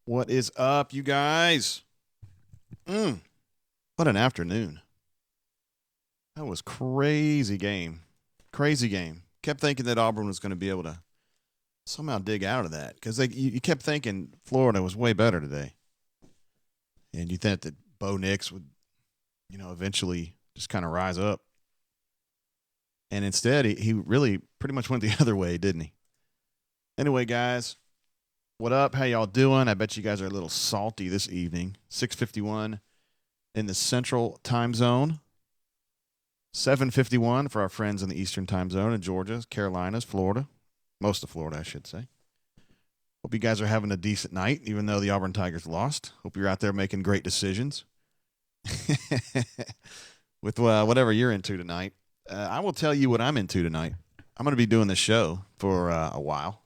What is up, you guys? What an afternoon. That was crazy game. Crazy game. Kept thinking that Auburn was going to be able to somehow dig out of that because you kept thinking Florida was way better today. And you thought that Bo Nix would, eventually just kind of rise up. And instead, he really pretty much went the other way, didn't he? Anyway, guys, what up? How y'all doing? I bet you guys are a little salty this evening. 6:51 in the Central Time Zone. 7:51 for our friends in the Eastern Time Zone in Georgia, Carolinas, Florida. Most of Florida, I should say. Hope you guys are having a decent night, even though the Auburn Tigers lost. Hope you're out there making great decisions with whatever you're into tonight. I will tell you what I'm into tonight. I'm going to be doing this show for a while.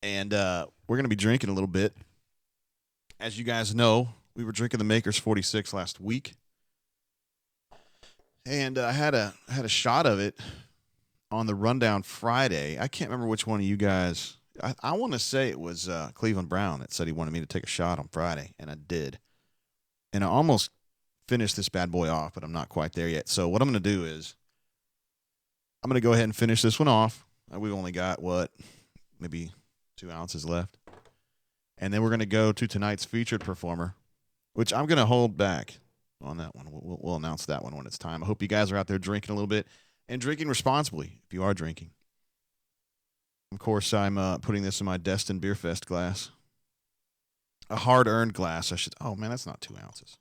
And we're going to be drinking a little bit. As you guys know, we were drinking the Maker's 46 last week. And I had a shot of it on the Rundown Friday. I can't remember which one of you guys. I want to say it was Cleveland Brown that said he wanted me to take a shot on Friday, and I did. And I almost finished this bad boy off, but I'm not quite there yet. So what I'm going to do is I'm going to go ahead and finish this one off. We've only got, maybe 2 ounces left. And then we're going to go to tonight's featured performer, which I'm going to hold back on that one. We'll announce that one when it's time. I hope you guys are out there drinking a little bit and drinking responsibly if you are drinking. Of course, I'm putting this in my Destin Beer Fest glass. A hard-earned glass. Oh, man, that's not 2 ounces.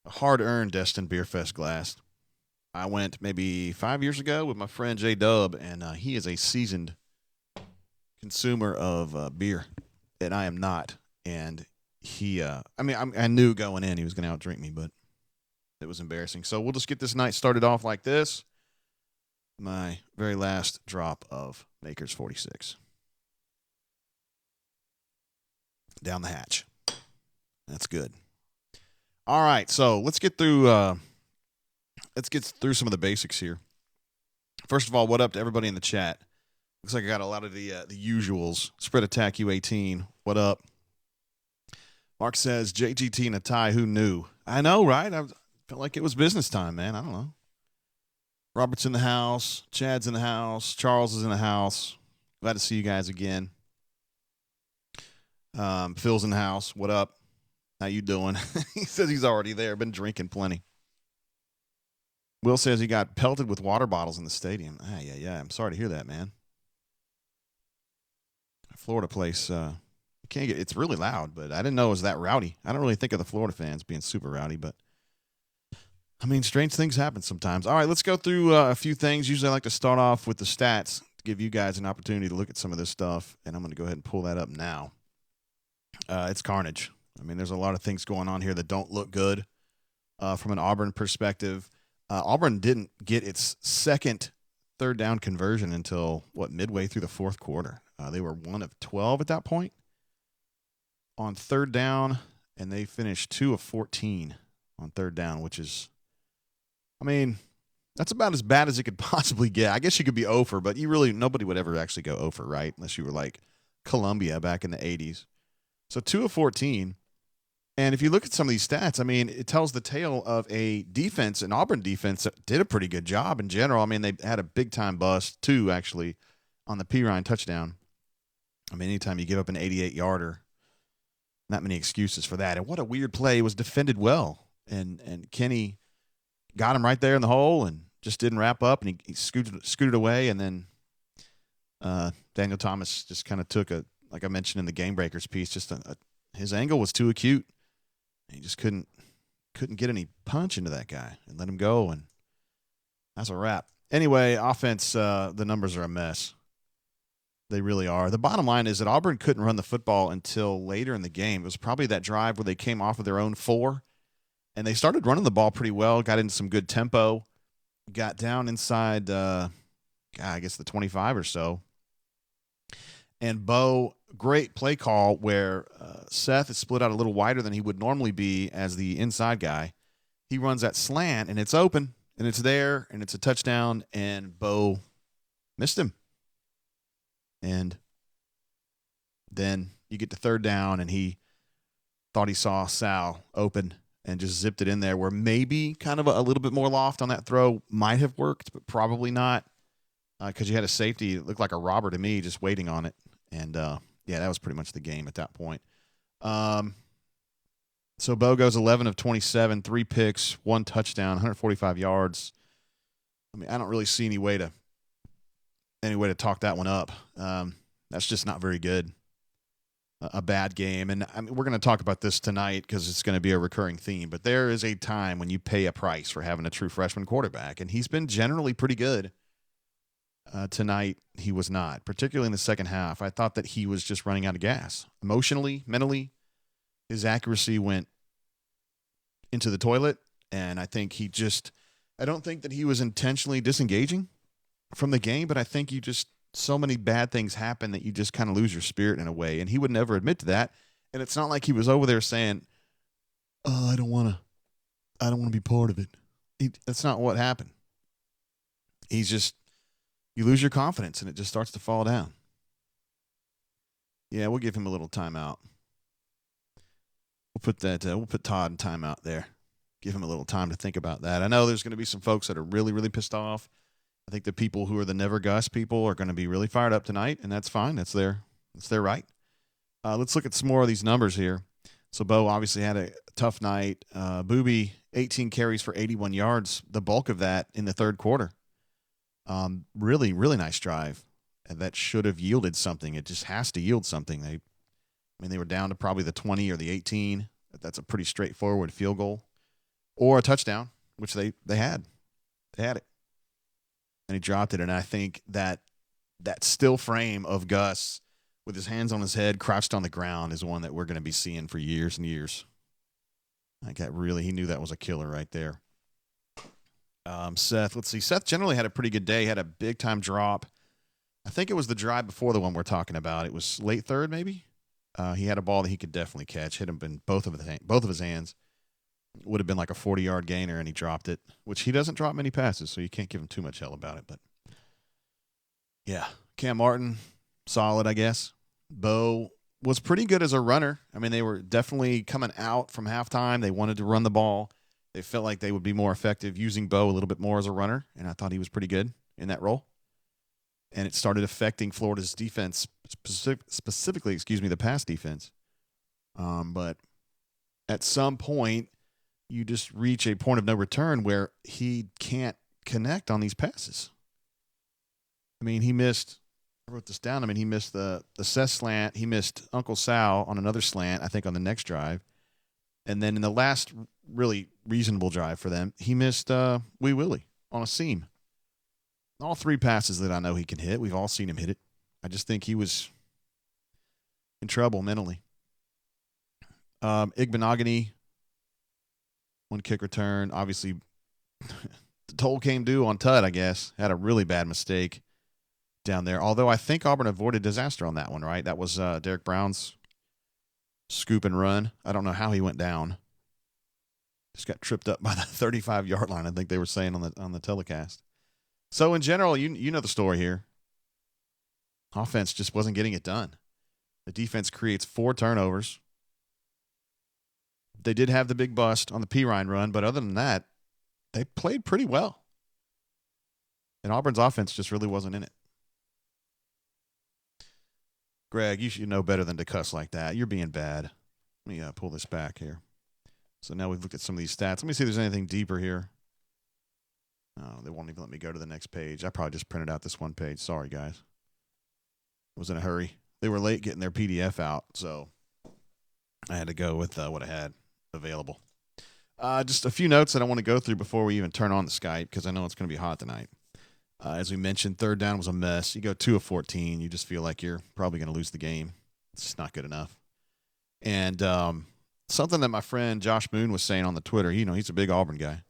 A hard-earned Destin Beer Fest glass. I went maybe 5 years ago with my friend J-Dub, and he is a seasoned consumer of beer, and I am not. And I knew going in he was going to outdrink me, but it was embarrassing. So we'll just get this night started off like this. My very last drop of Maker's 46. Down the hatch. That's good. All right, so let's get through some of the basics here. First of all, what up to everybody in the chat? Looks like I got a lot of the usuals. Spread Attack U18. What up? Mark says, JGT and a tie, who knew? I know, right? I felt like it was business time, man. I don't know. Robert's in the house. Chad's in the house. Charles is in the house. Glad to see you guys again. Phil's in the house. What up? How you doing? He says he's already there. Been drinking plenty. Will says he got pelted with water bottles in the stadium. Yeah. I'm sorry to hear that, man. Florida place, it's really loud, but I didn't know it was that rowdy. I don't really think of the Florida fans being super rowdy, but I mean, strange things happen sometimes. All right, let's go through a few things. Usually I like to start off with the stats to give you guys an opportunity to look at some of this stuff, and I'm going to go ahead and pull that up now. It's carnage. I mean, there's a lot of things going on here that don't look good from an Auburn perspective. Auburn didn't get its second third down conversion until, midway through the fourth quarter. They were 1 of 12 at that point on third down, and they finished 2 of 14 on third down, which is, that's about as bad as it could possibly get. I guess you could be 0 for, but nobody would ever actually go 0 for, right? Unless you were like Columbia back in the 80s. So 2 of 14. And if you look at some of these stats, it tells the tale of a defense, an Auburn defense that did a pretty good job in general. They had a big-time bust, 2 actually, on the Pirine touchdown. Anytime you give up an 88-yarder, not many excuses for that. And what a weird play. It was defended well. And Kenny got him right there in the hole and just didn't wrap up, and he scooted away. And then Daniel Thomas just kind of took like I mentioned in the Game Breakers piece, his angle was too acute. He just couldn't get any punch into that guy and let him go, and that's a wrap. Anyway, offense, the numbers are a mess. They really are. The bottom line is that Auburn couldn't run the football until later in the game. It was probably that drive where they came off of their own 4, and they started running the ball pretty well, got into some good tempo, got down inside, I guess the 25 or so. And Bo, great play call where Seth is split out a little wider than he would normally be as the inside guy. He runs that slant, and it's open, and it's there, and it's a touchdown, and Bo missed him. And Then you get to third down, and he thought he saw Sal open and just zipped it in there, where maybe kind of a little bit more loft on that throw might have worked, but probably not, because you had a safety. It looked like a robber to me, just waiting on it. And, yeah, that was pretty much the game at that point. So Bo goes 11 of 27, 3 picks, 1 touchdown, 145 yards. I mean, I don't really see any way to talk that one up. That's just not very good. A bad game. And I mean, we're going to talk about this tonight because it's going to be a recurring theme. But there is a time when you pay a price for having a true freshman quarterback, and he's been generally pretty good. Tonight, he was not, particularly in the second half. I thought that he was just running out of gas. Emotionally, mentally, his accuracy went into the toilet, and I think I don't think that he was intentionally disengaging from the game, but I think so many bad things happen that you just kind of lose your spirit in a way, and he would never admit to that. And it's not like he was over there saying, "Oh, I don't want to be part of it." That's not what happened. You lose your confidence, and it just starts to fall down. Yeah, we'll give him a little timeout. We'll put Todd in timeout there. Give him a little time to think about that. I know there's going to be some folks that are really, really pissed off. I think the people who are the Never Gus people are going to be really fired up tonight, and that's fine. That's their right. Let's look at some more of these numbers here. So Bo obviously had a tough night. Booby, 18 carries for 81 yards, the bulk of that in the third quarter. Really, really nice drive. And that should have yielded something. It just has to yield something. They were down to probably the 20 or the 18. That's a pretty straightforward field goal. Or a touchdown, which they had. They had it. And he dropped it. And I think that still frame of Gus with his hands on his head, crouched on the ground, is one that we're going to be seeing for years and years. Like that really, he knew that was a killer right there. Seth, let's see. Seth generally had a pretty good day. Had a big-time drop. I think it was the drive before the one we're talking about. It was late third, maybe. He had a ball that he could definitely catch. Hit him in both of his hands. Would have been like a 40-yard gainer, and he dropped it, which he doesn't drop many passes, so you can't give him too much hell about it. But, yeah, Cam Martin, solid, I guess. Bo was pretty good as a runner. I mean, they were definitely coming out from halftime. They wanted to run the ball. They felt like they would be more effective using Bo a little bit more as a runner, and I thought he was pretty good in that role. And it started affecting Florida's defense, specifically, the pass defense. But at some point, you just reach a point of no return where he can't connect on these passes. I mean, I wrote this down. I mean, he missed the Seth slant. He missed Uncle Sal on another slant, I think, on the next drive. And then in the last really reasonable drive for them, he missed Wee Willie on a seam. All 3 passes that I know he can hit. We've all seen him hit it. I just think he was in trouble mentally. Igbenogany, 1 kick return. Obviously, the toll came due on Tud, I guess. Had a really bad mistake down there. Although I think Auburn avoided disaster on that one, right? That was Derek Brown's scoop and run. I don't know how he went down. Just got tripped up by the 35-yard line, I think they were saying on the telecast. So in general, you know the story here. Offense just wasn't getting it done. The defense creates 4 turnovers. They did have the big bust on the Pirine run, but other than that, they played pretty well. And Auburn's offense just really wasn't in it. Greg, you should know better than to cuss like that. You're being bad. Let me pull this back here. So now we've looked at some of these stats. Let me see if there's anything deeper here. Oh, they won't even let me go to the next page. I probably just printed out this one page. Sorry, guys. I was in a hurry. They were late getting their PDF out, so I had to go with what I had available. Just a few notes that I want to go through before we even turn on the Skype, because I know it's going to be hot tonight. As we mentioned, third down was a mess. You go 2 of 14, you just feel like you're probably going to lose the game. It's just not good enough. And something that my friend Josh Moon was saying on the Twitter, he's a big Auburn guy.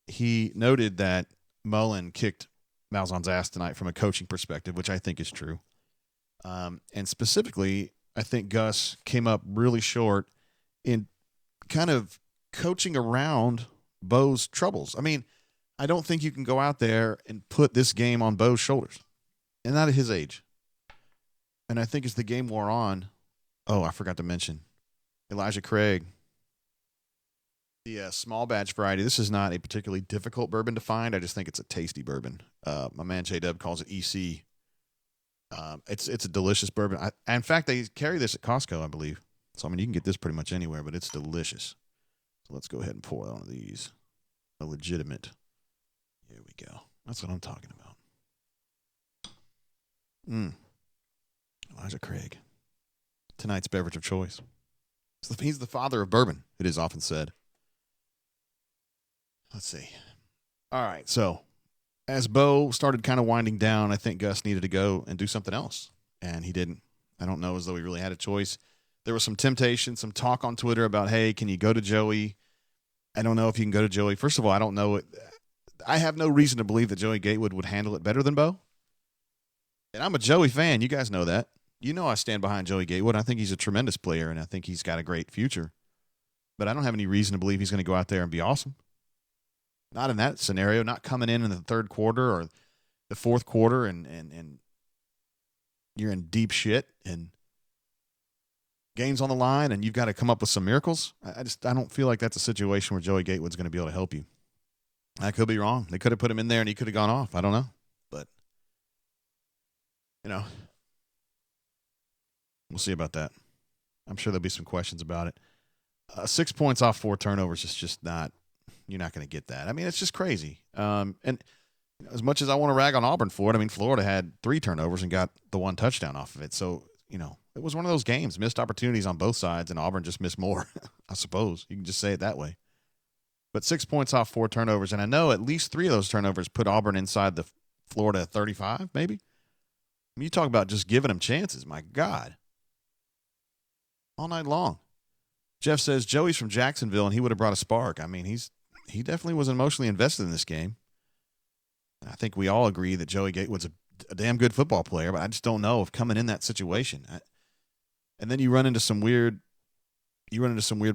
He noted that Mullen kicked Malzahn's ass tonight from a coaching perspective, which I think is true. And specifically, I think Gus came up really short in kind of coaching around Bo's troubles. I mean, I don't think you can go out there and put this game on Bo's shoulders, and not at his age. And I think as the game wore on, oh, I forgot to mention Elijah Craig, the small batch variety. This is not a particularly difficult bourbon to find. I just think it's a tasty bourbon. My man J Dub calls it EC. It's a delicious bourbon. In fact, they carry this at Costco, I believe. So I mean, you can get this pretty much anywhere, but it's delicious. So let's go ahead and pour one of these. A legitimate. Here we go. That's what I'm talking about. Elijah Craig, tonight's beverage of choice. He's the father of bourbon, it is often said. Let's see. All right, so as Bo started kind of winding down, I think Gus needed to go and do something else, and he didn't. I don't know as though he really had a choice. There was some temptation, some talk on Twitter about, hey, can you go to Joey? I don't know if you can go to Joey. First of all, I don't know. I have no reason to believe that Joey Gatewood would handle it better than Bo. And I'm a Joey fan. You guys know that. You know I stand behind Joey Gatewood. I think he's a tremendous player, and I think he's got a great future. But I don't have any reason to believe he's going to go out there and be awesome. Not in that scenario, not coming in the third quarter or the fourth quarter and you're in deep shit and game's on the line and you've got to come up with some miracles. I don't feel like that's a situation where Joey Gatewood's going to be able to help you. I could be wrong. They could have put him in there and he could have gone off. I don't know. But, we'll see about that. I'm sure there'll be some questions about it. 6 points off 4 turnovers is just not, you're not going to get that. I mean, it's just crazy. And as much as I want to rag on Auburn for it, I mean, Florida had 3 turnovers and got the 1 touchdown off of it. So, it was one of those games, missed opportunities on both sides, and Auburn just missed more, I suppose. You can just say it that way. But 6 points off 4 turnovers, and I know at least 3 of those turnovers put Auburn inside the Florida 35, maybe. I mean, you talk about just giving them chances. My God. All night long. Jeff says Joey's from Jacksonville, and he would have brought a spark. I mean, he definitely was emotionally invested in this game. And I think we all agree that Joey Gatewood's a damn good football player, but I just don't know if coming in that situation. And then you run into some weird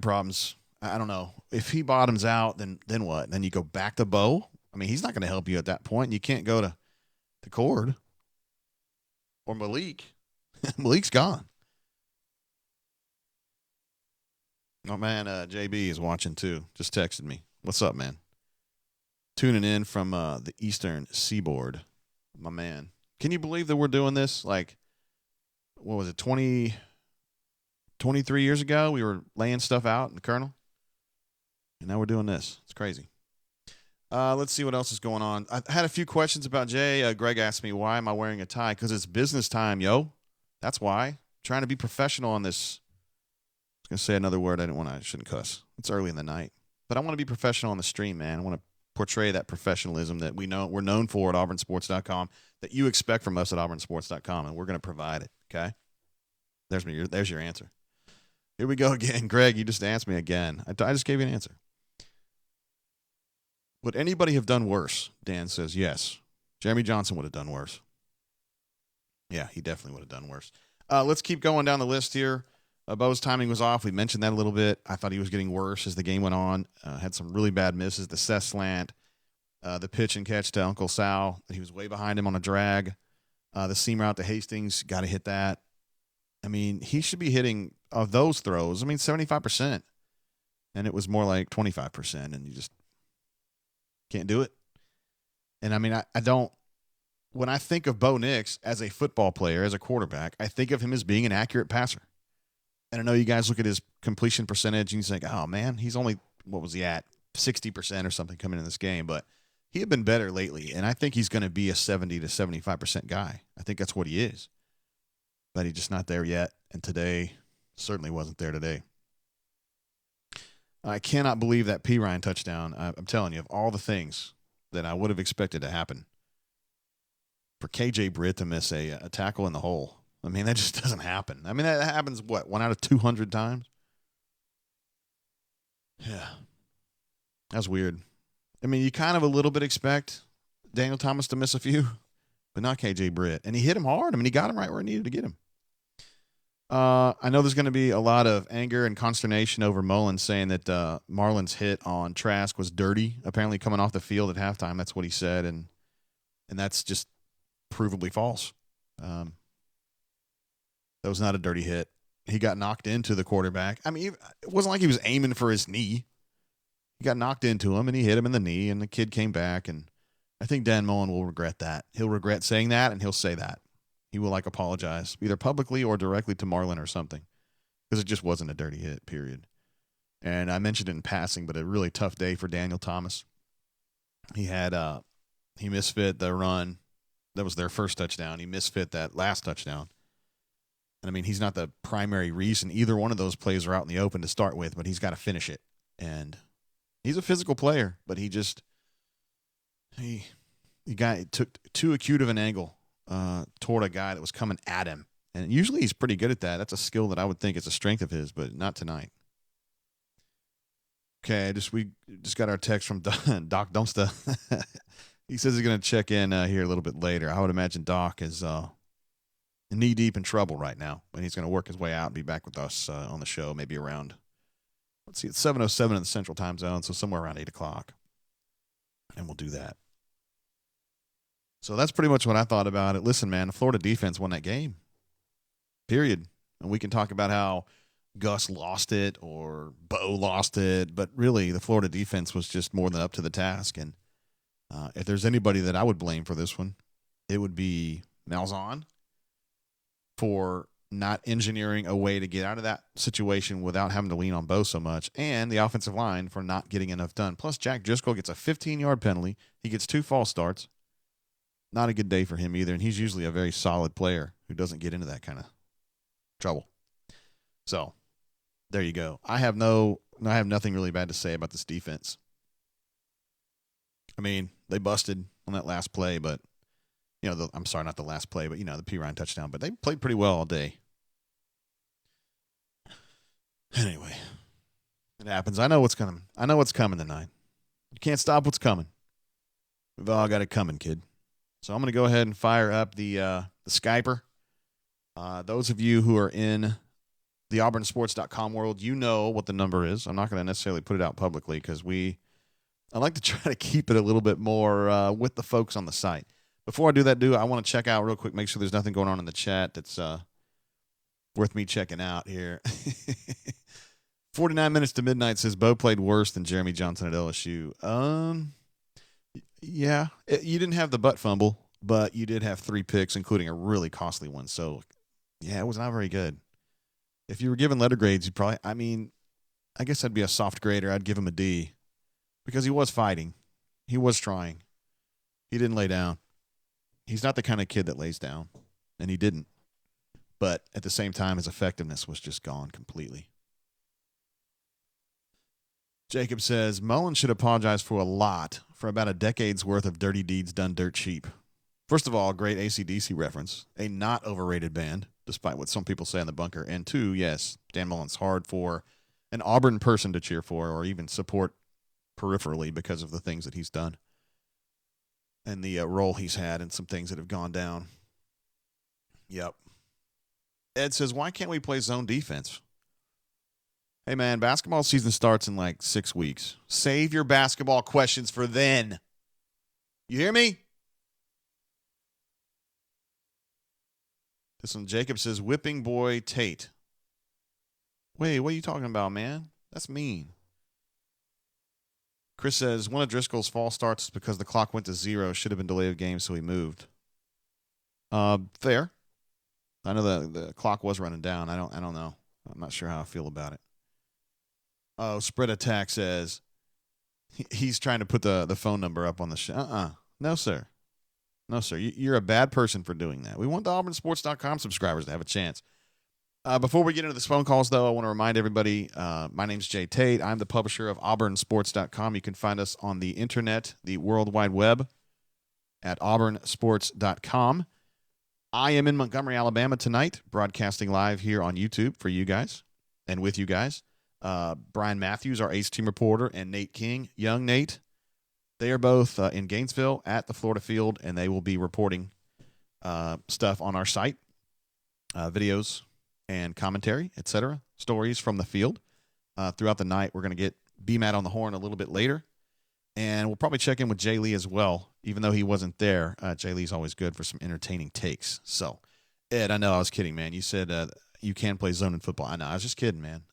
problems. I don't know. If he bottoms out, then what? Then you go back to Bo? I mean, he's not going to help you at that point. You can't go to Cord or Malik. Malik's gone. Oh, man, JB is watching too. Just texted me. What's up, man? Tuning in from the Eastern Seaboard. My man. Can you believe that we're doing this? Like, what was it, 23 years ago? We were laying stuff out in the Colonel. And now we're doing this. It's crazy. Let's see what else is going on. I had a few questions about Jay. Greg asked me, why am I wearing a tie? Because it's business time, yo. That's why. I'm trying to be professional on this. I was going to say another word. I shouldn't cuss. It's early in the night. But I want to be professional on the stream, man. I want to portray that professionalism that we're known for at auburnsports.com, that you expect from us at auburnsports.com, and we're going to provide it, okay? There's your answer. Here we go again. Greg, you just asked me again. I just gave you an answer. Would anybody have done worse? Dan says yes. Jeremy Johnson would have done worse. Yeah, he definitely would have done worse. Let's keep going down the list here. Bo's timing was off. We mentioned that a little bit. I thought he was getting worse as the game went on. Had some really bad misses. The Seth slant, the pitch and catch to Uncle Sal. He was way behind him on a drag. The seam route to Hastings, got to hit that. I mean, he should be hitting of those throws, 75%. And it was more like 25%, and you just can't do it. And, I don't – when I think of Bo Nix as a football player, as a quarterback, I think of him as being an accurate passer. And I know you guys look at his completion percentage and you think, oh, man, he's only, what was he at, 60% or something coming in this game. But he had been better lately, and I think he's going to be a 70 to 75% guy. I think that's what he is. But he's just not there yet, and today certainly wasn't there today. I cannot believe that P. Ryan touchdown. I'm telling you, of all the things that I would have expected to happen, for KJ Britt to miss a tackle in the hole. That just doesn't happen. That happens, 1 out of 200 times? Yeah. That's weird. You kind of a little bit expect Daniel Thomas to miss a few, but not KJ Britt. And he hit him hard. He got him right where he needed to get him. I know there's going to be a lot of anger and consternation over Mullins saying that Marlon's hit on Trask was dirty, apparently coming off the field at halftime. That's what he said, and that's just provably false. That was not a dirty hit. He got knocked into the quarterback. I mean, it wasn't like he was aiming for his knee. He got knocked into him, and he hit him in the knee, and the kid came back. And I think Dan Mullen will regret that. He'll regret saying that, and he'll say that. He will, apologize, either publicly or directly to Marlin or something, because it just wasn't a dirty hit, period. And I mentioned it in passing, but a really tough day for Daniel Thomas. He had he misfit the run. That was their first touchdown. He misfit that last touchdown. And, I mean, he's not the primary reason either one of those plays are out in the open to start with, but he's got to finish it. And he's a physical player, but he took too acute of an angle toward a guy that was coming at him. And usually he's pretty good at that. That's a skill that I would think is a strength of his, but not tonight. Okay, we just got our text from Doc Dunsta. He says he's going to check in here a little bit later. I would imagine Doc is knee-deep in trouble right now, and he's going to work his way out and be back with us on the show maybe around, let's see, it's 7:07 in the Central Time Zone, so somewhere around 8 o'clock, and we'll do that. So that's pretty much what I thought about it. Listen, man, the Florida defense won that game, period. And we can talk about how Gus lost it or Bo lost it, but really the Florida defense was just more than up to the task. And if there's anybody that I would blame for this one, it would be Malzahn for not engineering a way to get out of that situation without having to lean on Bo so much, and the offensive line for not getting enough done. Plus, Jack Driscoll gets a 15-yard penalty. He gets 2 false starts. Not a good day for him either, and he's usually a very solid player who doesn't get into that kind of trouble. So, there you go. I have nothing really bad to say about this defense. I mean, they busted on that last play, but I'm sorry, not the last play, but the P. Ryan touchdown. But they played pretty well all day. Anyway, it happens. I know what's coming. I know what's coming tonight. You can't stop what's coming. We've all got it coming, kid. So I'm going to go ahead and fire up the Skyper. Those of you who are in the auburnsports.com world, you know what the number is. I'm not going to necessarily put it out publicly because I like to try to keep it a little bit more with the folks on the site. Before I do that, I want to check out real quick, make sure there's nothing going on in the chat that's worth me checking out here. 49 minutes to midnight says Bo played worse than Jeremy Johnson at LSU. Yeah, you didn't have the butt fumble, but you did have 3 picks, including a really costly one. So, yeah, it was not very good. If you were given letter grades, you'd probably, I guess I'd be a soft grader. I'd give him a D because he was fighting. He was trying. He didn't lay down. He's not the kind of kid that lays down, and he didn't. But at the same time, his effectiveness was just gone completely. Jacob says, Mullen should apologize for a lot for about a decade's worth of dirty deeds done dirt cheap. First of all, great AC/DC reference, a not overrated band, despite what some people say in the bunker. And 2, yes, Dan Mullen's hard for an Auburn person to cheer for or even support peripherally because of the things that he's done and the role he's had and some things that have gone down. Yep. Ed says, why can't we play zone defense? Hey, man, basketball season starts in like 6 weeks. Save your basketball questions for then. You hear me? This one, Jacob says, whipping boy Tate. Wait, what are you talking about, man? That's mean. Chris says, one of Driscoll's false starts is because the clock went to 0. Should have been delayed of game, so he moved. Fair. I know the clock was running down. I don't know. I'm not sure how I feel about it. Oh, Spread Attack says he's trying to put the phone number up on the show. No, sir. No, sir. You're a bad person for doing that. We want the AuburnSports.com subscribers to have a chance. Before we get into the phone calls, though, I want to remind everybody, my name's Jay Tate. I'm the publisher of AuburnSports.com. You can find us on the internet, the World Wide Web, at AuburnSports.com. I am in Montgomery, Alabama tonight, broadcasting live here on YouTube for you guys and with you guys. Brian Matthews, our Ace Team reporter, and Nate King, young Nate. They are both in Gainesville at the Florida Field, and they will be reporting stuff on our site, videos and commentary, etc., stories from the field. Throughout the night, we're going to get BMAT on the horn a little bit later, and we'll probably check in with Jay Lee as well. Even though he wasn't there, Jay Lee's always good for some entertaining takes. So Ed, I know I was kidding, man. You said you can play zone in football. I know. I was just kidding, man.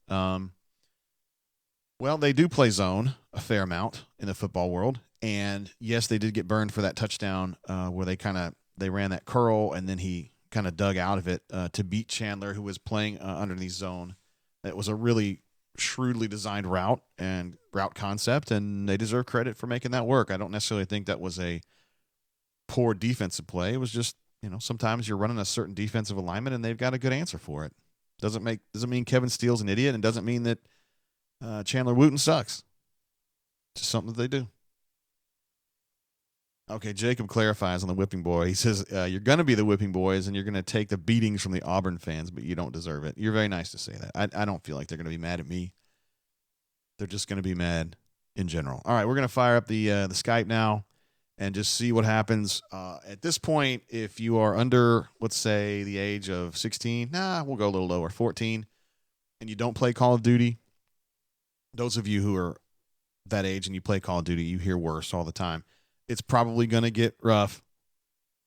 Well, they do play zone a fair amount in the football world, and yes, they did get burned for that touchdown where they ran that curl, and then he kind of dug out of it to beat Chandler, who was playing underneath zone. It was a really shrewdly designed route and route concept, and they deserve credit for making that work. I don't necessarily think that was a poor defensive play. It was just, sometimes you're running a certain defensive alignment, and they've got a good answer for it. Doesn't mean Kevin Steele's an idiot, and doesn't mean that Chandler Wooten sucks. Just something that they do. Okay, Jacob clarifies on the whipping boy. He says, you're going to be the whipping boys, and you're going to take the beatings from the Auburn fans, but you don't deserve it. You're very nice to say that. I don't feel like they're going to be mad at me. They're just going to be mad in general. All right, we're going to fire up the Skype now and just see what happens. At this point, if you are under, let's say, the age of 16, we'll go a little lower, 14, and you don't play Call of Duty, those of you who are that age and you play Call of Duty, you hear worse all the time. It's probably going to get rough.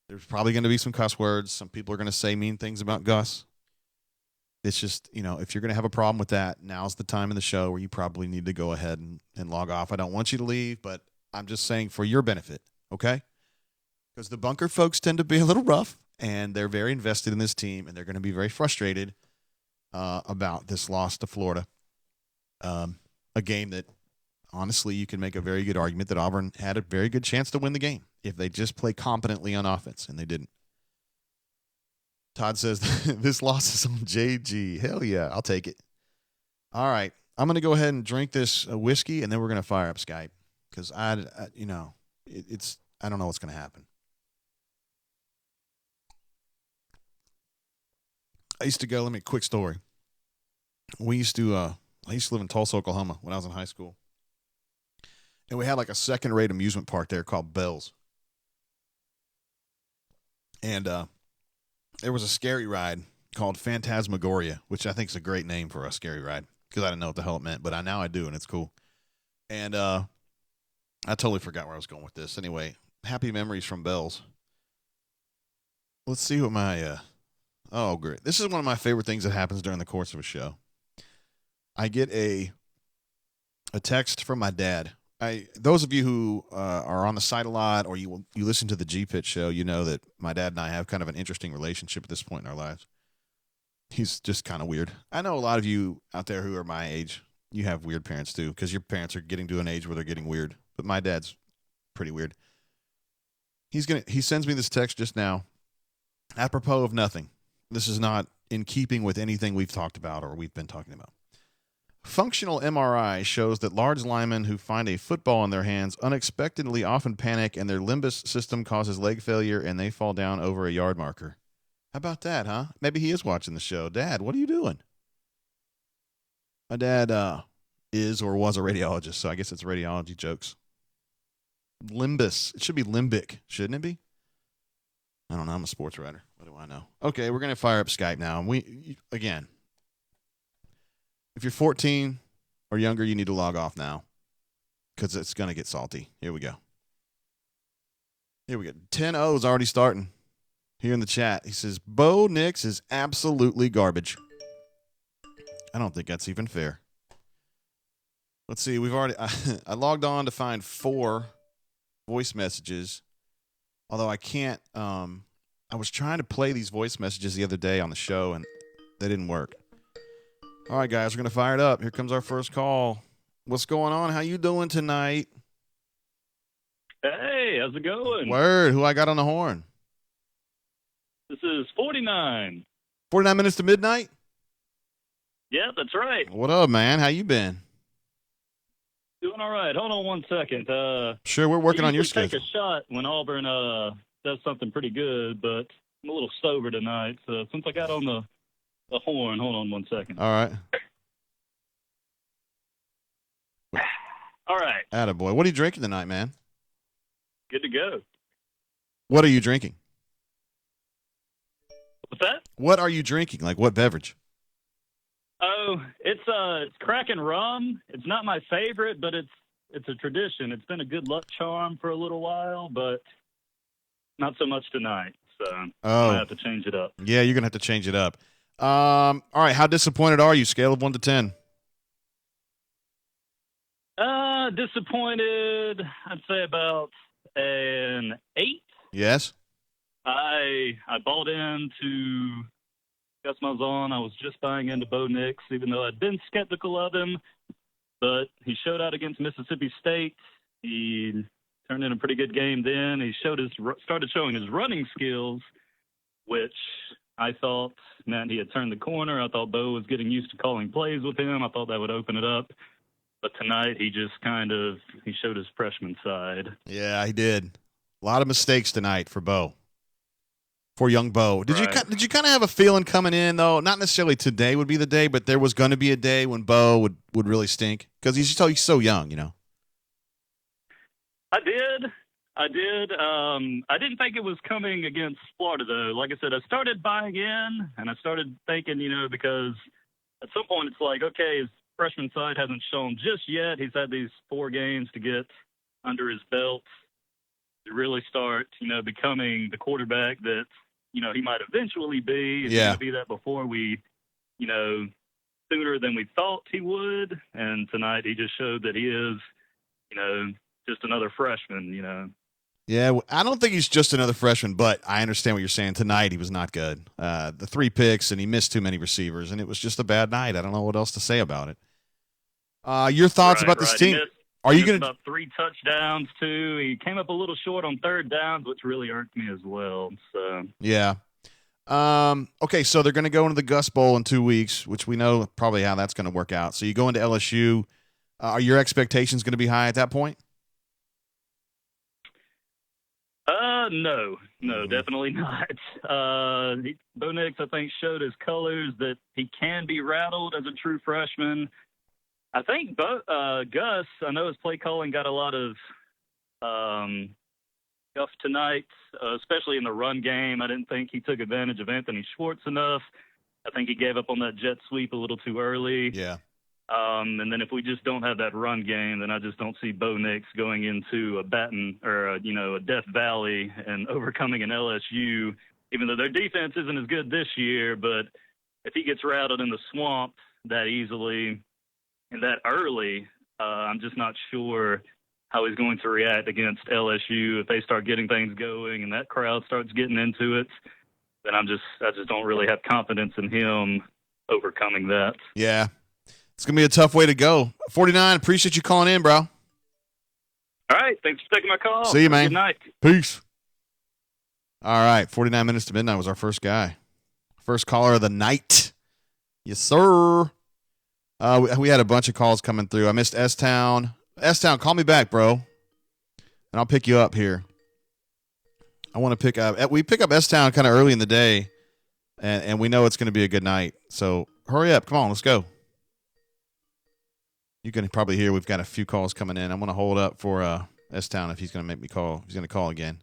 There's probably going to be some cuss words. Some people are going to say mean things about Gus. It's just, if you're going to have a problem with that, now's the time in the show where you probably need to go ahead and log off. I don't want you to leave, but I'm just saying for your benefit, okay? Because the bunker folks tend to be a little rough, and they're very invested in this team, and they're going to be very frustrated about this loss to Florida. A game that, honestly, you can make a very good argument that Auburn had a very good chance to win the game if they just play competently on offense, and they didn't. Todd says, this loss is on JG. Hell yeah, I'll take it. All right, I'm going to go ahead and drink this whiskey, and then we're going to fire up Skype because I don't know what's going to happen. I used to go, quick story. I used to live in Tulsa, Oklahoma when I was in high school. And we had like a second-rate amusement park there called Bell's. And there was a scary ride called Phantasmagoria, which I think is a great name for a scary ride because I didn't know what the hell it meant, but now I do, and it's cool. And I totally forgot where I was going with this. Anyway, happy memories from Bell's. Let's see what my oh, great. This is one of my favorite things that happens during the course of a show. I get a text from my dad. Those of you who are on the site a lot or you listen to the G-Pit show, you know that my dad and I have kind of an interesting relationship at this point in our lives. He's just kind of weird. I know a lot of you out there who are my age, you have weird parents too because your parents are getting to an age where they're getting weird. But my dad's pretty weird. He sends me this text just now, apropos of nothing. This is not in keeping with anything we've talked about or we've been talking about. Functional MRI shows that large linemen who find a football in their hands unexpectedly often panic and their limbus system causes leg failure and they fall down over a yard marker. How about that, huh? Maybe he is watching the show. Dad, what are you doing? My dad is or was a radiologist, so I guess it's radiology jokes. Limbus. It should be limbic, shouldn't it be? I don't know. I'm a sports writer. What do I know? Okay, we're going to fire up Skype now. Again, if you're 14 or younger, you need to log off now because it's going to get salty. Here we go. 10-0 is already starting here in the chat. He says, Bo Nix is absolutely garbage. I don't think that's even fair. Let's see. I logged on to find 4 voice messages, although I can't. I was trying to play these voice messages the other day on the show, and they didn't work. All right, guys, we're going to fire it up. Here comes our first call. What's going on? How you doing tonight? Hey, how's it going? Word. Who I got on the horn? This is 49. 49 minutes to midnight? Yeah, that's right. What up, man? How you been? Doing all right. Hold on one second. Sure, we're working on your schedule. Take a shot when Auburn does something pretty good, but I'm a little sober tonight. So since I got on the horn, hold on one second. All right. All right. Attaboy. What are you drinking tonight, man? Good to go. What are you drinking? What's that? What are you drinking? Like what beverage? Oh, it's Kraken rum. It's not my favorite, but it's a tradition. It's been a good luck charm for a little while, but not so much tonight. So I'm Oh, going to have to change it up. yeah, you're gonna have to change it up. All right, how disappointed are you? Scale of 1 to 10. Disappointed, I'd say about an 8. Yes. I bought into Gus Malzahn. I was just buying into Bo Nix, even though I'd been skeptical of him. But he showed out against Mississippi State. He turned in a pretty good game then. He started showing his running skills, which I thought meant he had turned the corner. I thought Bo was getting used to calling plays with him. I thought that would open it up. But tonight he just he showed his freshman side. Yeah, he did. A lot of mistakes tonight for Bo. For young Bo. Did you kind of have a feeling coming in, though? Not necessarily today would be the day, but there was going to be a day when Bo would really stink? Because he's so young, you know. I did. I didn't think it was coming against Florida, though. Like I said, I started buying in, and I started thinking, because at some point it's like, okay, his freshman side hasn't shown just yet. He's had these 4 games to get under his belt to really start, becoming the quarterback that, he might eventually be. He's going to be that before we, sooner than we thought he would. And tonight he just showed that he is, just another freshman, Yeah, I don't think he's just another freshman, but I understand what you're saying. Tonight he was not good. The 3 picks, and he missed too many receivers, and it was just a bad night. I don't know what else to say about it. Your thoughts about this team? Are you going to about 3 touchdowns too? He came up a little short on 3rd downs, which really irked me as well. So yeah. Okay, so they're going to go into the Gus Bowl in 2 weeks, which we know probably how that's going to work out. So you go into LSU. Are your expectations going to be high at that point? No, definitely not. Bo Nix, I think, showed his colors that he can be rattled as a true freshman. I think Gus, I know his play calling got a lot of guff tonight, especially in the run game. I didn't think he took advantage of Anthony Schwartz enough. I think he gave up on that jet sweep a little too early. Yeah. And then if we just don't have that run game, then I just don't see Bo Nix going into a Death Valley and overcoming an LSU, even though their defense isn't as good this year. But if he gets rattled in the swamp that easily and that early, I'm just not sure how he's going to react against LSU if they start getting things going and that crowd starts getting into it. Then I just don't really have confidence in him overcoming that. Yeah. It's going to be a tough way to go. 49, appreciate you calling in, bro. All right. Thanks for taking my call. See you, man. Good night. Peace. All right. 49 minutes to midnight was our first guy. First caller of the night. Yes, sir. We had a bunch of calls coming through. I missed S-Town. S-Town, call me back, bro. And I'll pick you up here. I want to pick up. We pick up S-Town kind of early in the day, and we know it's going to be a good night. So hurry up. Come on, let's go. You can probably hear we've got a few calls coming in. I'm going to hold up for S-Town if he's going to make me call. He's going to call again.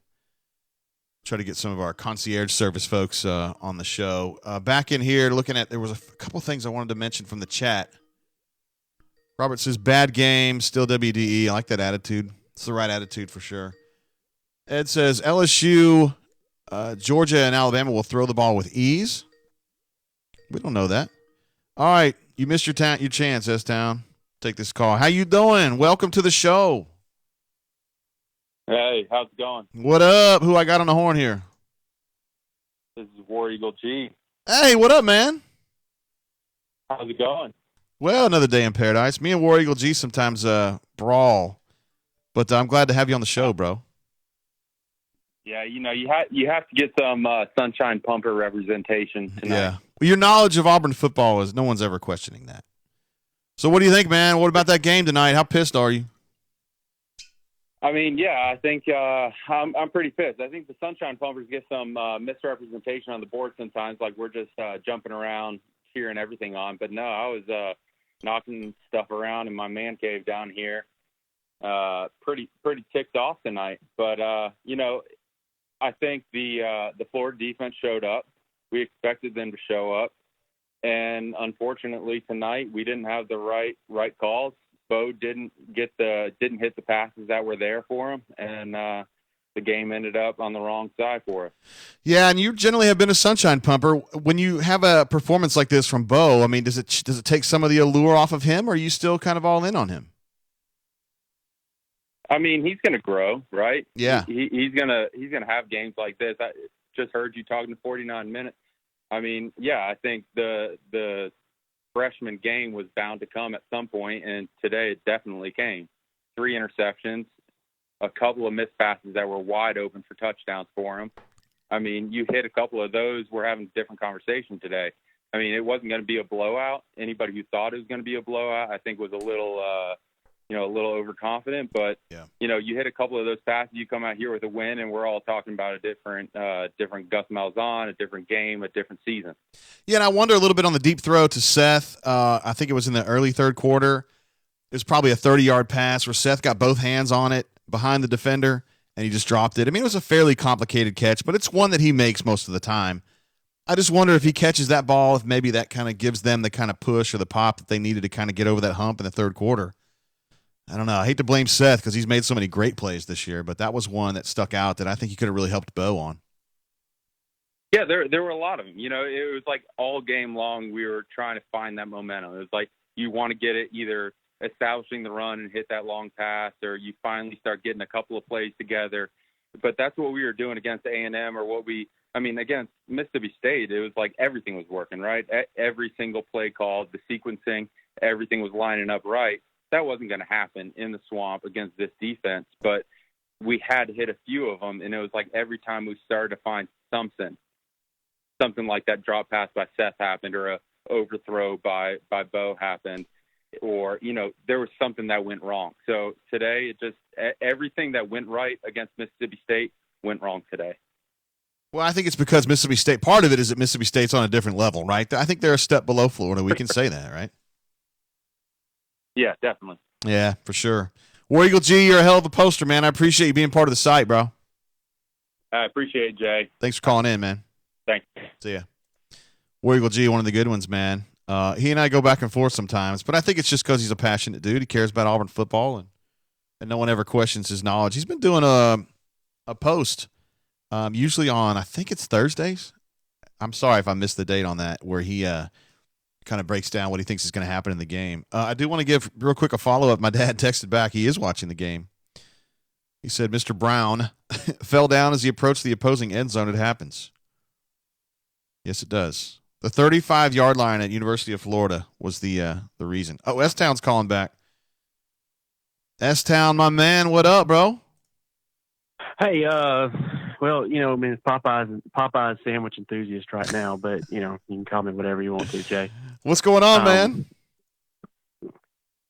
Try to get some of our concierge service folks on the show. Back in here, looking at, there was a couple things I wanted to mention from the chat. Robert says, bad game, still WDE. I like that attitude. It's the right attitude for sure. Ed says, LSU, Georgia, and Alabama will throw the ball with ease. We don't know that. All right, you missed your chance, S-Town. Take this call. How you doing? Welcome to the show. Hey, how's it going? What up? Who I got on the horn here? This is War Eagle G. Hey, what up, man? How's it going? Well, another day in paradise. Me and War Eagle G sometimes brawl, but I'm glad to have you on the show, bro. Yeah, you have to get some Sunshine Pumper representation tonight. Yeah. Well, your knowledge of Auburn football is no one's ever questioning that. So what do you think, man? What about that game tonight? How pissed are you? I mean, yeah, I think I'm pretty pissed. I think the Sunshine Pumpers get some misrepresentation on the board sometimes, like we're just jumping around, cheering everything on. But no, I was knocking stuff around in my man cave down here. Pretty ticked off tonight. But I think the Florida defense showed up. We expected them to show up. And unfortunately tonight we didn't have the right calls. Bo didn't hit the passes that were there for him, and the game ended up on the wrong side for us. Yeah, and you generally have been a sunshine pumper. When you have a performance like this from Bo, I mean, does it take some of the allure off of him, or are you still kind of all in on him? I mean, he's going to grow, right? Yeah. He's gonna have games like this. I just heard you talking to 49 minutes. I mean, yeah, I think the freshman game was bound to come at some point, and today it definitely came. 3 interceptions, a couple of missed passes that were wide open for touchdowns for him. I mean, you hit a couple of those, we're having a different conversation today. I mean, it wasn't going to be a blowout. Anybody who thought it was going to be a blowout, I think was a little overconfident. But, yeah. You hit a couple of those passes, you come out here with a win, and we're all talking about a different Gus Malzahn, a different game, a different season. Yeah, and I wonder a little bit on the deep throw to Seth. I think it was in the early third quarter. It was probably a 30-yard pass where Seth got both hands on it behind the defender, and he just dropped it. I mean, it was a fairly complicated catch, but it's one that he makes most of the time. I just wonder if he catches that ball, if maybe that kind of gives them the kind of push or the pop that they needed to kind of get over that hump in the third quarter. I don't know. I hate to blame Seth because he's made so many great plays this year, but that was one that stuck out that I think he could have really helped Bo on. Yeah, there were a lot of them. It was like all game long we were trying to find that momentum. It was like you want to get it either establishing the run and hit that long pass, or you finally start getting a couple of plays together. But that's what we were doing against A&M, or against Mississippi State. It was like everything was working, right? Every single play called, the sequencing, everything was lining up right. That wasn't going to happen in the swamp against this defense, but we had to hit a few of them, and it was like every time we started to find something like that drop pass by Seth happened, or a overthrow by Bo happened, or, there was something that went wrong. So today, everything that went right against Mississippi State went wrong today. Well, I think it's because Mississippi State, part of it is that Mississippi State's on a different level, right? I think they're a step below Florida. We can say that, right? Yeah, definitely. Yeah, for sure. War Eagle G, you're a hell of a poster, man. I appreciate you being part of the site, bro. I appreciate it, Jay. Thanks for calling in, man. Thanks. See ya. War Eagle G, one of the good ones, man. He and I go back and forth sometimes, but I think it's just because he's a passionate dude. He cares about Auburn football, and no one ever questions his knowledge. He's been doing a post, usually on, I think it's Thursdays. I'm sorry if I missed the date on that, where he kind of breaks down what he thinks is going to happen in the game. I do want to give real quick a follow-up. My dad texted back. He is watching the game. He said, Mr. Brown fell down as he approached the opposing end zone. It happens. Yes, it does. The 35-yard line at University of Florida was the reason. Oh, S-Town's calling back. S-Town, my man, what up, bro? Hey, Popeye's sandwich enthusiast right now, but, you can call me whatever you want to, Jay. What's going on, man?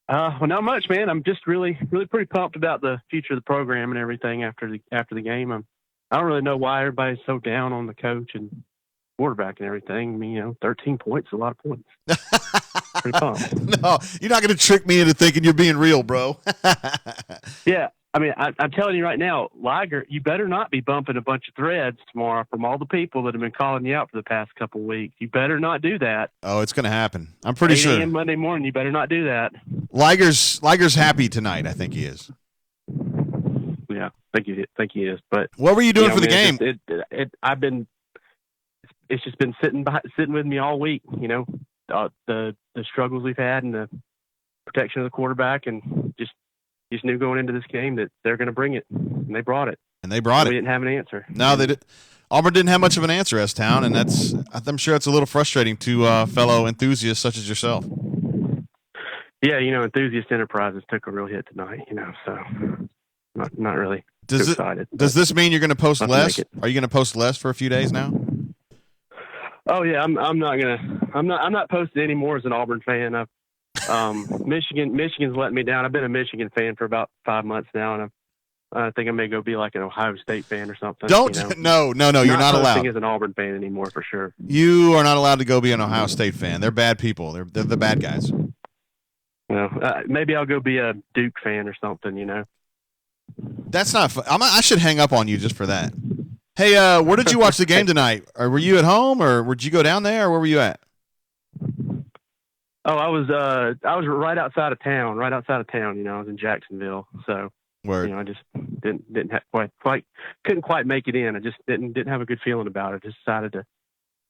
Well, not much, man. I'm just really, really pretty pumped about the future of the program and everything after the game. I don't really know why everybody's so down on the coach and quarterback and everything. I mean, 13 points is a lot of points. Pretty pumped. No, you're not going to trick me into thinking you're being real, bro. Yeah. I mean, I'm telling you right now, Liger, you better not be bumping a bunch of threads tomorrow from all the people that have been calling you out for the past couple of weeks. You better not do that. Oh, it's going to happen. I'm pretty 8 sure. a.m. Monday morning, you better not do that. Liger's happy tonight. I think he is. Yeah, I think he is. But what were you doing for the game? It's just been sitting with me all week. The struggles we've had and the protection of the quarterback, and just knew going into this game that they're going to bring it, and they brought it. And they brought it. We didn't have an answer. No, they did. Auburn didn't have much of an answer, S-Town, and I'm sure it's a little frustrating to fellow enthusiasts such as yourself. Yeah, Enthusiast Enterprises took a real hit tonight. So not really too excited. Does this mean you're going to post less? Are you going to post less for a few days now? Oh yeah, I'm not posting anymore as an Auburn fan. Michigan's letting me down. I've been a Michigan fan for about 5 months now, and I think I may go be like an Ohio State fan or something. No, you're not allowed. As an Auburn fan anymore, for sure. You are not allowed to go be an Ohio State fan. They're bad people. They're the bad guys. Maybe I'll go be a Duke fan or something. That's not fun. I should hang up on you just for that. Hey, where did you watch the game tonight? Or were you at home, or did you go down there, or where were you at? Oh, I was right outside of town. I was in Jacksonville. So Word. I just didn't couldn't quite make it in. I just didn't have a good feeling about it. Just decided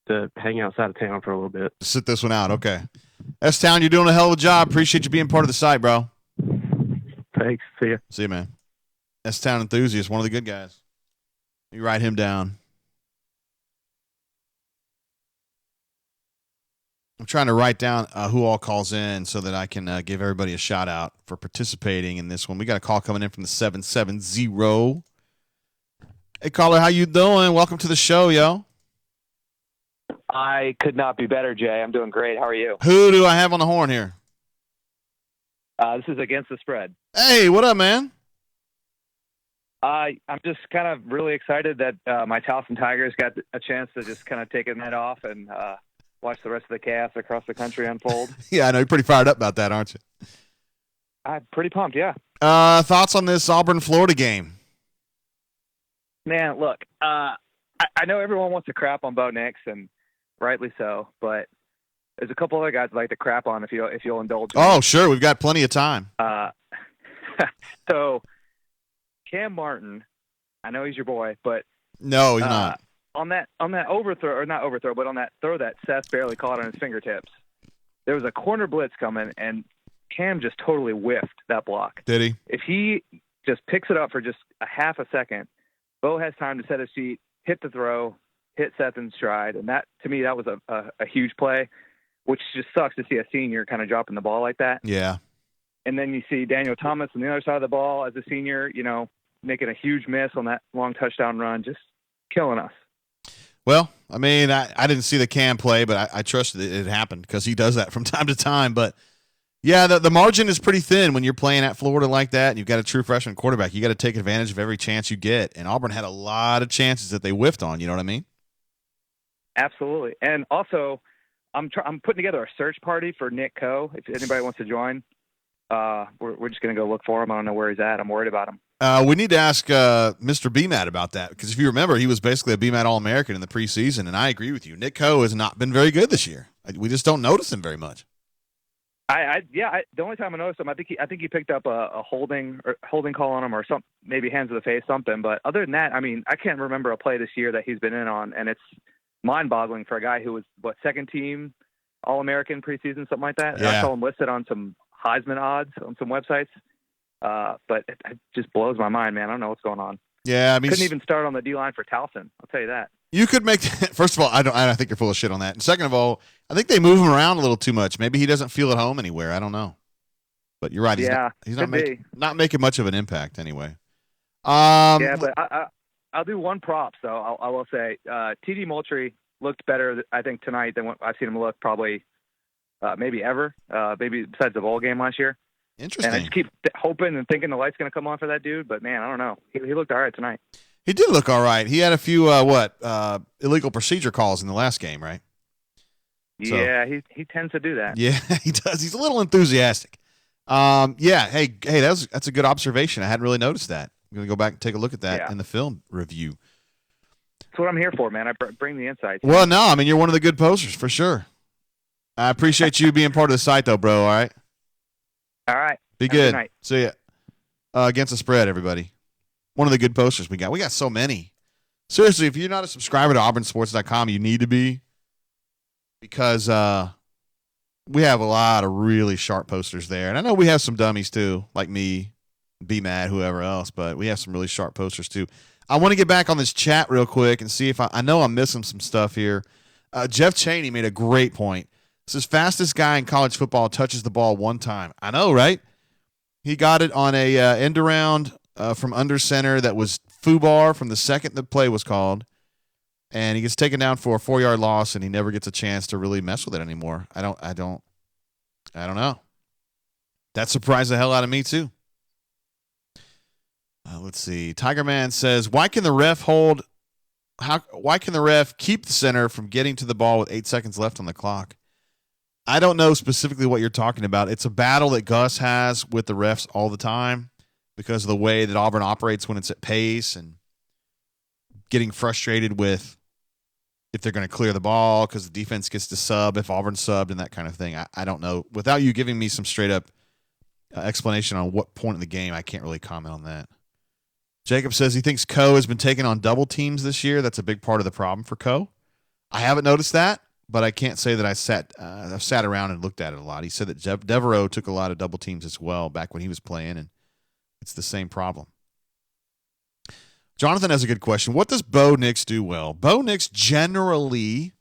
to hang outside of town for a little bit. Sit this one out. Okay. S-Town, you're doing a hell of a job. Appreciate you being part of the site, bro. Thanks. See ya. See you, man. S-Town enthusiast, one of the good guys. You write him down. I'm trying to write down who all calls in so that I can give everybody a shout out for participating in this one. We got a call coming in from the 770. Hey, caller, how you doing? Welcome to the show, yo. I could not be better, Jay. I'm doing great. How are you? Who do I have on the horn here? This is Against the Spread. Hey, what up, man? I'm just kind of really excited that my Towson Tigers got a chance to just kind of take a night off and watch the rest of the chaos across the country unfold. Yeah, I know. You're pretty fired up about that, aren't you? I'm pretty pumped, yeah. Thoughts on this Auburn-Florida game? Man, look, I know everyone wants to crap on Bo Nix, and rightly so, but there's a couple other guys I'd like to crap on if you'll indulge me. Oh, sure. We've got plenty of time. So, Cam Martin, I know he's your boy, but no, he's not. On that overthrow, or not overthrow, but on that throw that Seth barely caught on his fingertips, there was a corner blitz coming, and Cam just totally whiffed that block. Did he? If he just picks it up for just a half a second, Bo has time to set his feet, hit the throw, hit Seth in stride, and that, to me, that was a huge play, which just sucks to see a senior kind of dropping the ball like that. Yeah. And then you see Daniel Thomas on the other side of the ball as a senior, making a huge miss on that long touchdown run, just killing us. Well, I mean, I didn't see the Cam play, but I trust that it happened because he does that from time to time. But, yeah, the margin is pretty thin when you're playing at Florida like that and you've got a true freshman quarterback. You got to take advantage of every chance you get. And Auburn had a lot of chances that they whiffed on. You know what I mean? Absolutely. And also, I'm putting together a search party for Nick Coe. If anybody wants to join, we're just going to go look for him. I don't know where he's at. I'm worried about him. We need to ask Mr. BMAT about that because if you remember, he was basically a BMAT All-American in the preseason, and I agree with you. Nick Coe has not been very good this year. We just don't notice him very much. The only time I noticed him, I think he picked up a holding call on him or some, maybe hands to the face, something. But other than that, I mean, I can't remember a play this year that he's been in on, and it's mind-boggling for a guy who was second team All-American preseason, something like that. Yeah. I saw him listed on some Heisman odds on some websites. But it just blows my mind, man. I don't know what's going on. Yeah, I mean, couldn't even start on the D-line for Towson. I'll tell you that. You could make. First of all, I don't think you're full of shit on that. And second of all, I think they move him around a little too much. Maybe he doesn't feel at home anywhere. I don't know. But you're right. He's not making much of an impact anyway. But I'll do one prop. So I will say T.D. Moultrie looked better, I think, tonight than what I've seen him look probably maybe ever. Maybe besides the bowl game last year. Interesting. And I just keep hoping and thinking the light's going to come on for that dude. But, man, I don't know. He looked all right tonight. He did look all right. He had a few, illegal procedure calls in the last game, right? Yeah, he tends to do that. Yeah, he does. He's a little enthusiastic. Hey, that's a good observation. I hadn't really noticed that. I'm going to go back and take a look at that in the film review. That's what I'm here for, man. I bring the insights. Well, no, I mean, you're one of the good posters for sure. I appreciate you being part of the site, though, bro, all right? All right. Be good. See ya. Against the Spread, everybody. One of the good posters we got. We got so many. Seriously, if you're not a subscriber to auburnsports.com, you need to be because we have a lot of really sharp posters there. And I know we have some dummies too, like me, BMAT, whoever else, but we have some really sharp posters too. I want to get back on this chat real quick and see if I know I'm missing some stuff here. Jeff Chaney made a great point. Says fastest guy in college football touches the ball one time. I know, right? He got it on a end around from under center that was FUBAR from the second the play was called, and he gets taken down for a 4-yard loss, and he never gets a chance to really mess with it anymore. I don't know. That surprised the hell out of me too. Let's see. Tiger Man says, why can the ref keep the center from getting to the ball with 8 seconds left on the clock? I don't know specifically what you're talking about. It's a battle that Gus has with the refs all the time because of the way that Auburn operates when it's at pace and getting frustrated with if they're going to clear the ball because the defense gets to sub if Auburn subbed and that kind of thing. I don't know. Without you giving me some straight up explanation on what point in the game. I can't really comment on that. Jacob says he thinks Coe has been taking on double teams this year. That's a big part of the problem for Coe. I haven't noticed that, but I can't say that I've sat around and looked at it a lot. He said that Devereaux took a lot of double teams as well back when he was playing, and it's the same problem. Jonathan has a good question. What does Bo Nix do well? Bo Nix generally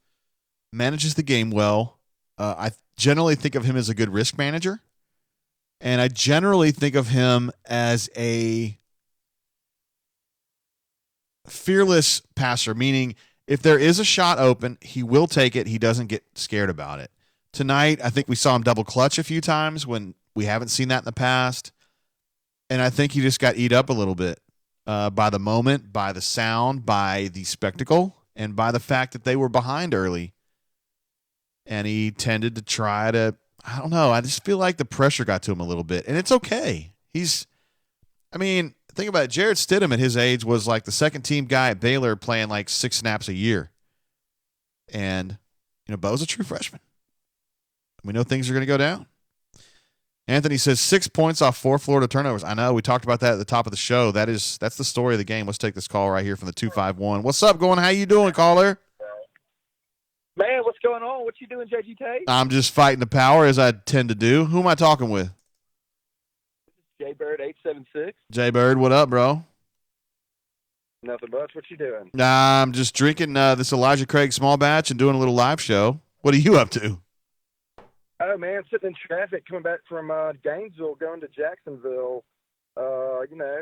manages the game well. I generally think of him as a good risk manager, and I generally think of him as a fearless passer, meaning if there is a shot open, he will take it. He doesn't get scared about it. Tonight, I think we saw him double clutch a few times when we haven't seen that in the past, and I think he just got eat up a little bit by the moment, by the sound, by the spectacle, and by the fact that they were behind early. And he tended to try to, I don't know, I just feel like the pressure got to him a little bit. And it's okay. Think about it. Jarrett Stidham at his age was like the second-team guy at Baylor playing like 6 snaps a year. And, Bo's a true freshman. We know things are going to go down. Anthony says 6 points off 4 Florida turnovers. I know. We talked about that at the top of the show. That's the story of the game. Let's take this call right here from the 251. What's up, going? How you doing, caller? Man, what's going on? What you doing, JG Tate? I'm just fighting the power, as I tend to do. Who am I talking with? Jay Bird 876. Jay Bird, what up, bro? Nothing much. What you doing? I'm just drinking this Elijah Craig small batch and doing a little live show. What are you up to? Oh, man, sitting in traffic coming back from Gainesville, going to Jacksonville.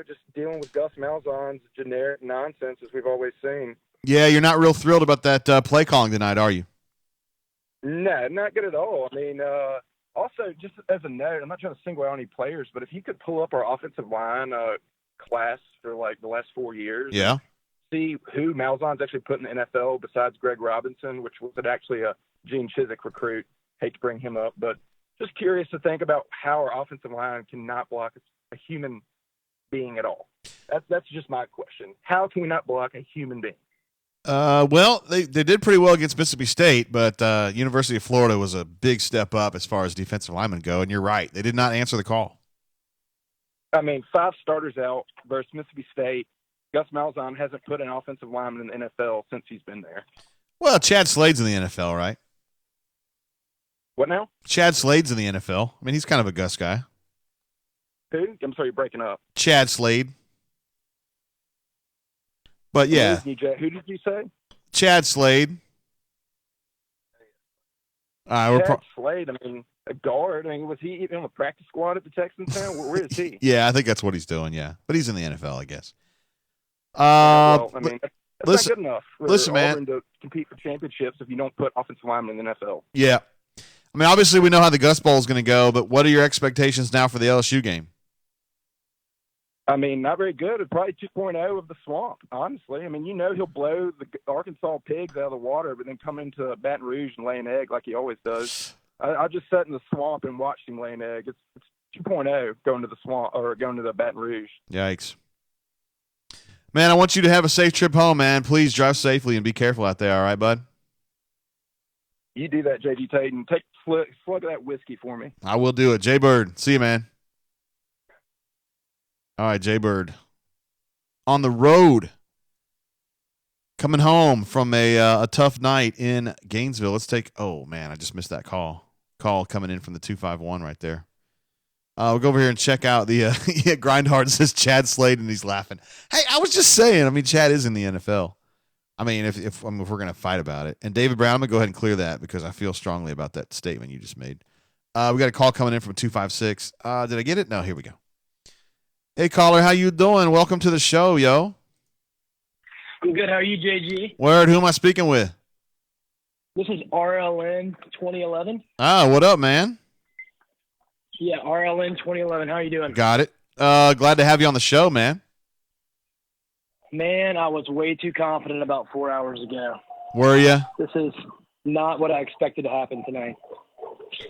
Just dealing with Gus Malzahn's generic nonsense, as we've always seen. Yeah, you're not real thrilled about that play calling tonight, are you? No, not good at all. I mean, also, just as a note, I'm not trying to single out any players, but if you could pull up our offensive line class for, like, the last 4 years. Yeah. See who Malzahn's actually put in the NFL besides Greg Robinson, which was actually a Gene Chizik recruit. Hate to bring him up, but just curious to think about how our offensive line cannot block a human being at all. That's just my question. How can we not block a human being? Well, they did pretty well against Mississippi State, but University of Florida was a big step up as far as defensive linemen go, and you're right. They did not answer the call. I mean, 5 starters out versus Mississippi State. Gus Malzahn hasn't put an offensive lineman in the NFL since he's been there. Well, Chad Slade's in the NFL, right? What now? Chad Slade's in the NFL. I mean, he's kind of a Gus guy. Who? I'm sorry, you're breaking up. Chad Slade. But, yeah. Who did you say? Chad Slade. Chad Slade, I mean, a guard. I mean, was he even on the practice squad at the Texans now? Where is he? Yeah, I think that's what he's doing, yeah. But he's in the NFL, I guess. Well, I mean, that's not good enough for man. Auburn to compete for championships if you don't put offensive linemen in the NFL. Yeah. I mean, obviously we know how the Gus Bowl is going to go, but what are your expectations now for the LSU game? I mean, not very good. It's probably 2.0 of the swamp, honestly. I mean, he'll blow the Arkansas pigs out of the water, but then come into Baton Rouge and lay an egg like he always does. I just sat in the swamp and watched him lay an egg. It's 2.0 going to the swamp or going to the Baton Rouge. Yikes. Man, I want you to have a safe trip home, man. Please drive safely and be careful out there, all right, bud? You do that, JG Tate, and take a slug of that whiskey for me. I will do it. Jay Bird, see you, man. All right, Jay Bird. On the road. Coming home from a tough night in Gainesville. Let's take – oh, man, I just missed that call. Call coming in from the 251 right there. We'll go over here and check out the Grindhard says Chad Slade, and he's laughing. Hey, I was just saying, I mean, Chad is in the NFL. I mean, if we're going to fight about it. And David Brown, I'm going to go ahead and clear that because I feel strongly about that statement you just made. We got a call coming in from 256. Did I get it? No, here we go. Hey, caller, how you doing? Welcome to the show, yo. I'm good. How are you, JG? Word, who am I speaking with? This is RLN 2011. Ah, what up, man? Yeah, RLN 2011. How are you doing? Got it. Glad to have you on the show, man. Man, I was way too confident about 4 hours ago. Were you? This is not what I expected to happen tonight.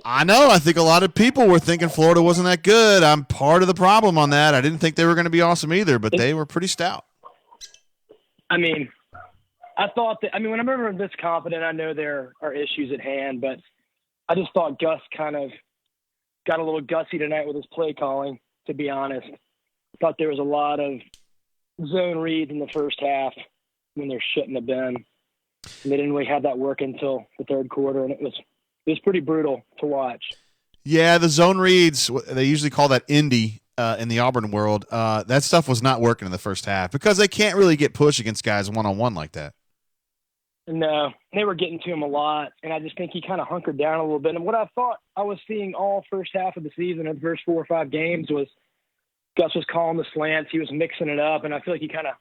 I know. I think a lot of people were thinking Florida wasn't that good. I'm part of the problem on that. I didn't think they were going to be awesome either, but they were pretty stout. I mean, I thought that – I mean, when I remember this confident, I know there are issues at hand, but I just thought Gus kind of got a little gutsy tonight with his play calling, to be honest. I thought there was a lot of zone reads in the first half when there shouldn't have been. And they didn't really have that work until the third quarter, and it was pretty brutal to watch. Yeah, the zone reads, they usually call that indie in the Auburn world. That stuff was not working in the first half because they can't really get push against guys one-on-one like that. No, they were getting to him a lot, and I just think he kind of hunkered down a little bit. And what I thought I was seeing all first half of the season in the first 4 or 5 games was Gus was calling the slants. He was mixing it up, and I feel like he kind of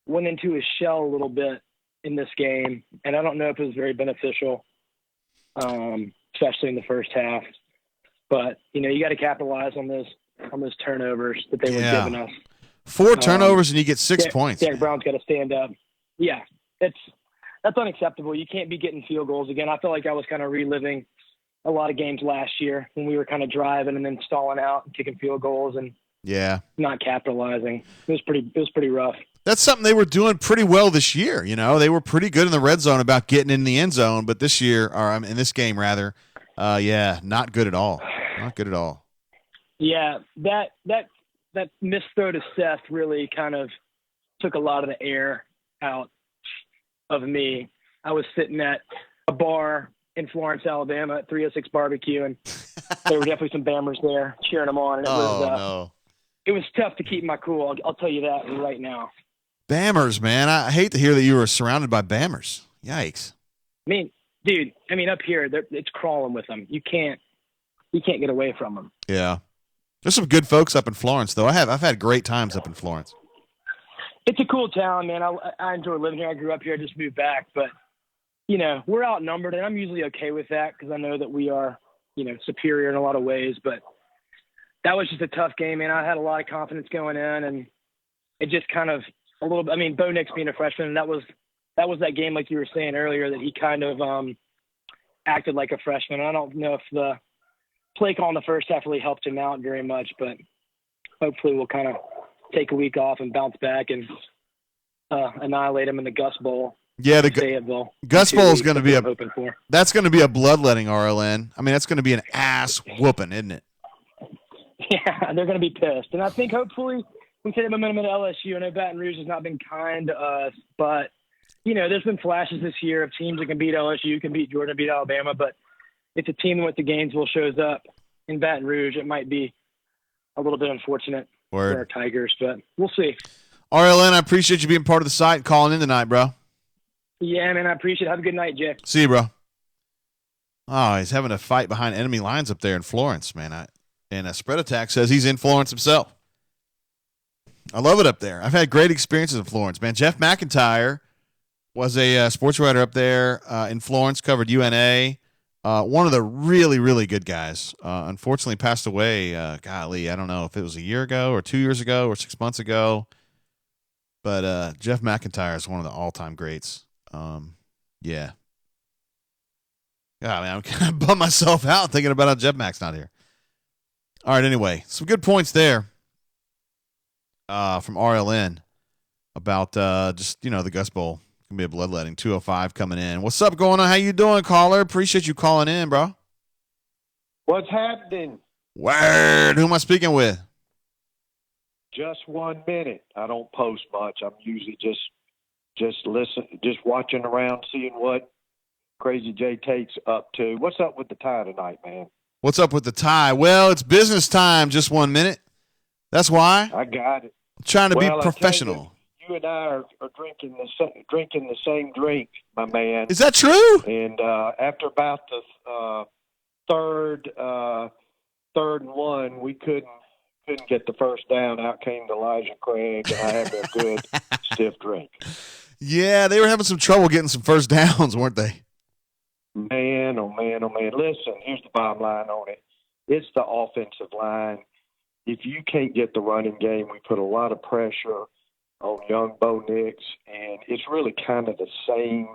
went into his shell a little bit in this game. And I don't know if it was very beneficial, especially in the first half. But, you got to capitalize on those turnovers that they were giving us. 4 turnovers and you get 6 points. Derek Brown's got to stand up. Yeah, that's unacceptable. You can't be getting field goals again. I feel like I was kind of reliving a lot of games last year when we were kind of driving and then stalling out and kicking field goals and not capitalizing. It was pretty rough. That's something they were doing pretty well this year. They were pretty good in the red zone about getting in the end zone, but this year, or in this game rather, not good at all. Not good at all. Yeah, that missed throw to Seth really kind of took a lot of the air out of me. I was sitting at a bar in Florence, Alabama at 306 Barbecue, and there were definitely some Bammers there cheering them on. And it was tough to keep my cool. I'll tell you that right now. Bammers, man. I hate to hear that you were surrounded by Bammers. Yikes. Up here, it's crawling with them. You can't get away from them. Yeah. There's some good folks up in Florence, though. I've had great times up in Florence. It's a cool town, man. I enjoy living here. I grew up here. I just moved back. But, we're outnumbered, and I'm usually okay with that because I know that we are, superior in a lot of ways. But that was just a tough game, man. I had a lot of confidence going in, and it just kind of a little bit – Bo Nix being a freshman, that was that game, like you were saying earlier, that he kind of acted like a freshman. I don't know if the play call in the first half really helped him out very much, but hopefully we'll kind of take a week off and bounce back and annihilate him in the Gus Bowl. Yeah, the Gus Bowl is going to be that's going to be a bloodletting, RLN. That's going to be an ass whooping, isn't it? Yeah, they're going to be pissed. And I think hopefully we can take momentum at LSU. I know Baton Rouge has not been kind to us, but, there's been flashes this year of teams that can beat LSU, can beat Georgia, beat Alabama, but if a team that went to Gainesville shows up in Baton Rouge, it might be a little bit unfortunate for our Tigers, but we'll see. RLN, I appreciate you being part of the site and calling in tonight, bro. Yeah, man, I appreciate it. Have a good night, Jay. See you, bro. Oh, he's having a fight behind enemy lines up there in Florence, man. And a Spread Attack says he's in Florence himself. I love it up there. I've had great experiences in Florence, man. Jeff McIntyre was a sports writer up there in Florence, covered UNA. One of the really, really good guys. Unfortunately passed away, golly, I don't know if it was a year ago or 2 years ago or 6 months ago. But Jeff McIntyre is one of the all-time greats. Yeah. God, man, I'm kind of bummed myself out thinking about how Jeff Mack's not here. All right, anyway, some good points there from RLN about the Gus Bowl. Gonna be a bloodletting. 205 coming in. What's up going on? How you doing, caller? Appreciate you calling in, bro. What's happening? Word. Who am I speaking with? Just 1 minute. I don't post much. I'm usually just watching around, seeing what Crazy J Tate's up to. What's up with the tie tonight, man? What's up with the tie? Well, it's business time. Just 1 minute. That's why. I got it. I'm trying to be professional. You and I are drinking the same drink, my man. Is that true? And after about the third and one, we couldn't get the first down. Out came Elijah Craig, and I had a good stiff drink. Yeah, they were having some trouble getting some first downs, weren't they? Man, oh man, oh man. Listen, here's the bottom line on it. It's the offensive line. If you can't get the running game, we put a lot of pressure on young Bo Nix, and it's really kind of the same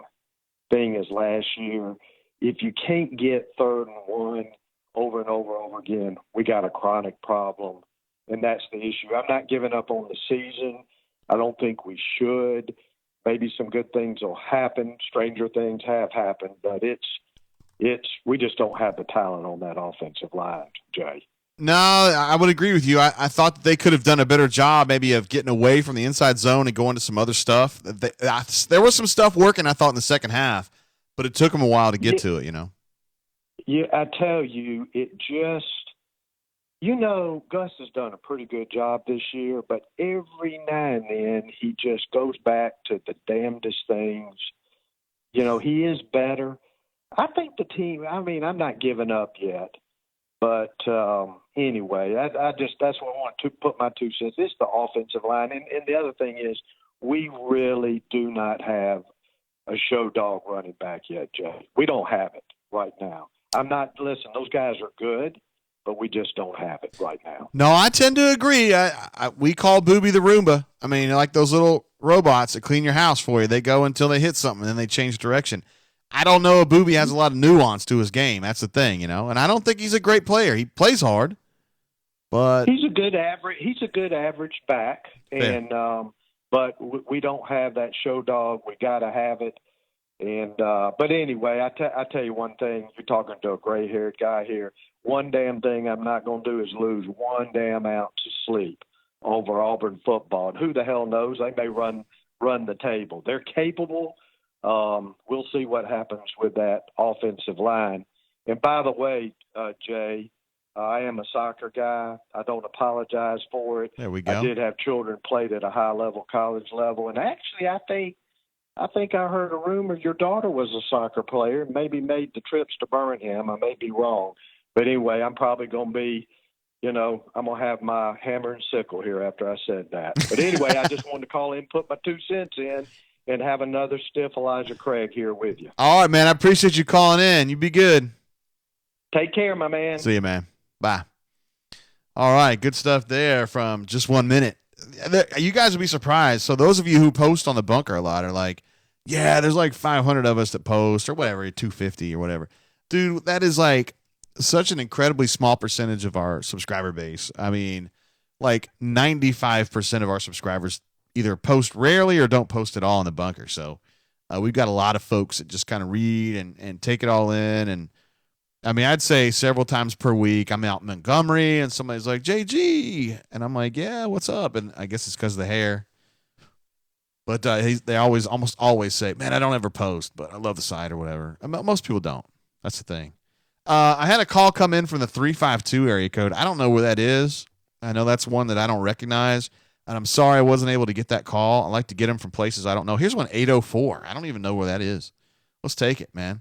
thing as last year. If you can't get 3rd and 1 over and over again, we got a chronic problem, and that's the issue. I'm not giving up on the season. I don't think we should. Maybe some good things will happen. Stranger things have happened, but it's we just don't have the talent on that offensive line, Jay. No, I would agree with you. I thought that they could have done a better job maybe of getting away from the inside zone and going to some other stuff. There was some stuff working, I thought, in the second half, but it took them a while to get to it, Yeah, I tell you, it just Gus has done a pretty good job this year, but every now and then he just goes back to the damnedest things. He is better. I think the team, I'm not giving up yet. But anyway, that's what I want to put my 2 cents. It's the offensive line. And the other thing is we really do not have a show dog running back yet, Jay. We don't have it right now. Listen, those guys are good, but we just don't have it right now. No, I tend to agree. We call Booby the Roomba. Like those little robots that clean your house for you. They go until they hit something, and then they change direction. I don't know if Booby has a lot of nuance to his game. That's the thing, And I don't think he's a great player. He plays hard, but he's a good average. He's a good average back, and but we don't have that show dog. We got to have it. And but anyway, I tell you one thing. You're talking to a gray-haired guy here. One damn thing I'm not going to do is lose one damn ounce of sleep over Auburn football. And who the hell knows? They may run the table. They're capable. We'll see what happens with that offensive line. And by the way, Jay, I am a soccer guy. I don't apologize for it. There we go. I did have children played at a high level, college level, and actually, I think I heard a rumor your daughter was a soccer player, and maybe made the trips to Birmingham. I may be wrong, but anyway, I'm probably going to be. I'm going to have my hammer and sickle here after I said that. But anyway, I just wanted to call in, put my 2 cents in, and have another stiff Elijah Craig here with you. All right, man. I appreciate you calling in. You be good. Take care, my man. See you, man. Bye. All right. Good stuff there from Just 1 Minute. You guys will be surprised. So those of you who post on the bunker a lot are like, yeah, there's like 500 of us that post or whatever, 250 or whatever. Dude, that is like such an incredibly small percentage of our subscriber base. Like 95% of our subscribers either post rarely or don't post at all in the bunker. So we've got a lot of folks that just kind of read and take it all in. And I'd say several times per week I'm out in Montgomery and somebody's like, JG. And I'm like, yeah, what's up? And I guess it's because of the hair. But they almost always say, man, I don't ever post, but I love the site or whatever. Most people don't. That's the thing. I had a call come in from the 352 area code. I don't know where that is. I know that's one that I don't recognize. And I'm sorry I wasn't able to get that call. I like to get them from places I don't know. Here's one, 804. I don't even know where that is. Let's take it, man.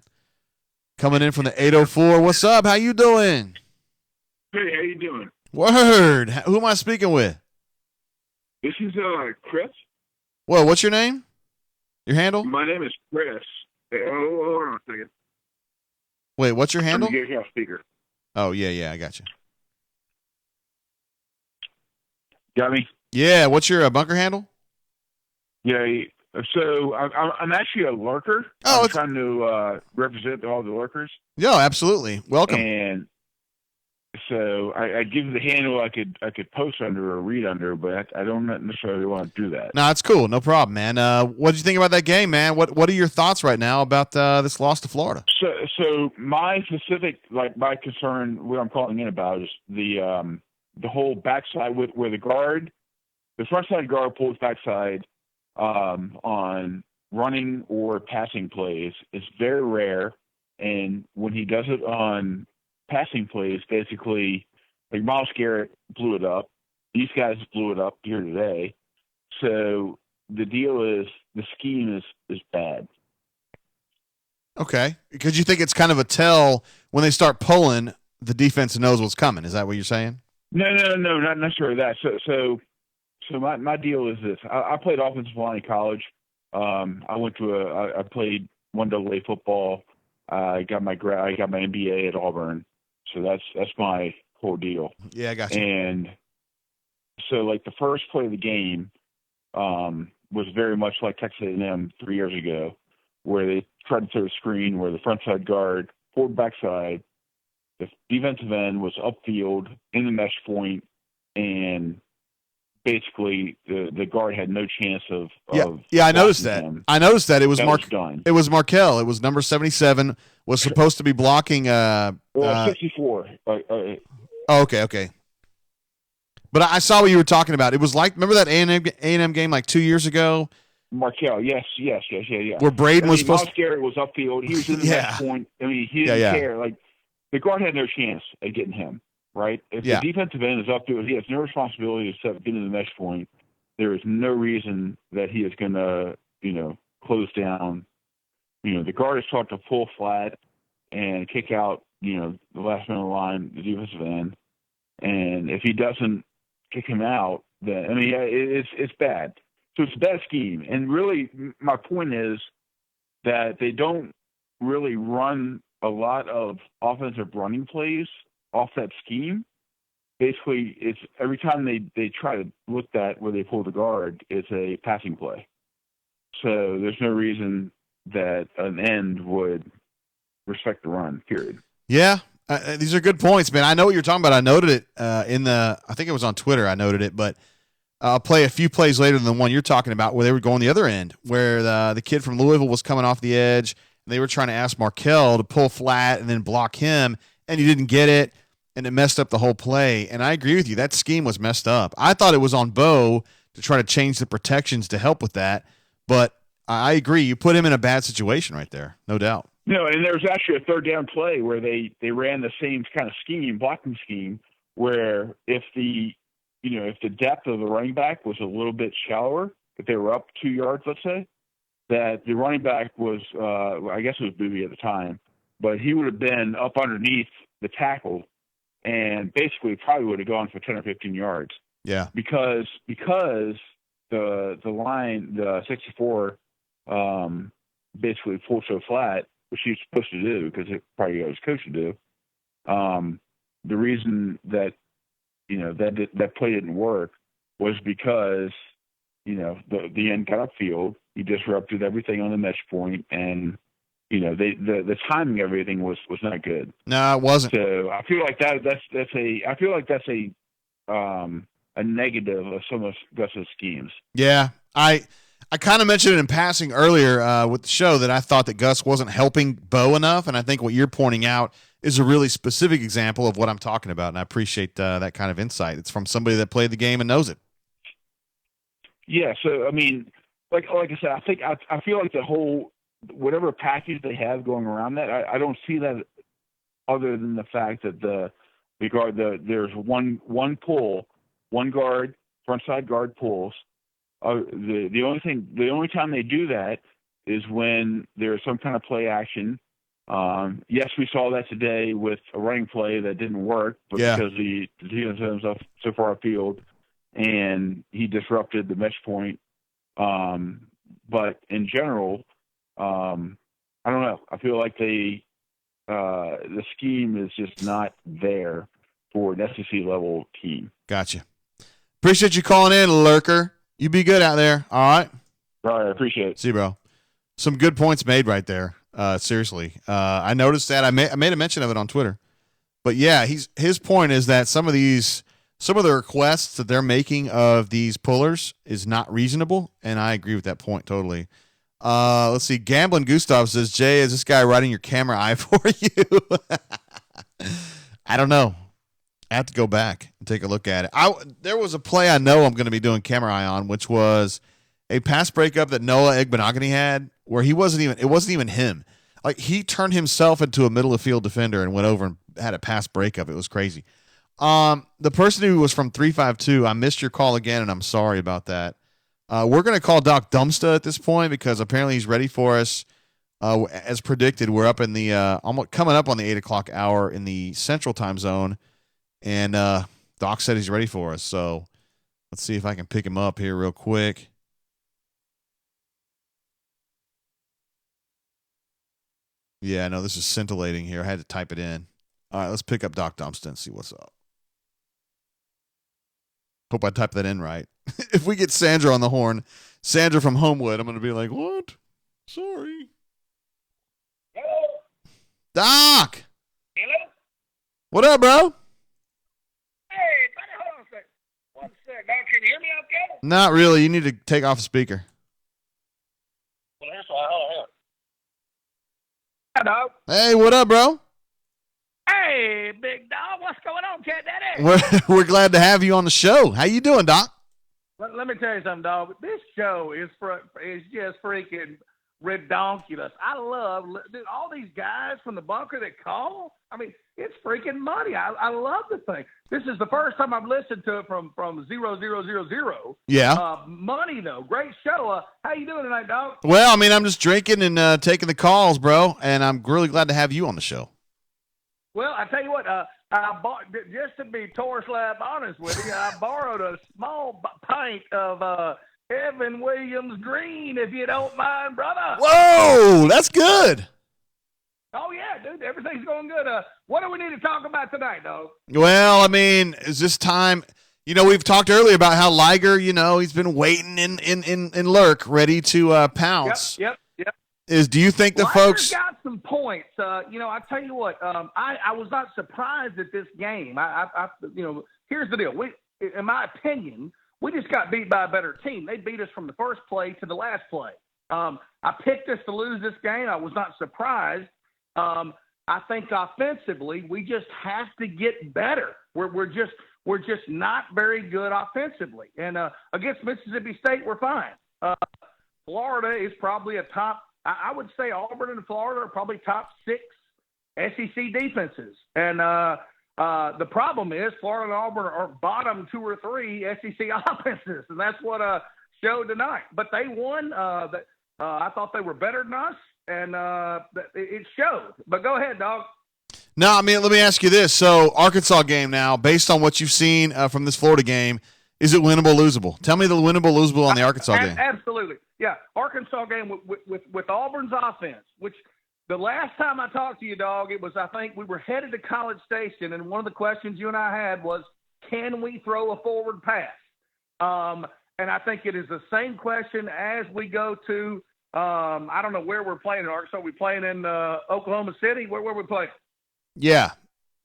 Coming in from the 804. What's up? How you doing? Hey, how you doing? Word. Who am I speaking with? This is Chris. Well, what's your name? Your handle? My name is Chris. Hey, hold on a second. Wait, what's your handle? Let me get you on speaker. Oh, yeah, I got you. Got me? Yeah, what's your bunker handle? Yeah, so I'm actually a lurker. Oh, I'm trying to represent all the lurkers. Yeah, absolutely. Welcome. And so I give the handle I could post under or read under, but I don't necessarily want to do that. No, it's cool. No problem, man. What did you think about that game, man? What are your thoughts right now about this loss to Florida? So my specific, my concern, what I'm calling in about is the whole backside where the front side guard pulls backside on running or passing plays is very rare, and when he does it on passing plays, basically, like Miles Garrett blew it up. These guys blew it up here today. So the deal is the scheme is bad. Okay. Because you think it's kind of a tell when they start pulling, the defense knows what's coming. Is that what you're saying? No, not necessarily that. So my deal is this. I played offensive line in college. I played 1AA football. I got my MBA at Auburn. So that's my whole deal. Yeah, I got you. And so the first play of the game was very much like Texas A&M 3 years ago, where they tried to throw a screen where the front side guard pulled backside, the defensive end was upfield in the mesh point, and basically the guard had no chance of I noticed that. him. I noticed that it was done. It was Markel. It was number 77 was supposed to be blocking. 64. Okay. But I saw what you were talking about. It was like, remember that A&M game like 2 years ago? Markel, yes. Where Braden was supposed Miles Garrett was upfield. He was in the match point. I mean, he didn't care. Like, the guard had no chance at getting him, right? If the defensive end is upfield, he has no responsibility except getting to the mesh point. There is no reason that he is going to, close down. The guard is taught to pull flat and kick out, the last man on the line, the defensive end. And if he doesn't kick him out, then, it's bad. So it's a bad scheme. And really, my point is that they don't really run a lot of offensive running plays off that scheme. Basically, it's every time they try to look at where they pull the guard, it's a passing play. So there's no reason that an end would respect the run, period. Yeah. These are good points, man. I know what you're talking about. I noted it I think it was on Twitter. I noted it, but I'll play a few plays later than the one you're talking about where they were going the other end, where the kid from Louisville was coming off the edge. And they were trying to ask Markel to pull flat and then block him, and he didn't get it, and it messed up the whole play. And I agree with you. That scheme was messed up. I thought it was on Bo to try to change the protections to help with that, but I agree. You put him in a bad situation right there, no doubt. No, and there was actually a third down play where they ran the same kind of scheme, blocking scheme, where if the depth of the running back was a little bit shallower, if they were up 2 yards, let's say, that the running back was, I guess it was Booby at the time, but he would have been up underneath the tackle and basically probably would have gone for 10 or 15 yards. Yeah. Because the line, the 64, basically pulled so flat, which he's supposed to do because it probably got his coach to do. The reason that that play didn't work was because the end got upfield. He disrupted everything on the mesh point, and the timing of everything was not good. No, it wasn't. So I feel like that's a negative of some of Gus's schemes. Yeah, I kind of mentioned it in passing earlier with the show that I thought that Gus wasn't helping Bo enough, and I think what you're pointing out is a really specific example of what I'm talking about, and I appreciate that kind of insight. It's from somebody that played the game and knows it. Yeah, so I mean, like I said, I feel like the whole whatever package they have going around that, I don't see that other than the fact that there's one pull, one guard, front side guard pulls. The only time they do that is when there's some kind of play action. Yes, we saw that today with a running play that didn't work, but because the defense had himself so far afield and he disrupted the mesh point. But in general, I don't know. I feel like the scheme is just not there for an SEC level team. Gotcha. Appreciate you calling in, Lurker. You be good out there. All right. All right. I appreciate it. See you, bro. Some good points made right there. Seriously. I noticed that. I made a mention of it on Twitter. But yeah, his point is that some of the requests that they're making of these pullers is not reasonable, and I agree with that point totally. Let's see. Gambling Gustav says, Jay, is this guy writing your camera eye for you? I don't know. I have to go back and take a look at it. There was a play I know I'm going to be doing camera eye on, which was a pass breakup that Noah Igbenogany had, where it wasn't even him. Like, he turned himself into a middle of field defender and went over and had a pass breakup. It was crazy. The person who was from 352, I missed your call again, and I'm sorry about that. We're going to call Doc Dumpsta at this point because apparently he's ready for us. As predicted, we're up in the coming up on the 8 o'clock hour in the Central Time Zone, and Doc said he's ready for us. So let's see if I can pick him up here real quick. Yeah, I know this is scintillating here. I had to type it in. All right, let's pick up Doc Dumpsta and see what's up. Hope I typed that in right. If we get Sandra on the horn, Sandra from Homewood, I'm going to be like, what? Sorry. Hello? Doc! Hello? What up, bro? Hey, buddy, hold on a second. 1 sec. Okay, Can you hear me okay? Not really. You need to take off the speaker. Well, here's why. Hold on. Hi, dog. Hey, what up, bro? Hey, big dog. What's going on, Cat Daddy? We're glad to have you on the show. How you doing, Doc? Let me tell you something, dog. This show is just freaking redonkulous. I love all these guys from the bunker that call. I mean, it's freaking money. I love the thing. This is the first time I've listened to it from 0000. Yeah. Money though, great show. How you doing tonight, dog? Well, I mean, I'm just drinking and taking the calls, bro, and I'm really glad to have you on the show. Well, I tell you what. I bought, just to be Torre Slab honest with you, I borrowed a small pint of Evan Williams Green, if you don't mind, brother. Whoa, that's good. Oh, yeah, dude, everything's going good. What do we need to talk about tonight, dog? Well, I mean, is this time, we've talked earlier about how Liger, he's been waiting in Lurk, ready to pounce. Yep. Do you think the Liger's folks got some points? I tell you what, I was not surprised at this game. Here's the deal. In my opinion, we just got beat by a better team. They beat us from the first play to the last play. I picked us to lose this game. I was not surprised. I think offensively, we just have to get better. We're just not very good offensively. And against Mississippi State, we're fine. Florida is probably a top. I would say Auburn and Florida are probably top 6 SEC defenses. And the problem is Florida and Auburn are bottom 2 or 3 SEC offenses, and that's what showed tonight. But they won. I thought they were better than us, and it showed. But go ahead, dog. No, I mean, let me ask you this. So, Arkansas game now, based on what you've seen from this Florida game, is it winnable, losable? Tell me the winnable, losable on the Arkansas game. Absolutely. Yeah, Arkansas game with Auburn's offense, which the last time I talked to you, dog, it was, I think, we were headed to College Station, and one of the questions you and I had was, can we throw a forward pass? And I think it is the same question as we go to, I don't know where we're playing in Arkansas. Are we playing in Oklahoma City? Where we playing? Yeah,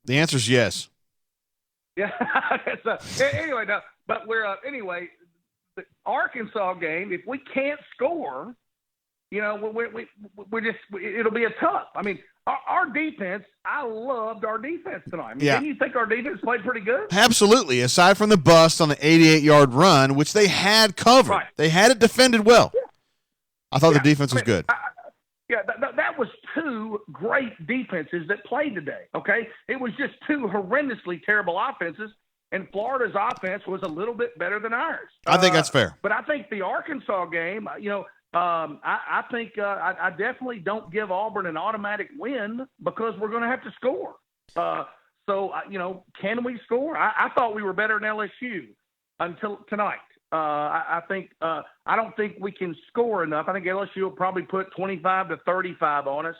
the answer is yes. Yeah. Anyway, no, but we're the Arkansas game. If we can't score, we're just it'll be a tough. I mean, our defense. I loved our defense tonight. I mean, yeah. Didn't you think our defense played pretty good? Absolutely. Aside from the bust on the 88-yard run, which they had covered, right. They had it defended well. Yeah. I thought the defense was good. That was 2 great defenses that played today. Okay, it was just 2 horrendously terrible offenses, and Florida's offense was a little bit better than ours. I think that's fair. But I think the Arkansas game, I think I definitely don't give Auburn an automatic win because we're going to have to score. Can we score? I thought we were better than LSU until tonight. I don't think we can score enough. I think LSU will probably put 25 to 35 on us.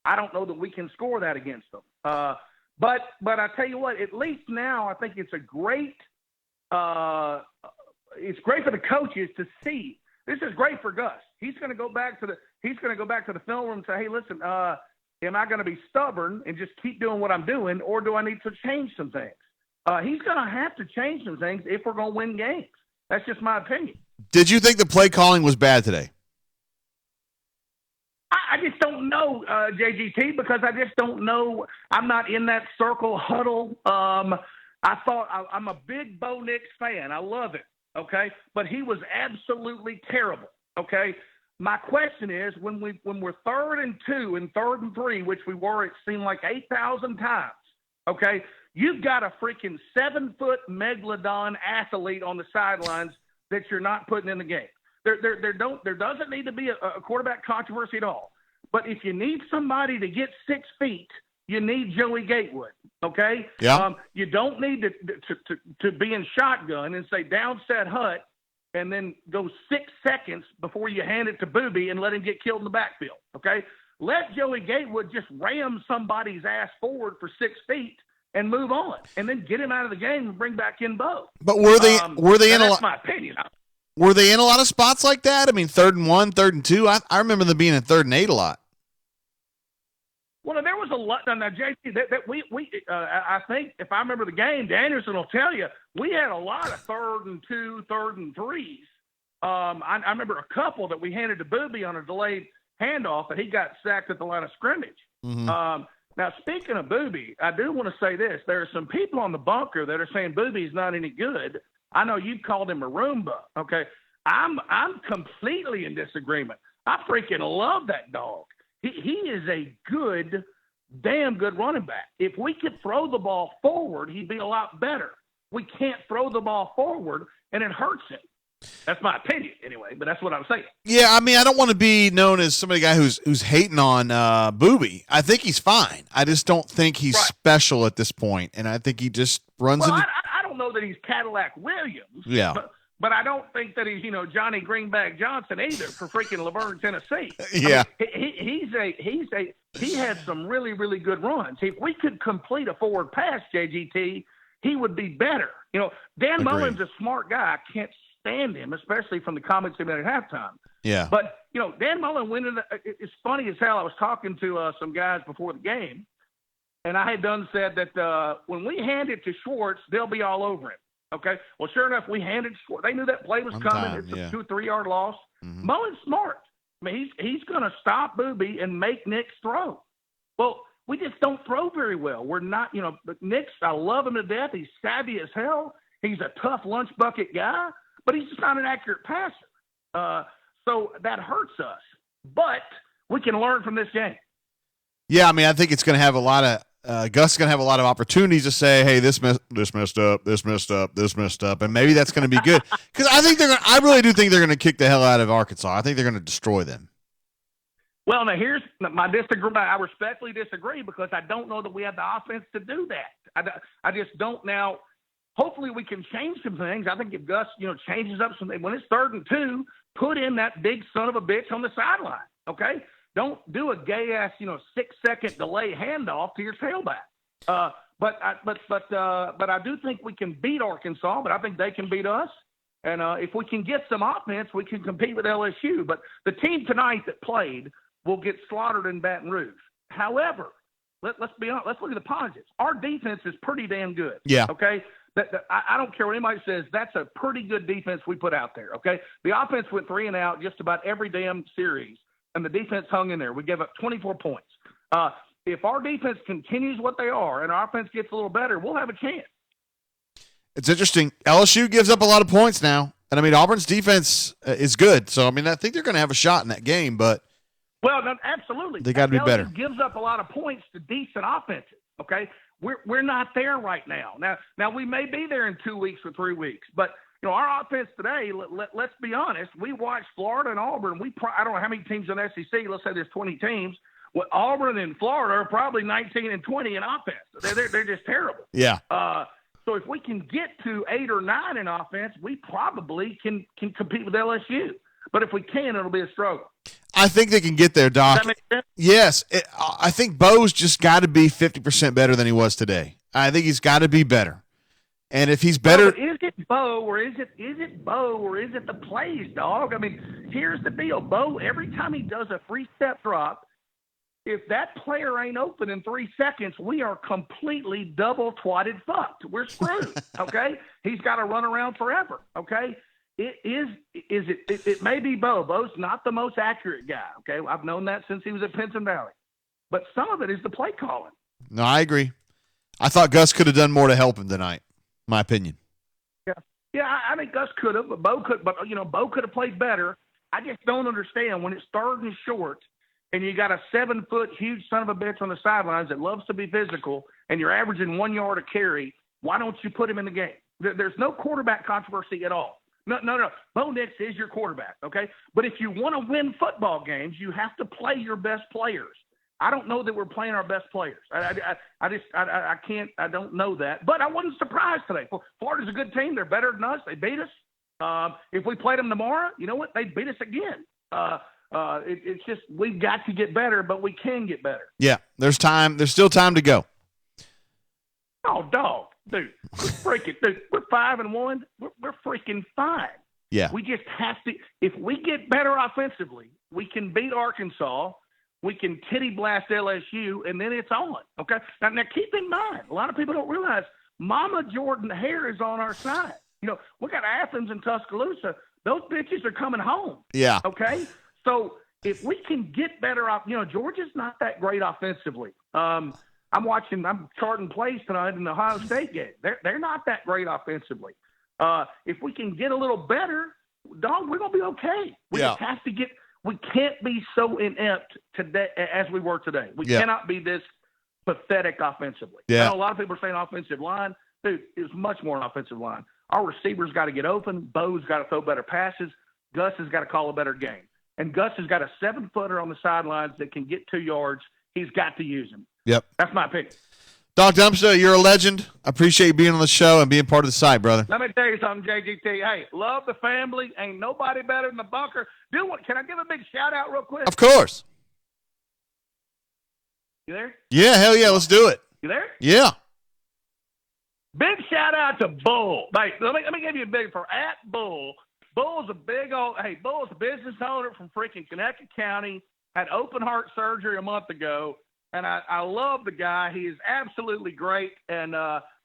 I don't know that we can score that against them. But I tell you what, at least now I think it's great for the coaches to see. This is great for Gus. He's going to go back to the film room and say, hey, listen, am I going to be stubborn and just keep doing what I'm doing, or do I need to change some things? He's going to have to change some things if we're going to win games. That's just my opinion. Did you think the play calling was bad today? I just don't know, JGT, because I just don't know. I'm not in that circle huddle. I'm a big Bo Nix fan. I love it, okay? But he was absolutely terrible, okay? My question is, when we're 3rd and 2 and 3rd and 3, which we were, it seemed like 8,000 times, okay? You've got a freaking 7-foot megalodon athlete on the sidelines that you're not putting in the game. There doesn't need to be a quarterback controversy at all. But if you need somebody to get 6 feet, you need Joey Gatewood. Okay. Yeah. You don't need to be in shotgun and say down set hut and then go 6 seconds before you hand it to Booby and let him get killed in the backfield. Okay. Let Joey Gatewood just ram somebody's ass forward for 6 feet and move on, and then get him out of the game and bring back in Bo. But were they in a lot? That's my opinion. Were they in a lot of spots like that? I mean, 3rd and 1, 3rd and 2. I remember them being in 3rd and 8 a lot. Well, there was a lot. Now, JT, I think if I remember the game, Danielson will tell you we had a lot of 3rd and 2, 3rd and 3s. I remember a couple that we handed to Booby on a delayed handoff, and he got sacked at the line of scrimmage. Mm-hmm. Now, speaking of Booby, I do want to say this: there are some people on the bunker that are saying Booby's not any good. I know you've called him a Roomba. Okay, I'm completely in disagreement. I freaking love that dog. He is a damn good running back. If we could throw the ball forward, he'd be a lot better. We can't throw the ball forward, and it hurts him. That's my opinion, anyway, but that's what I'm saying. Yeah, I mean, I don't want to be known as somebody guy who's hating on Booby. I think he's fine. I just don't think he's special at this point, and I think he just runs Well, into. I don't know that he's Cadillac Williams. Yeah. But I don't think that he's, Johnny Greenback Johnson either for freaking Laverne, Tennessee. Yeah. I mean, he had some really, really good runs. If we could complete a forward pass, JGT, he would be better. Dan Agreed. Mullen's a smart guy. I can't stand him, especially from the comments he made at halftime. Yeah. But, Dan Mullen went in. It's funny as hell. I was talking to some guys before the game, and I had said that when we hand it to Schwartz, they'll be all over him. Okay. Well, sure enough, we handed Schwartz. They knew that play was coming. It's a 2 or 3 yard loss. Mm-hmm. Mullen's smart. I mean, he's going to stop Booby and make Nick's throw. Well, we just don't throw very well. We're not, but Nick's, I love him to death. He's savvy as hell. He's a tough lunch bucket guy, but he's just not an accurate passer. So that hurts us. But we can learn from this game. Yeah, I mean, I think it's going to have a lot of Gus is going to have a lot of opportunities to say, "Hey, this messed up," and maybe that's going to be good because I really do think they're going to kick the hell out of Arkansas. I think they're going to destroy them. Well, now here's my disagreement. I respectfully disagree because I don't know that we have the offense to do that. I just don't now. Hopefully, we can change some things. I think if Gus, changes up something when it's 3rd and 2, put in that big son of a bitch on the sideline. Okay. Don't do a gay-ass, 6-second delay handoff to your tailback. But I do think we can beat Arkansas, but I think they can beat us. And if we can get some offense, we can compete with LSU. But the team tonight that played will get slaughtered in Baton Rouge. However, let's be honest. Let's look at the positives. Our defense is pretty damn good. Yeah. Okay. I don't care what anybody says. That's a pretty good defense we put out there. Okay. The offense went 3 and out just about every damn series. And the defense hung in there. We gave up 24 points. If our defense continues what they are and our offense gets a little better, we'll have a chance. It's interesting. LSU gives up a lot of points now. And, I mean, Auburn's defense is good. So, I mean, I think they're going to have a shot in that game. But well, no, absolutely. They got to be better. Gives up a lot of points to decent offenses, okay? We're not there right now. Now, we may be there in 2 weeks or 3 weeks. But, our offense today, let's be honest, we watched Florida and Auburn. I don't know how many teams in the SEC. Let's say there's 20 teams. Well, Auburn and Florida are probably 19 and 20 in offense. They're just terrible. Yeah. So if we can get to 8 or 9 in offense, we probably can compete with LSU. But if we can, it'll be a struggle. I think they can get there, Doc. Does that make sense? Yes. I think Bo's just got to be 50% better than he was today. I think he's got to be better. And if he's better, is it Bo or is it Bo or is it the plays, dog? I mean, here's the deal. Bo, every time he does a free step drop, if that player ain't open in 3 seconds, we are completely double-twatted fucked. We're screwed, okay? He's got to run around forever, okay? It may be Bo. Bo's not the most accurate guy, okay? I've known that since he was at Pinson Valley. But some of it is the play calling. No, I agree. I thought Gus could have done more to help him tonight, my opinion. Yeah, I think Gus could have, but Bo could have played better. I just don't understand when it's 3rd and short and you got a 7-foot huge son of a bitch on the sidelines that loves to be physical and you're averaging 1 yard a carry, why don't you put him in the game? There's no quarterback controversy at all. No. Bo Nix is your quarterback, okay? But if you want to win football games, you have to play your best players. I don't know that we're playing our best players. I can't. I don't know that. But I wasn't surprised today. Florida's a good team. They're better than us. They beat us. If we played them tomorrow, you know what? They'd beat us again. It's just we've got to get better, but we can get better. Yeah, there's time. There's still time to go. Oh, dog, dude, we're 5-1. We're freaking fine. Yeah, we just have to. If we get better offensively, we can beat Arkansas. we can titty blast LSU, and then it's on. Okay. Now keep in mind, a lot of people don't realize Mama Jordan Hare is on our side. You know, we got Athens and Tuscaloosa. Those bitches are coming home. Yeah. Okay. So if we can get better off, you know, Georgia's not that great offensively. I'm charting plays tonight in the Ohio State game. They're not that great offensively. If we can get a little better, dog, we're gonna be okay. We just have to get. We can't be so inept today as we were today. We cannot be this pathetic offensively. Yeah. I know a lot of people are saying offensive line. Dude, it's much more an offensive line. Our receivers got to get open. Bo's got to throw better passes. Gus has got to call a better game. And Gus has got a 7-footer on the sidelines that can get 2 yards. He's got to use him. Yep. That's my opinion. Doc Dumpster, you're a legend. I appreciate you being on the show and being part of the site, brother. Let me tell you something, JGT. Hey, love the family. Ain't nobody better than the bunker. Can I give a big shout-out real quick? Of course. You there? Yeah, hell yeah. Let's do it. You there? Yeah. Big shout-out to Bull. Hey, let me give you a big for @Bull. Bull's a big old – hey, Bull's a business owner from freaking Connecticut County, had open heart surgery a month ago. And I love the guy. He is absolutely great, and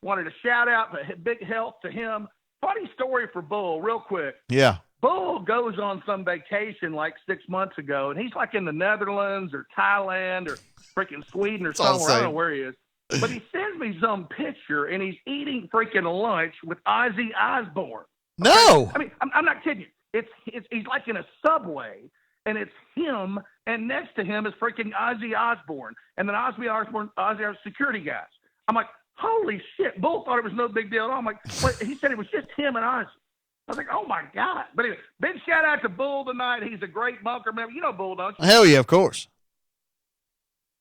wanted to shout out big help to him. Funny story for Bull, real quick. Yeah. Bull goes on some vacation like 6 months ago, and he's like in the Netherlands or Thailand or freaking Sweden or somewhere. I don't know where he is. But he sends me some picture, and he's eating freaking lunch with Ozzy Osbourne. No. I mean, I'm not kidding you. He's like in a Subway, and it's him, and next to him is freaking Ozzy Osbourne, and then Ozzy Osbourne security guys. I'm like, holy shit. Bull thought it was no big deal at all. I'm like, wait, he said it was just him and Ozzy. I was like, oh, my God. But anyway, big shout-out to Bull tonight. He's a great bunker member. You know Bull, don't you? Hell yeah, of course.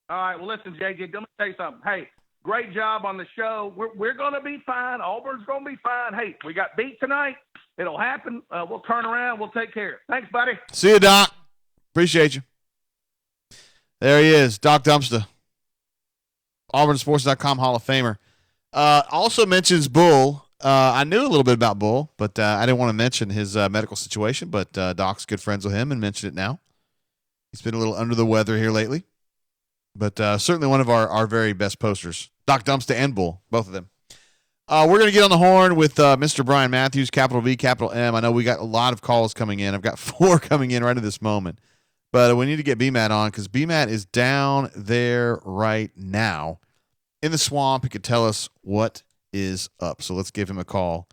All right, well, listen, JJ, let me tell you something. Hey, great job on the show. We're going to be fine. Auburn's going to be fine. Hey, we got beat tonight. It'll happen. We'll turn around. We'll take care. Thanks, buddy. See you, Doc. Appreciate you. There he is, Doc Dumpster, AuburnSports.com Hall of Famer. Also mentions Bull. I knew a little bit about Bull, but I didn't want to mention his medical situation, but Doc's good friends with him and mentioned it now. He's been a little under the weather here lately, but certainly one of our very best posters, Doc Dumpster and Bull, both of them. We're going to get on the horn with Mr. Brian Matthews, capital V, capital M. I know we got a lot of calls coming in. I've got 4 coming in right at this moment. But we need to get BMAT on because BMAT is down there right now in the swamp. He could tell us what is up. So let's give him a call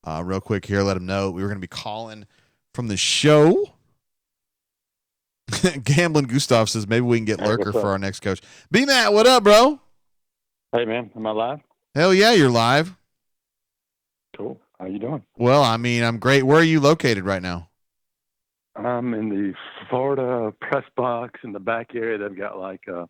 real quick here. Let him know we were going to be calling from the show. Gambling Gustav says maybe we can get Lurker for our next coach. BMAT, what up, bro? Hey, man. Am I live? Hell yeah, you're live. Cool. How you doing? Well, I mean, I'm great. Where are you located right now? I'm in the Florida press box in the back area. They've got like a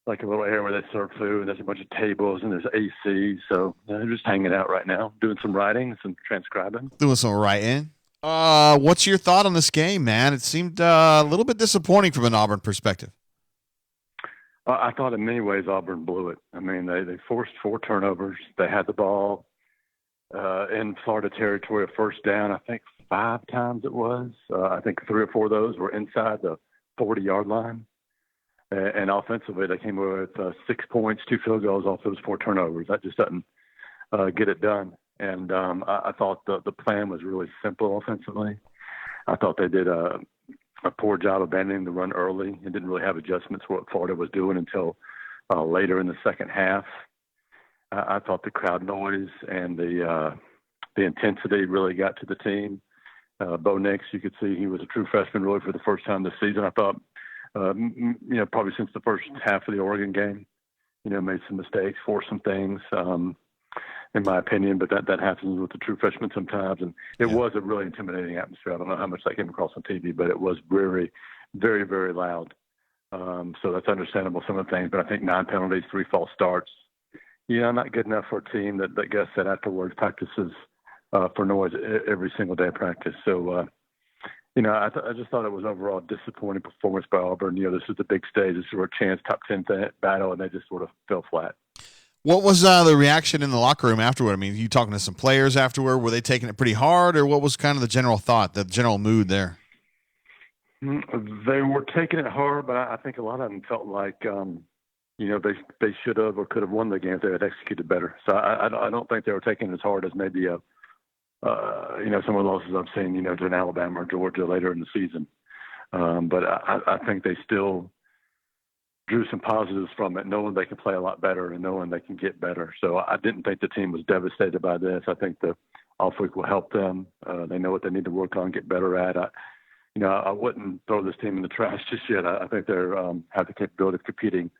little area where they serve food, and there's a bunch of tables, and there's AC. So I'm just hanging out right now, doing some writing, some transcribing. Doing some writing. What's your thought on this game, man? It seemed a little bit disappointing from an Auburn perspective. I thought in many ways Auburn blew it. I mean, they forced 4 turnovers. They had the ball in Florida territory, a first down, I think 5 times it was. I think 3 or 4 of those were inside the 40-yard line. And offensively, they came away with 6 points, 2 field goals off those 4 turnovers. That just doesn't get it done. And I thought the plan was really simple offensively. I thought they did a poor job abandoning the run early and didn't really have adjustments for what Florida was doing until later in the second half. I thought the crowd noise and the intensity really got to the team. Bo Nix, you could see he was a true freshman really for the first time this season. I thought, probably since the first half of the Oregon game, made some mistakes, forced some things, in my opinion, but that happens with the true freshmen sometimes. And it was a really intimidating atmosphere. I don't know how much that came across on TV, but it was very, very, very loud. So that's understandable, some of the things, but I think 9 penalties, 3 false starts, not good enough for a team that Gus said afterwards practices for noise every single day of practice. So, I just thought it was overall a disappointing performance by Auburn. This is the big stage. This is a chance, top 10 battle, and they just sort of fell flat. What was the reaction in the locker room afterward? I mean, you talking to some players afterward? Were they taking it pretty hard, or what was kind of the general thought, the general mood there? They were taking it hard, but I think a lot of them felt like, they should have or could have won the game if they had executed better. So I don't think they were taking it as hard as maybe some of the losses I've seen, to an Alabama or Georgia later in the season. But I think they still drew some positives from it, knowing they can play a lot better and knowing they can get better. So I didn't think the team was devastated by this. I think the off week will help them. They know what they need to work on, get better at. I wouldn't throw this team in the trash just yet. I think they're have the capability of competing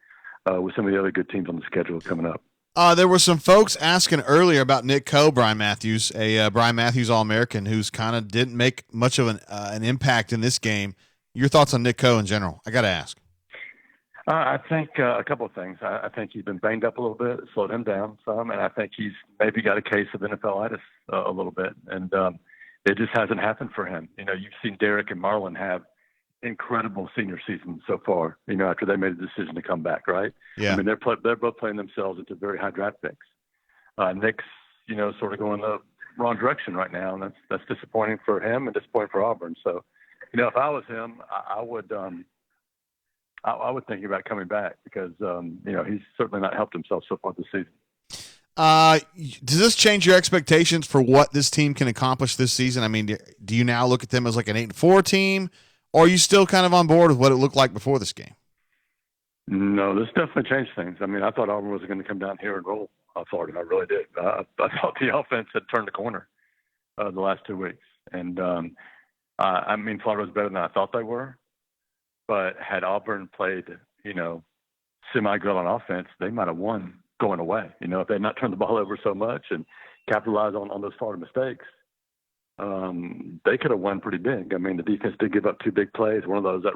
with some of the other good teams on the schedule coming up. There were some folks asking earlier about Nick Coe, Brian Matthews, a Brian Matthews All-American who's kind of didn't make much of an impact in this game. Your thoughts on Nick Coe in general? I got to ask. I think a couple of things. I think he's been banged up a little bit, slowed him down some, and I think he's maybe got a case of NFLitis a little bit, and it just hasn't happened for him. You've seen Derek and Marlon have incredible senior seasons so far, after they made a decision to come back, right? Yeah. I mean, they're both playing themselves into very high draft picks. Nick's, sort of going the wrong direction right now, and that's disappointing for him and disappointing for Auburn. So, if I was him, I would think about coming back because, he's certainly not helped himself so far this season. Does this change your expectations for what this team can accomplish this season? I mean, do you now look at them as like an 8-4 team, or are you still kind of on board with what it looked like before this game? No, this definitely changed things. I mean, I thought Auburn was going to come down here and roll Florida. I really did. I thought the offense had turned the corner the last 2 weeks. And, Florida was better than I thought they were. But had Auburn played, semi-good on offense, they might have won going away. If they had not turned the ball over so much and capitalized on those Florida mistakes, they could have won pretty big. I mean, the defense did give up 2 big plays. One of those, that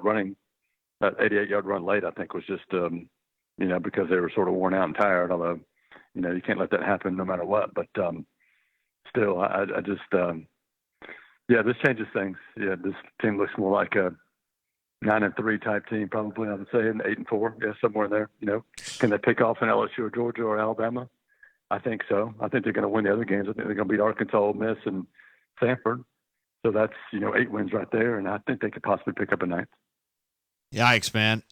88-yard run late, I think was just, because they were sort of worn out and tired, although, you can't let that happen no matter what. But still, I just, this changes things. Yeah, this team looks more like a 9-3 type team, probably, I would say, and 8-4, somewhere in there. Can they pick off an LSU or Georgia or Alabama? I think so. I think they're going to win the other games. I think they're going to beat Arkansas, Ole Miss, and Stanford. So that's 8 wins right there, and I think they could possibly pick up a 9th. Yikes, man.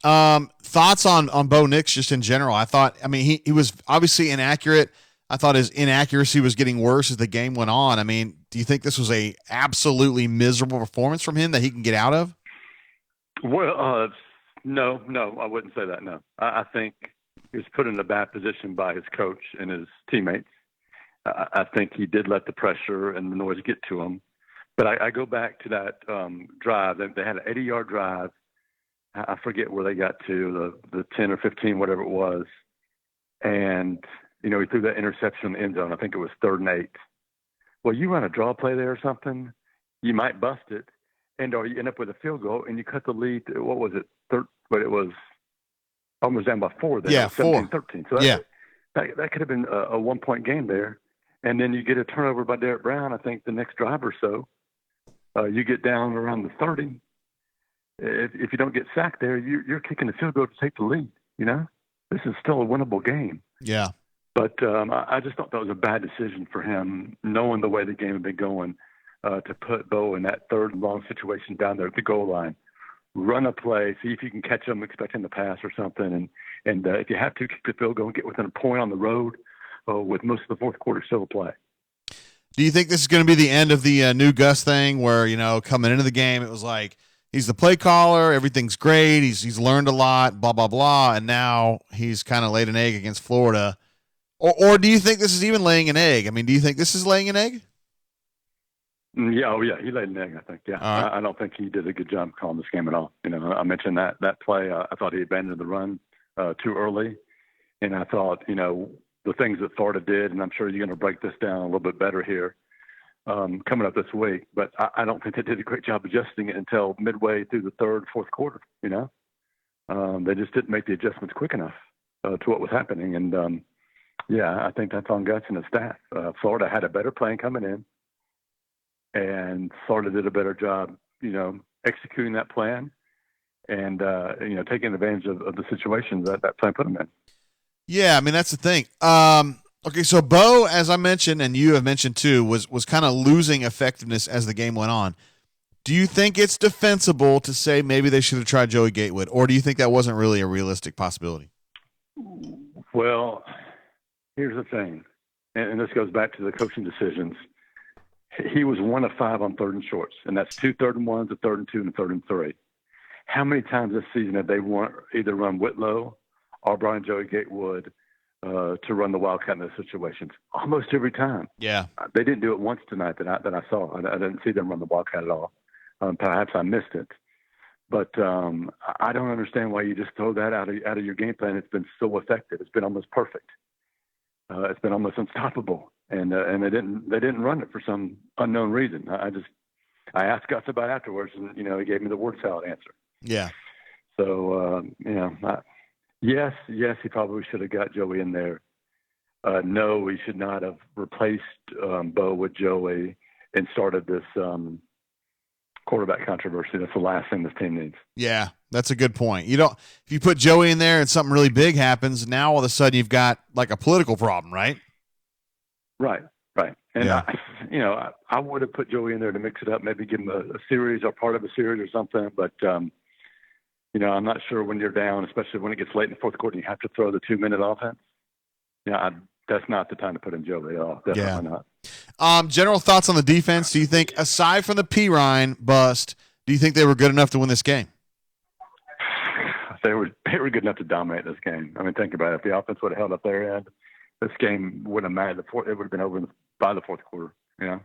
Thoughts on Bo Nix just in general? He was obviously inaccurate. I thought his inaccuracy was getting worse as the game went on. I mean, do you think this was a absolutely miserable performance from him that he can get out of? Well, no, I wouldn't say that, no. I think he was put in a bad position by his coach and his teammates. I think he did let the pressure and the noise get to him. But I go back to that drive. They had an 80-yard drive. I forget where they got to, the 10 or 15, whatever it was. And, he threw that interception in the end zone. I think it was 3rd and 8. Well, you run a draw play there or something, you might bust it. Or you end up with a field goal and you cut the lead. What was it? But it was almost down by 4 there. Yeah, 4. 13. So that could have been a 1-point game there. And then you get a turnover by Derek Brown, I think the next drive or so. You get down around the 30. If you don't get sacked there, you're kicking the field goal to take the lead. This is still a winnable game. Yeah. But I just thought that was a bad decision for him, knowing the way the game had been going. To put Bo in that 3rd and long situation down there at the goal line, run a play, see if you can catch him expecting the pass or something, and if you have to, kick the field goal and get within a point on the road with most of the fourth quarter still to play. Do you think this is going to be the end of the new Gus thing where, coming into the game, it was like he's the play caller, everything's great, he's learned a lot, blah, blah, blah, and now he's kind of laid an egg against Florida? Or do you think this is even laying an egg? I mean, do you think this is laying an egg? Yeah, he laid an egg, I think. Yeah, right. I don't think he did a good job calling this game at all. I mentioned that play. I thought he abandoned the run too early, and I thought, the things that Florida did, and I'm sure you're going to break this down a little bit better here coming up this week, but I don't think they did a great job adjusting it until midway through the 3rd, 4th quarter. They just didn't make the adjustments quick enough to what was happening, and I think that's on Gus and his staff. Florida had a better plan coming in. And Florida did a better job, executing that plan and, taking advantage of the situations that plan put them in. Yeah, I mean, that's the thing. Okay, so Bo, as I mentioned, and you have mentioned too, was kind of losing effectiveness as the game went on. Do you think it's defensible to say maybe they should have tried Joey Gatewood, or do you think that wasn't really a realistic possibility? Well, here's the thing, and this goes back to the coaching decisions. He was 1 of 5 on 3rd and shorts, and that's 2 3rd and 1s, a 3rd and 2, and a 3rd and 3. How many times this season have they either run Whitlow or Brian Joey Gatewood to run the Wildcat in those situations? Almost every time. Yeah. They didn't do it once tonight that I saw. I didn't see them run the Wildcat at all. Perhaps I missed it. But I don't understand why you just throw that out of your game plan. It's been so effective. It's been almost perfect. It's been almost unstoppable. And they didn't run it for some unknown reason. I asked Gus about it afterwards, and he gave me the word salad answer. Yeah. So yes, he probably should have got Joey in there. No, we should not have replaced Bo with Joey and started this quarterback controversy. That's the last thing this team needs. Yeah, that's a good point. If you put Joey in there and something really big happens, now all of a sudden you've got like a political problem, right? Right. And yeah. I would have put Joey in there to mix it up, maybe give him a series or part of a series or something. But I'm not sure when you're down, especially when it gets late in the fourth quarter, you have to throw the 2-minute offense. That's not the time to put in Joey at all. Definitely not. General thoughts on the defense. Do you think, aside from the Pirine bust, do you think they were good enough to win this game? They were good enough to dominate this game. I mean, think about it. If the offense would have held up their end, this game wouldn't have mattered. It would have been over by the fourth quarter. Yeah.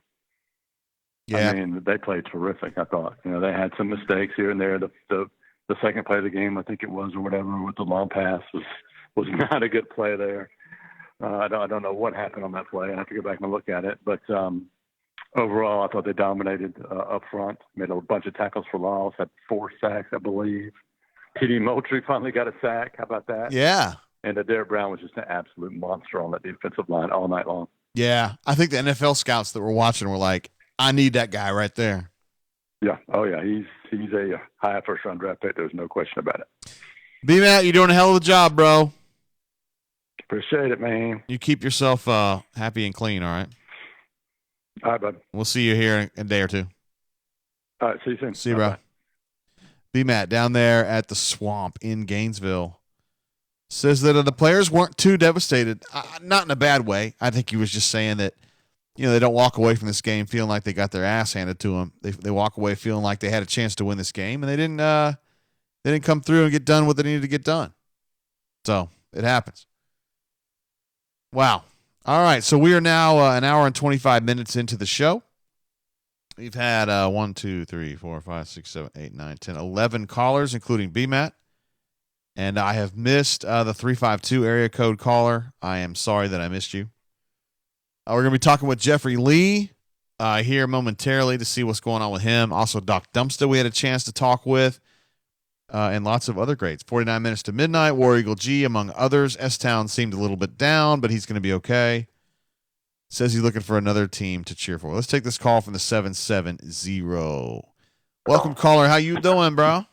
I mean, they played terrific. I thought. They had some mistakes here and there. The second play of the game, I think it was, or whatever, with the long pass was not a good play there. I don't know what happened on that play. I have to go back and look at it. But overall, I thought they dominated up front, made a bunch of tackles for loss, had 4 sacks, I believe. T.D. Moultrie finally got a sack. How about that? Yeah. And Derek Brown was just an absolute monster on that defensive line all night long. Yeah. I think the NFL scouts that were watching were like, I need that guy right there. Yeah. Oh, yeah. He's a high first-round draft pick. There's no question about it. B-Matt, you're doing a hell of a job, bro. Appreciate it, man. You keep yourself happy and clean, all right? All right, bud. We'll see you here in a day or two. All right, see you soon. See you, bro. B-Matt down there at the Swamp in Gainesville says that the players weren't too devastated. Not in a bad way. I think he was just saying that, they don't walk away from this game feeling like they got their ass handed to them. They walk away feeling like they had a chance to win this game, and they didn't come through and get done what they needed to get done. So it happens. Wow. All right. So we are now an hour and 25 minutes into the show. We've had 1, 2, 3, 4, 5, 6, 7, 8, 9, 10, 11 callers, including B-Matt. And I have missed the 352 area code caller. I am sorry that I missed you. We're going to be talking with Jeffrey Lee here momentarily to see what's going on with him. Also, Doc Dumpster we had a chance to talk with. And lots of other greats. 49 minutes to midnight, War Eagle G, among others. S-Town seemed a little bit down, but he's going to be okay. Says he's looking for another team to cheer for. Let's take this call from the 770. Welcome, caller. How you doing, bro?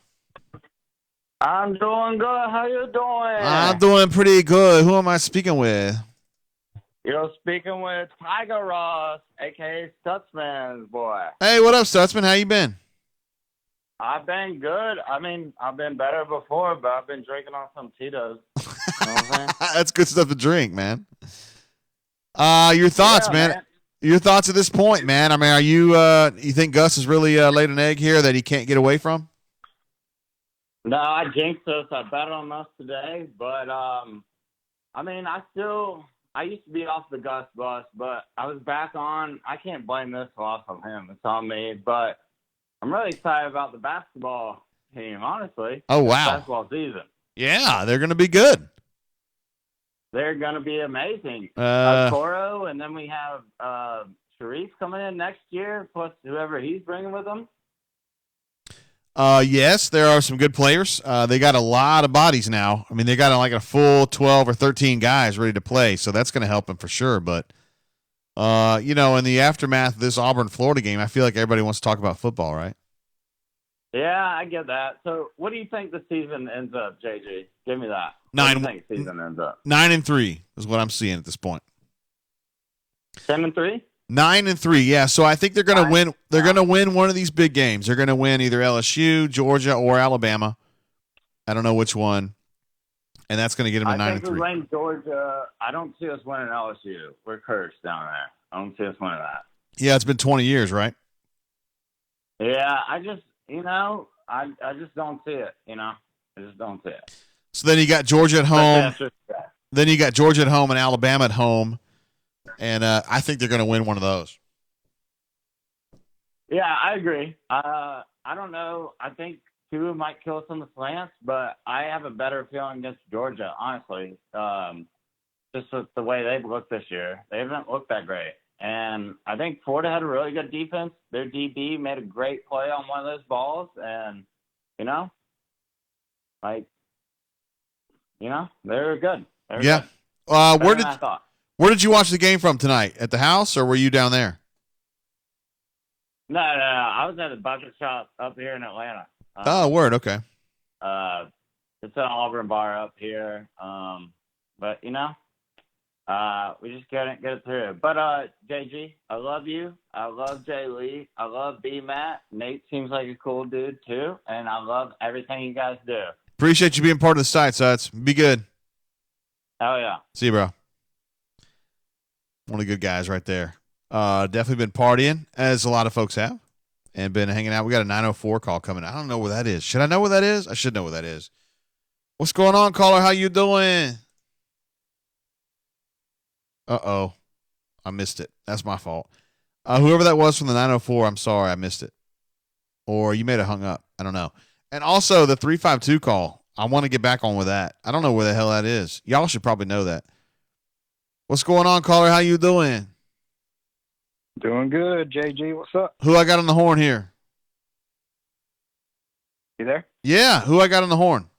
I'm doing good. How you doing? I'm doing pretty good. Who am I speaking with? You're speaking with Tiger Ross, a.k.a. Stutzman's boy. Hey, what up, Stutzman? How you been? I've been good. I mean, I've been better before, but I've been drinking on some Tito's. You know what I'm saying? That's good stuff to drink, man. Your thoughts, man. Your thoughts at this point, man. I mean, are you think Gus has really laid an egg here that he can't get away from? No, I jinxed us. I bet on us today, but I mean, I used to be off the Gus bus, but I was back on. I can't blame this off of him. It's on me, but I'm really excited about the basketball team, honestly. Oh, wow. Basketball season. Yeah, they're going to be good. They're going to be amazing. Toro, and then we have Sharif coming in next year, plus whoever he's bringing with him. Yes, there are some good players. They got a lot of bodies now. I mean, they got like a full 12 or 13 guys ready to play, so that's going to help them for sure. But, in the aftermath of this Auburn-Florida game, I feel like everybody wants to talk about football, right? Yeah, I get that. So what do you think the season ends up, JG? Give me that. 9. What do you think the season ends up? 9-3 is what I'm seeing at this point. 10-3? 9-3. Yeah. So I think they're going to win. They're going to win one of these big games. They're going to win either LSU, Georgia, or Alabama. I don't know which one. And that's going to get them to 9-3. I think we win Georgia. I don't see us winning LSU. We're cursed down there. I don't see us winning that. Yeah, it's been 20 years, right? Yeah, I just don't see it. I just don't see it. So then you got Georgia at home. Then you got Georgia at home and Alabama at home. And I think they're going to win one of those. Yeah, I agree. I don't know. I think Tua might kill us on the slants, but I have a better feeling against Georgia, honestly. Just with the way they've looked this year. They haven't looked that great. And I think Florida had a really good defense. Their DB made a great play on one of those balls. And, they're good. Yeah. Good. Where did you watch the game from tonight? At the house, or were you down there? No. I was at a bucket shop up here in Atlanta. Word. Okay. It's an Auburn bar up here. But, we just couldn't get it through. But, JG, I love you. I love Jay Lee. I love B-Matt. Nate seems like a cool dude, too. And I love everything you guys do. Appreciate you being part of the site, Suds. Be good. Oh, yeah. See you, bro. One of the good guys right there. Definitely been partying, as a lot of folks have, and been hanging out. We got a 904 call coming. I don't know where that is. Should I know where that is? I should know where that is. What's going on, caller? How you doing? Uh-oh. I missed it. That's my fault. Whoever that was from the 904, I'm sorry I missed it. Or you may have hung up. I don't know. And also the 352 call. I want to get back on with that. I don't know where the hell that is. Y'all should probably know that. What's going on, caller? How you doing? Doing good, JG. What's up? Who I got on the horn here? You there? Yeah, who I got on the horn?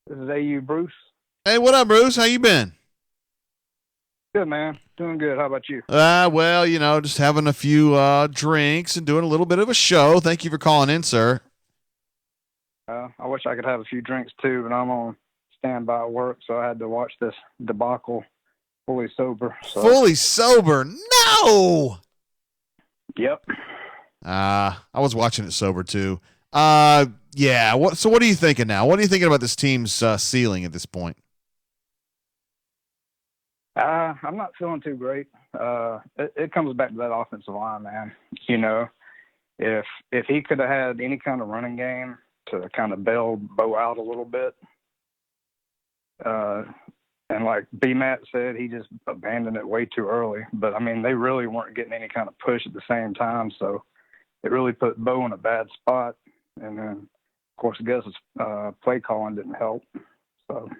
This is AU Bruce. Hey, what up, Bruce? How you been? Good, man. Doing good. How about you? Well, just having a few drinks and doing a little bit of a show. Thank you for calling in, sir. I wish I could have a few drinks too, but I'm on standby at work, so I had to watch this debacle fully sober. So. Fully sober? No! Yep. I was watching it sober too. Yeah. What are you thinking now? What are you thinking about this team's ceiling at this point? I'm not feeling too great. It comes back to that offensive line, man. If he could have had any kind of running game to kind of bail Bo out a little bit, and like B-Matt said, he just abandoned it way too early. But, they really weren't getting any kind of push at the same time, so it really put Bo in a bad spot. And then, of course, Gus's play calling didn't help. So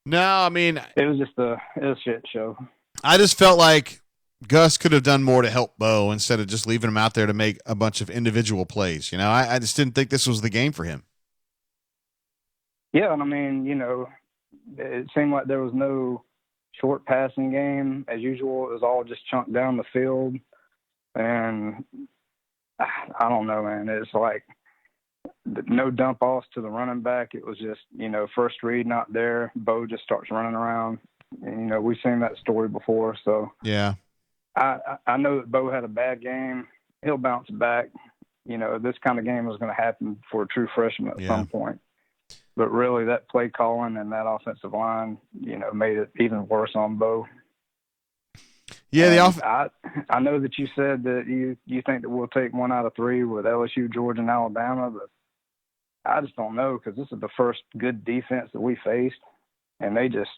no, it was just a shit show. I just felt like Gus could have done more to help Bo instead of just leaving him out there to make a bunch of individual plays. I just didn't think this was the game for him. Yeah, and it seemed like there was no short passing game as usual. It was all just chunked down the field. And I don't know, man. It's like no dump offs to the running back. It was just, first read not there. Bo just starts running around. And, we've seen that story before. So yeah, I know that Bo had a bad game. He'll bounce back. This kind of game was going to happen for a true freshman at some point. But really, that play calling and that offensive line, made it even worse on Bo. Yeah, I know that you said that you think that we'll take 1 out of 3 with LSU, Georgia, and Alabama, but I just don't know because this is the first good defense that we faced, and they just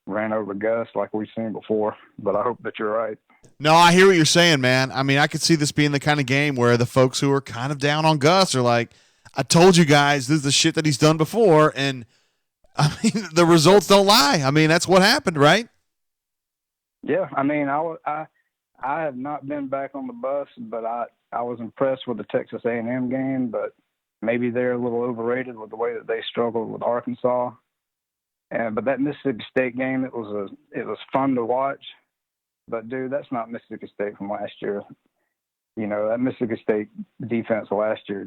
ran over Gus like we've seen before. But I hope that you're right. No, I hear what you're saying, man. I could see this being the kind of game where the folks who are kind of down on Gus are like, I told you guys this is the shit that he's done before, and the results don't lie. That's what happened, right? Yeah, I have not been back on the bus, but I was impressed with the Texas A&M game, but maybe they're a little overrated with the way that they struggled with Arkansas. But that Mississippi State game, it was fun to watch. But dude, that's not Mississippi State from last year. That Mississippi State defense last year,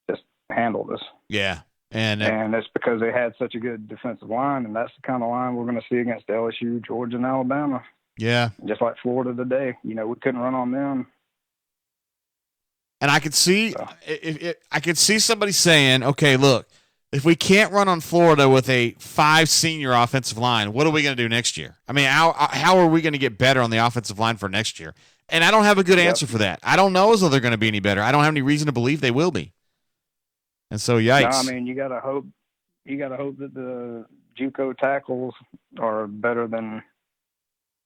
just handled us. Yeah. And that's because they had such a good defensive line, and that's the kind of line we're going to see against LSU, Georgia, and Alabama. Yeah. Just like Florida today, we couldn't run on them. And I could see I could see somebody saying, okay, look, if we can't run on Florida with a 5 senior offensive line, what are we going to do next year? I mean, how are we going to get better on the offensive line for next year? And I don't have a good answer for that. I don't know as though they're going to be any better. I don't have any reason to believe they will be. And so, yikes. No, I mean, you got to hope that the JUCO tackles are better than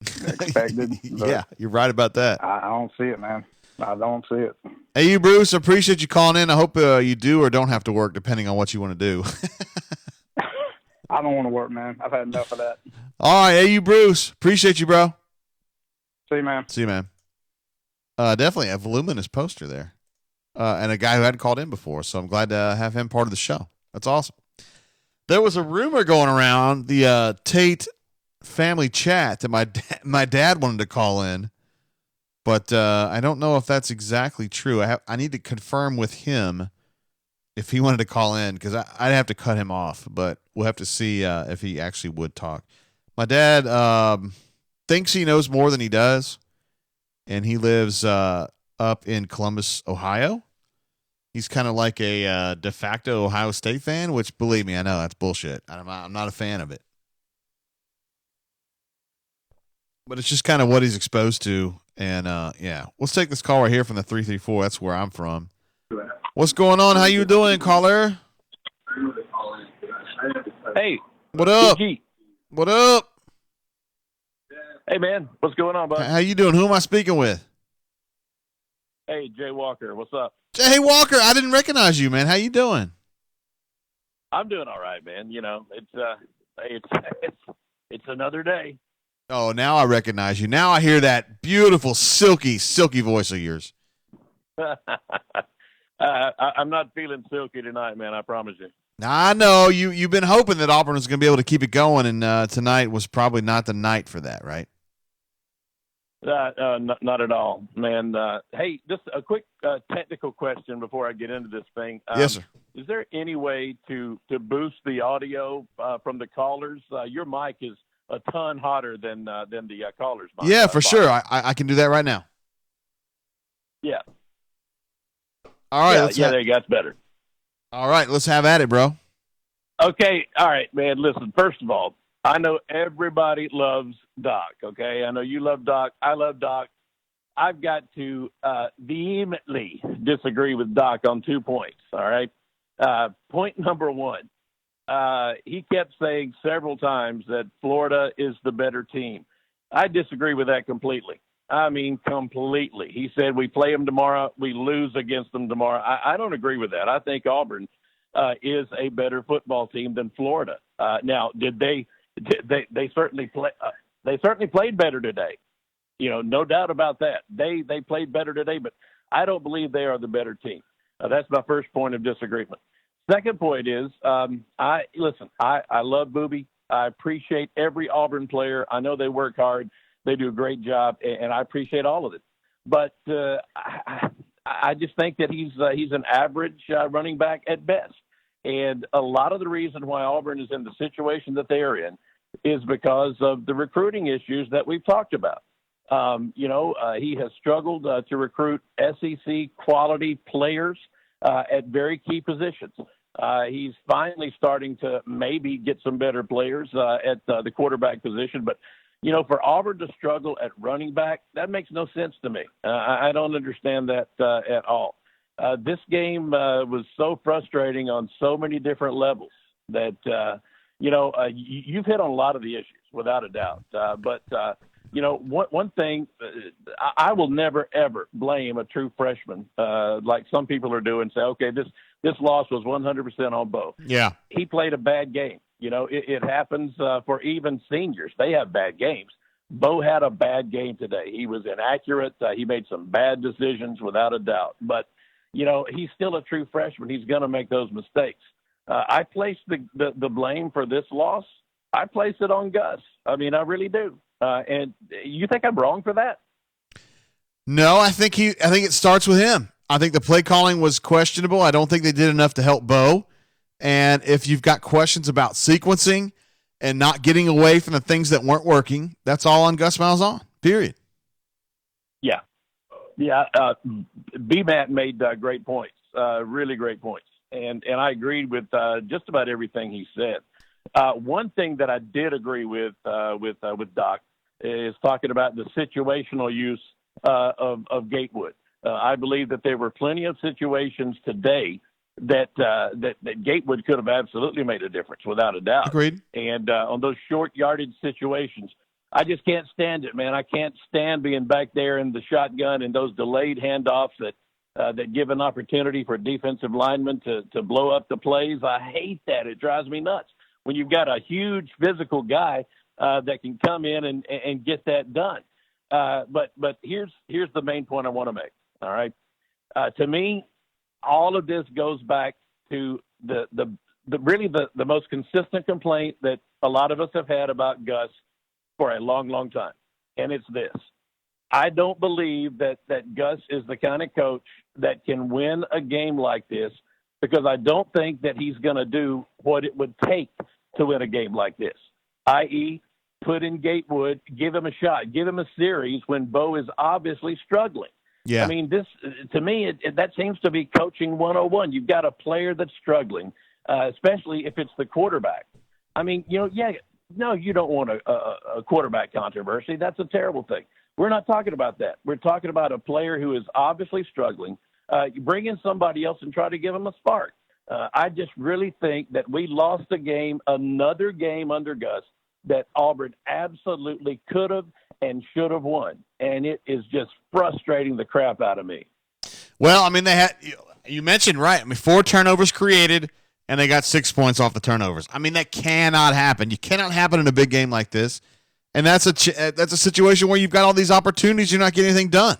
expected. Yeah, you're right about that. I don't see it, man. I don't see it. Hey, you, Bruce, appreciate you calling in. I hope you do or don't have to work, depending on what you want to do. I don't want to work, man. I've had enough of that. All right. Hey, you, Bruce. Appreciate you, bro. See you, man. See you, man. Definitely a voluminous poster there. And a guy who hadn't called in before, so I'm glad to have him part of the show. That's awesome. There was a rumor going around the Tate family chat that my dad wanted to call in, but I don't know if that's exactly true. I need to confirm with him if he wanted to call in, because I'd have to cut him off, but we'll have to see if he actually would talk. My dad thinks he knows more than he does, and he lives up in Columbus, Ohio. He's kind of like a de facto Ohio State fan, which, believe me, I know that's bullshit. I'm not a fan of it. But it's just kind of what he's exposed to. And, yeah. Let's take this call right here from the 334. That's where I'm from. What's going on? How you doing, caller? Hey. What up? PG. What up? Hey, man. What's going on, bud? How you doing? Who am I speaking with? Hey, Jay Walker. What's up? Hey, Walker. I didn't recognize you, man. How you doing? I'm doing all right, man. It's another day. Oh, now I recognize you. Now I hear that beautiful, silky voice of yours. I'm not feeling silky tonight, man. I promise you. Now, I know you've been hoping that Auburn was going to be able to keep it going, and tonight was probably not the night for that, right? Not at all, man. Hey, just a quick technical question before I get into this thing. Yes, sir. Is there any way to boost the audio from the callers? Your mic is a ton hotter than the callers' mic. Yeah, for sure. I can do that right now. Yeah. All right. There you go. That's better. All right, let's have at it, bro. Okay. All right, man. Listen, first of all, I know everybody loves Doc, okay? I know you love Doc. I love Doc. I've got to vehemently disagree with Doc on 2 points, all right? Point number one, he kept saying several times that Florida is the better team. I disagree with that completely. I mean, completely. He said we play them tomorrow, we lose against them tomorrow. I don't agree with that. I think Auburn is a better football team than Florida. Now, they certainly play. They certainly played better today. No doubt about that. They played better today, but I don't believe they are the better team. That's my first point of disagreement. Second point is, I love Booby. I appreciate every Auburn player. I know they work hard. They do a great job, and I appreciate all of it. But I just think that he's an average running back at best. And a lot of the reason why Auburn is in the situation that they are in is because of the recruiting issues that we've talked about. He has struggled to recruit SEC quality players at very key positions. He's finally starting to maybe get some better players at the quarterback position. But, for Auburn to struggle at running back, that makes no sense to me. I don't understand that at all. This game was so frustrating on so many different levels that, you've hit on a lot of the issues without a doubt. But one thing, I will never, ever blame a true freshman like some people are doing, say, okay, this loss was 100% on Bo. Yeah. He played a bad game. It happens for even seniors. They have bad games. Bo had a bad game today. He was inaccurate. He made some bad decisions without a doubt. But, he's still a true freshman. He's going to make those mistakes. I place the blame for this loss. I place it on Gus. I mean, I really do. And you think I'm wrong for that? No, I think it starts with him. I think the play calling was questionable. I don't think they did enough to help Bo. And if you've got questions about sequencing and not getting away from the things that weren't working, that's all on Gus Malzahn, period. Yeah. Yeah. B-Matt made great points, really great points. And I agreed with just about everything he said. One thing that I did agree with Doc is talking about the situational use of Gatewood. I believe that there were plenty of situations today that Gatewood could have absolutely made a difference, without a doubt. Agreed. And on those short yardage situations, I just can't stand it, man. I can't stand being back there in the shotgun and those delayed handoffs that give an opportunity for defensive linemen to blow up the plays. I hate that. It drives me nuts when you've got a huge physical guy that can come in and get that done. But here's the main point I want to make. All right. To me, all of this goes back to the most consistent complaint that a lot of us have had about Gus for a long, long time. And it's this. I don't believe that Gus is the kind of coach that can win a game like this, because I don't think that he's going to do what it would take to win a game like this, i.e., put in Gatewood, give him a shot, give him a series when Bo is obviously struggling. Yeah. I mean, this, to me, that seems to be coaching 101. You've got a player that's struggling, especially if it's the quarterback. I mean, no, you don't want a quarterback controversy. That's a terrible thing. We're not talking about that. We're talking about a player who is obviously struggling. You bring in somebody else and try to give him a spark. I just really think that we lost another game under Gus, that Auburn absolutely could have and should have won. And it is just frustrating the crap out of me. Well, I mean, you mentioned, right, 4 turnovers created, and they got 6 points off the turnovers. I mean, that cannot happen. You cannot happen in a big game like this. And that's a situation where you've got all these opportunities, you're not getting anything done.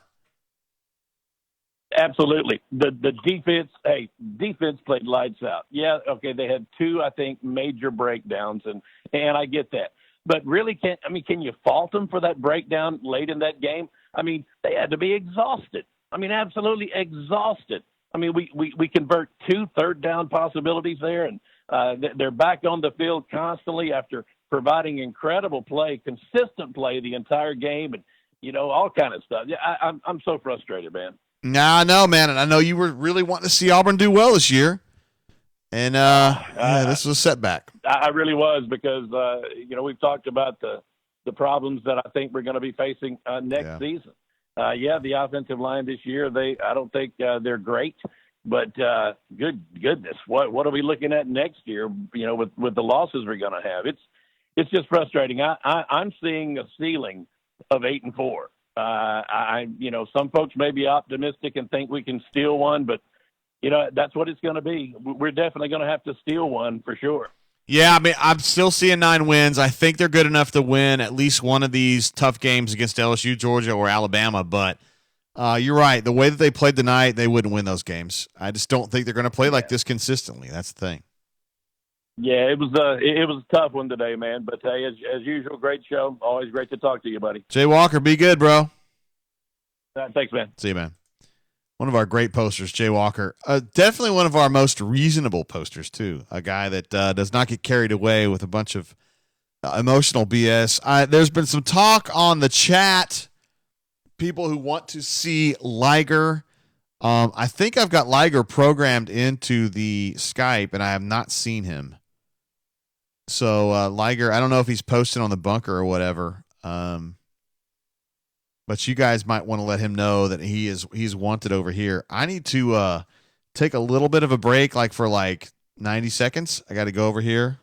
Absolutely. The defense played lights out. Yeah, okay, they had 2, I think, major breakdowns, and I get that. But really, can you fault them for that breakdown late in that game? I mean, they had to be exhausted. I mean, absolutely exhausted. I mean, we convert 2 third-down possibilities there, and they're back on the field constantly after providing incredible play, consistent play the entire game, and, all kind of stuff. Yeah, I'm so frustrated, man. Nah, I know, man, and I know you were really wanting to see Auburn do well this year, and this was a setback. I really was, because we've talked about the problems that I think we're going to be facing next season. The offensive line this year, I don't think they're great, but good goodness, what are we looking at next year? With the losses we're going to have, it's just frustrating. I'm seeing a ceiling of 8-4. Some folks may be optimistic and think we can steal one, but that's what it's going to be. We're definitely going to have to steal one for sure. Yeah, I mean, I'm still seeing 9 wins. I think they're good enough to win at least one of these tough games against LSU, Georgia, or Alabama. But you're right. The way that they played tonight, they wouldn't win those games. I just don't think they're going to play like this consistently. That's the thing. Yeah, it was a tough one today, man. But hey, as usual, great show. Always great to talk to you, buddy. Jay Walker, be good, bro. Thanks, man. See you, man. One of our great posters, Jay Walker. Definitely one of our most reasonable posters, too. A guy that does not get carried away with a bunch of emotional BS. There's been some talk on the chat, people who want to see Liger. I think I've got Liger programmed into the Skype, and I have not seen him. So, Liger, I don't know if he's posted on the bunker or whatever. But you guys might want to let him know that he's wanted over here. I need to take a little bit of a break, for 90 seconds. I got to go over here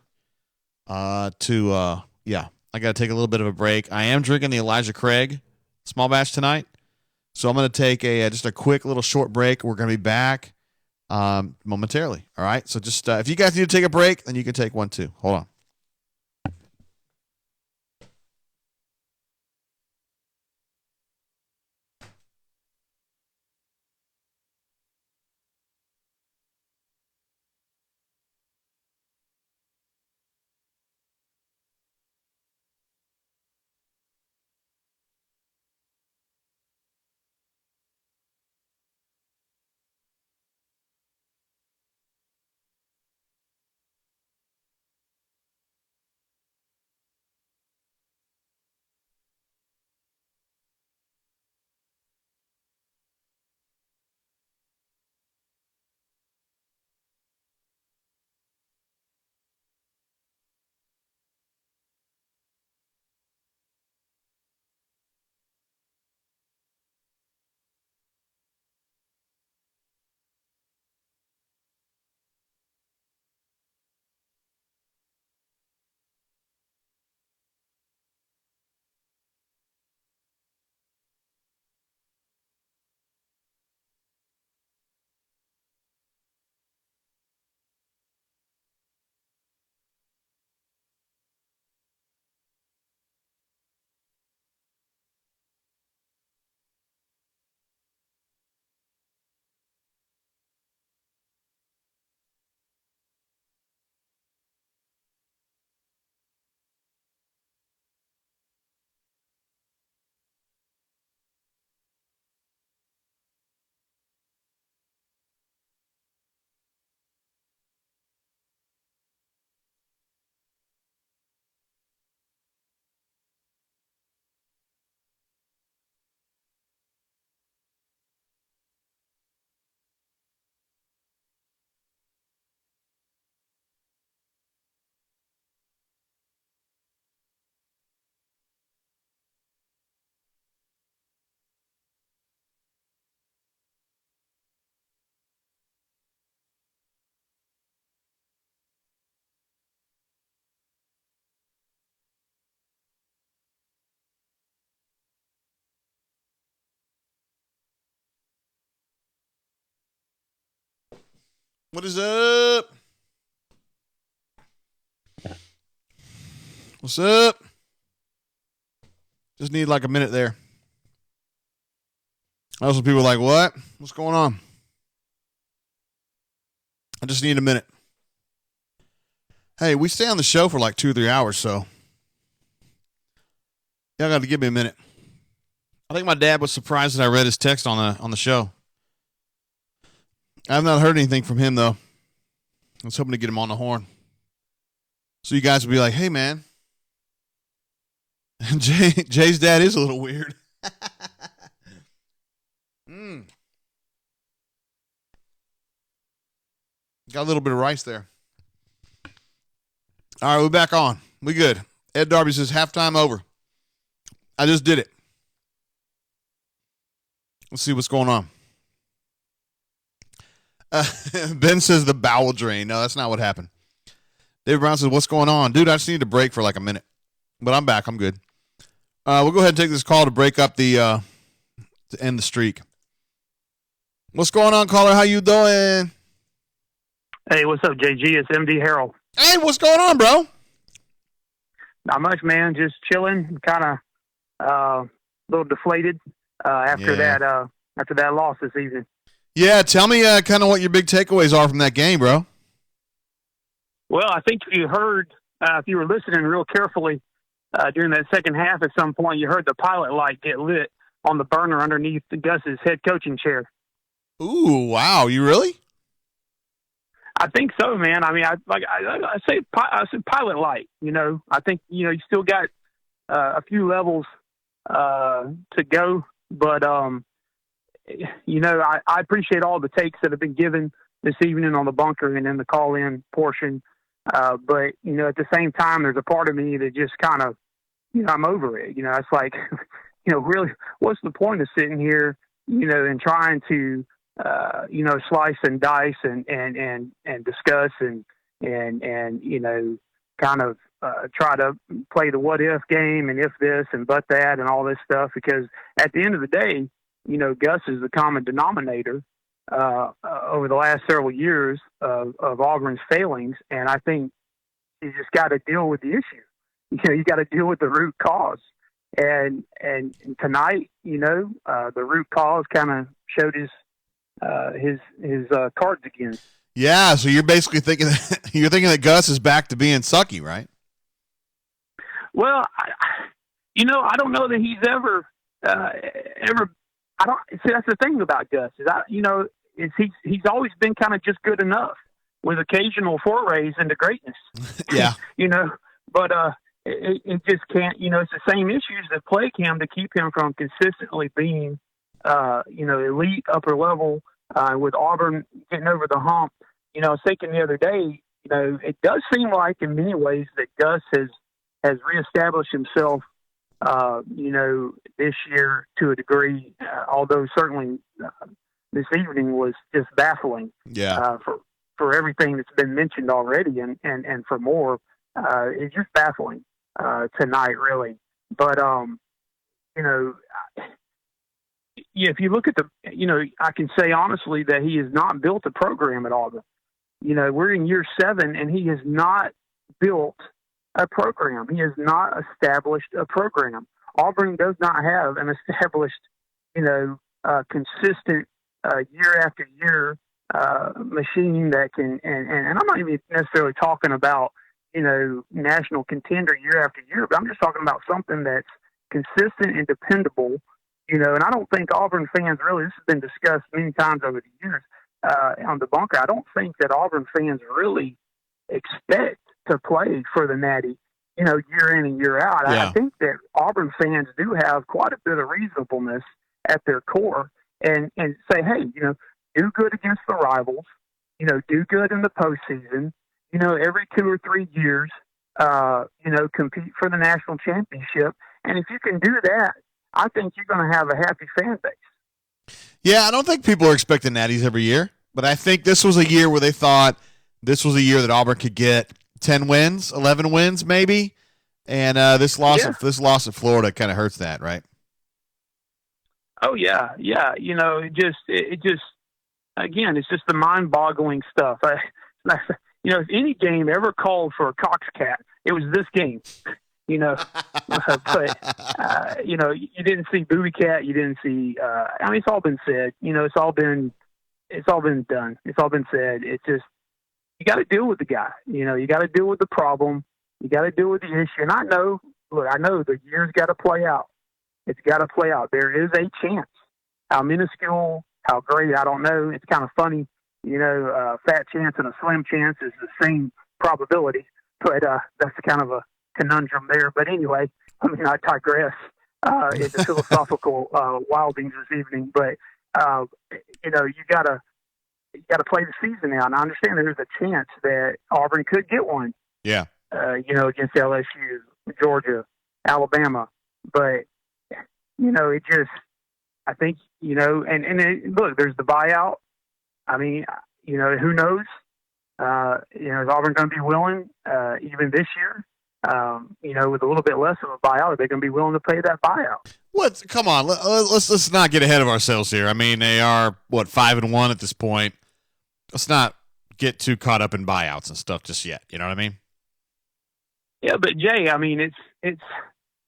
I got to take a little bit of a break. I am drinking the Elijah Craig small batch tonight. So I'm going to take just a quick little short break. We're going to be back momentarily. All right. So just if you guys need to take a break, then you can take one too. Hold on. What is up? What's up? Just need like a minute there. I know some people are like, what? What's going on? I just need a minute. Hey, we stay on the show for like 2 or 3 hours, so y'all got to give me a minute. I think my dad was surprised that I read his text on the show. I have not heard anything from him, though. I was hoping to get him on the horn. So you guys would be like, hey, man. Jay's dad is a little weird. Got a little bit of rice there. All right, we're back on. We good. Ed Darby says, halftime over. I just did it. Let's see what's going on. Ben says the bowel drain. No, that's not what happened. David Brown says, what's going on? Dude, I just need a break for like a minute. But I'm back. I'm good. We'll go ahead and take this call to break up to end the streak. What's going on, caller? How you doing? Hey, what's up, JG? It's MD Harold. Hey, what's going on, bro? Not much, man. Just chilling. Kind of a little deflated after that loss this evening. Yeah, tell me kind of what your big takeaways are from that game, bro. Well, I think you heard, if you were listening real carefully during that second half, at some point you heard the pilot light get lit on the burner underneath Gus's head coaching chair. Ooh, wow! You really? I think so, man. I mean, I say pilot light. You know, I think you still got a few levels to go, but I appreciate all the takes that have been given this evening on the bunker and in the call-in portion. But at the same time, there's a part of me that just kind of, I'm over it. It's like, really, what's the point of sitting here, and trying to, slice and dice and discuss and kind of try to play the what if game and if this and but that and all this stuff, because at the end of the day, Gus is the common denominator over the last several years of Auburn's failings, and I think you just got to deal with the issue. You got to deal with the root cause, and tonight, the root cause kind of showed his cards again. Yeah, so you're basically thinking that Gus is back to being sucky, right? Well, I don't know that he's ever. I don't see. That's the thing about Gus is he's always been kind of just good enough with occasional forays into greatness. Yeah. But it just can't. It's the same issues that plague him to keep him from consistently being, elite upper level. With Auburn getting over the hump, I was thinking the other day, it does seem like in many ways that Gus has reestablished himself, this year to a degree, although certainly this evening was just baffling. Yeah. For everything that's been mentioned already and for more, it's just baffling tonight, really. But, if you look at I can say honestly that he has not built a program at Auburn. We're in year 7 and he has not built a program. He has not established a program. Auburn does not have an established, consistent year after year machine that can, and I'm not even necessarily talking about, national contender year after year, but I'm just talking about something that's consistent and dependable. And I don't think Auburn fans really, this has been discussed many times over the years on the bunker, I don't think that Auburn fans really expect to play for the Natty, year in and year out. Yeah. I think that Auburn fans do have quite a bit of reasonableness at their core and say, hey, do good against the rivals, do good in the postseason, every 2 or 3 years, compete for the national championship. And if you can do that, I think you're going to have a happy fan base. Yeah, I don't think people are expecting natties every year, but I think this was a year where they thought this was a year that Auburn could get 10 wins, 11 wins maybe, and this loss at Florida kind of hurts that, right? Oh yeah. It just again, it's just the mind-boggling stuff. If any game ever called for a Cox cat, it was this game. But you didn't see Booby Cat. You didn't see. It's all been said. It's all been done. It's all been said. It's just you got to deal with the guy. You got to deal with the problem. You got to deal with the issue. And I know the year's got to play out. It's got to play out. There is a chance. How minuscule, how great, I don't know. It's kind of funny. Fat chance and a slim chance is the same probability, but that's kind of a conundrum there. But anyway, I digress into philosophical wildings this evening. But you gotta play the season now, and I understand there's a chance that Auburn could get one. Yeah. Against LSU, Georgia, Alabama, but it just, I think, look, there's the buyout. Who knows? Is Auburn going to be willing, even this year, with a little bit less of a buyout, are they going to be willing to pay that buyout? What? Come on, let's not get ahead of ourselves here. They are 5-1 at this point. Let's not get too caught up in buyouts and stuff just yet. You know what I mean? Yeah, but Jay, it's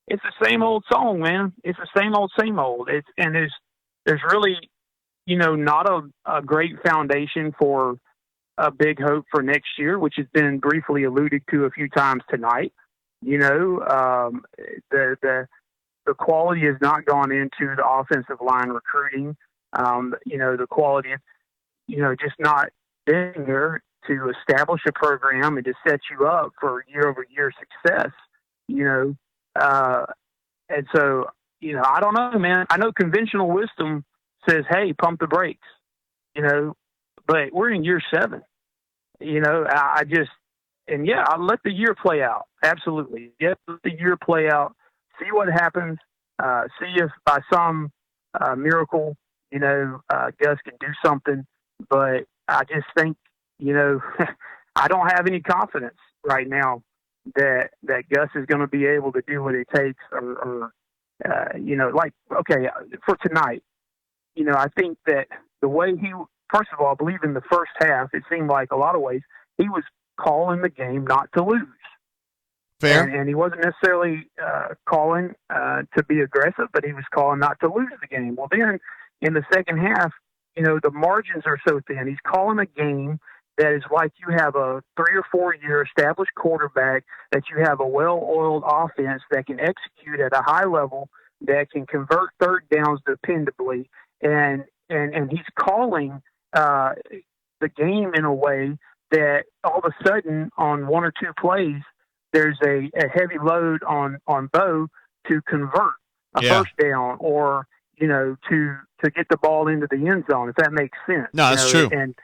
the same old song, man. It's the same old. There's really, not a great foundation for a big hope for next year, which has been briefly alluded to a few times tonight. The quality has not gone into the offensive line recruiting. The quality is, just not being there to establish a program and to set you up for year-over-year success. And so, I don't know, man. I know conventional wisdom says, hey, pump the brakes, but we're in year 7. I'll let the year play out. Absolutely. Let the year play out. See what happens. See if by some miracle, Gus can do something. But I just think, I don't have any confidence right now that Gus is going to be able to do what it takes for tonight. I think that the way first of all, I believe in the first half, it seemed like a lot of ways he was calling the game not to lose. Fair. And he wasn't necessarily calling to be aggressive, but he was calling not to lose the game. Well, then in the second half, the margins are so thin. He's calling a game that is like you have a 3 or 4 year established quarterback, that you have a well-oiled offense that can execute at a high level, that can convert third downs dependably. And he's calling the game in a way that all of a sudden on 1 or 2 plays, there's a heavy load on Bo to convert a first down or, to get the ball into the end zone, if that makes sense. No, that's true. And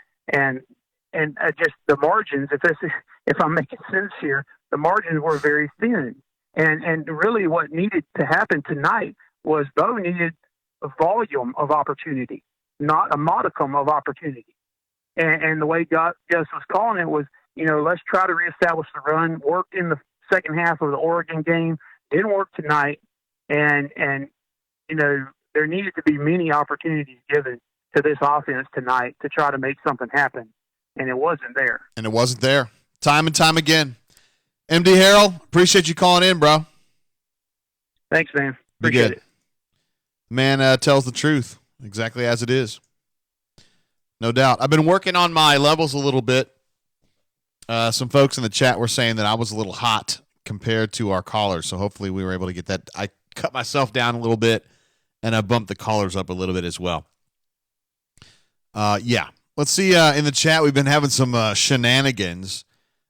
just the margins, if I'm making sense here, the margins were very thin. And really what needed to happen tonight was Bo needed a volume of opportunity, not a modicum of opportunity. And the way Gus was calling it was, let's try to reestablish the run, work in the second half of the Oregon game, didn't work tonight. And there needed to be many opportunities given to this offense tonight to try to make something happen. And it wasn't there. Time and time again. MD Harrell, appreciate you calling in, bro. Thanks, man. Appreciate it. Man tells the truth, exactly as it is. No doubt. I've been working on my levels a little bit. Some folks in the chat were saying that I was a little hot compared to our callers, so hopefully we were able to get that. I cut myself down a little bit, and I bumped the callers up a little bit as well. Let's see, in the chat, we've been having some shenanigans.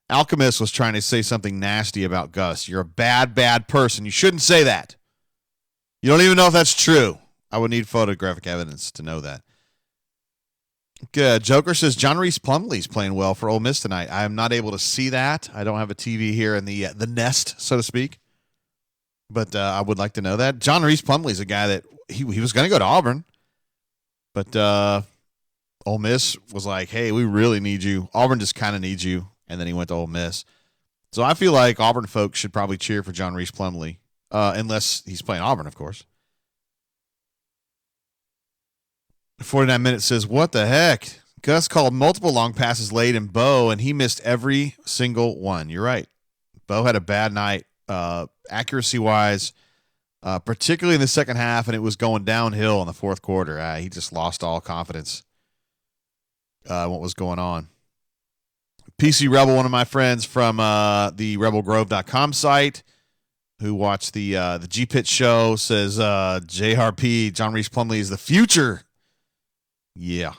Alchemist was trying to say something nasty about Gus. You're a bad, bad person. You shouldn't say that. You don't even know if that's true. I would need photographic evidence to know that. Good. Joker says John Reese Plumlee's playing well for Ole Miss tonight. I am not able to see that. I don't have a TV here in the nest, so to speak. But I would like to know that. John Reese Plumlee's a guy that he was going to go to Auburn. But Ole Miss was like, hey, we really need you. Auburn just kind of needs you. And then he went to Ole Miss. So I feel like Auburn folks should probably cheer for John Reese Plumlee, unless he's playing Auburn, of course. 49 Minutes says, what the heck? Gus called multiple long passes late in Bo, and he missed every single one. You're right. Bo had a bad night, accuracy-wise, particularly in the second half, and it was going downhill in the fourth quarter. He just lost all confidence in what was going on. PC Rebel, one of my friends from the rebelgrove.com site, who watched the G-Pit show, says JRP, John Reese Plumlee, is the future. Yeah.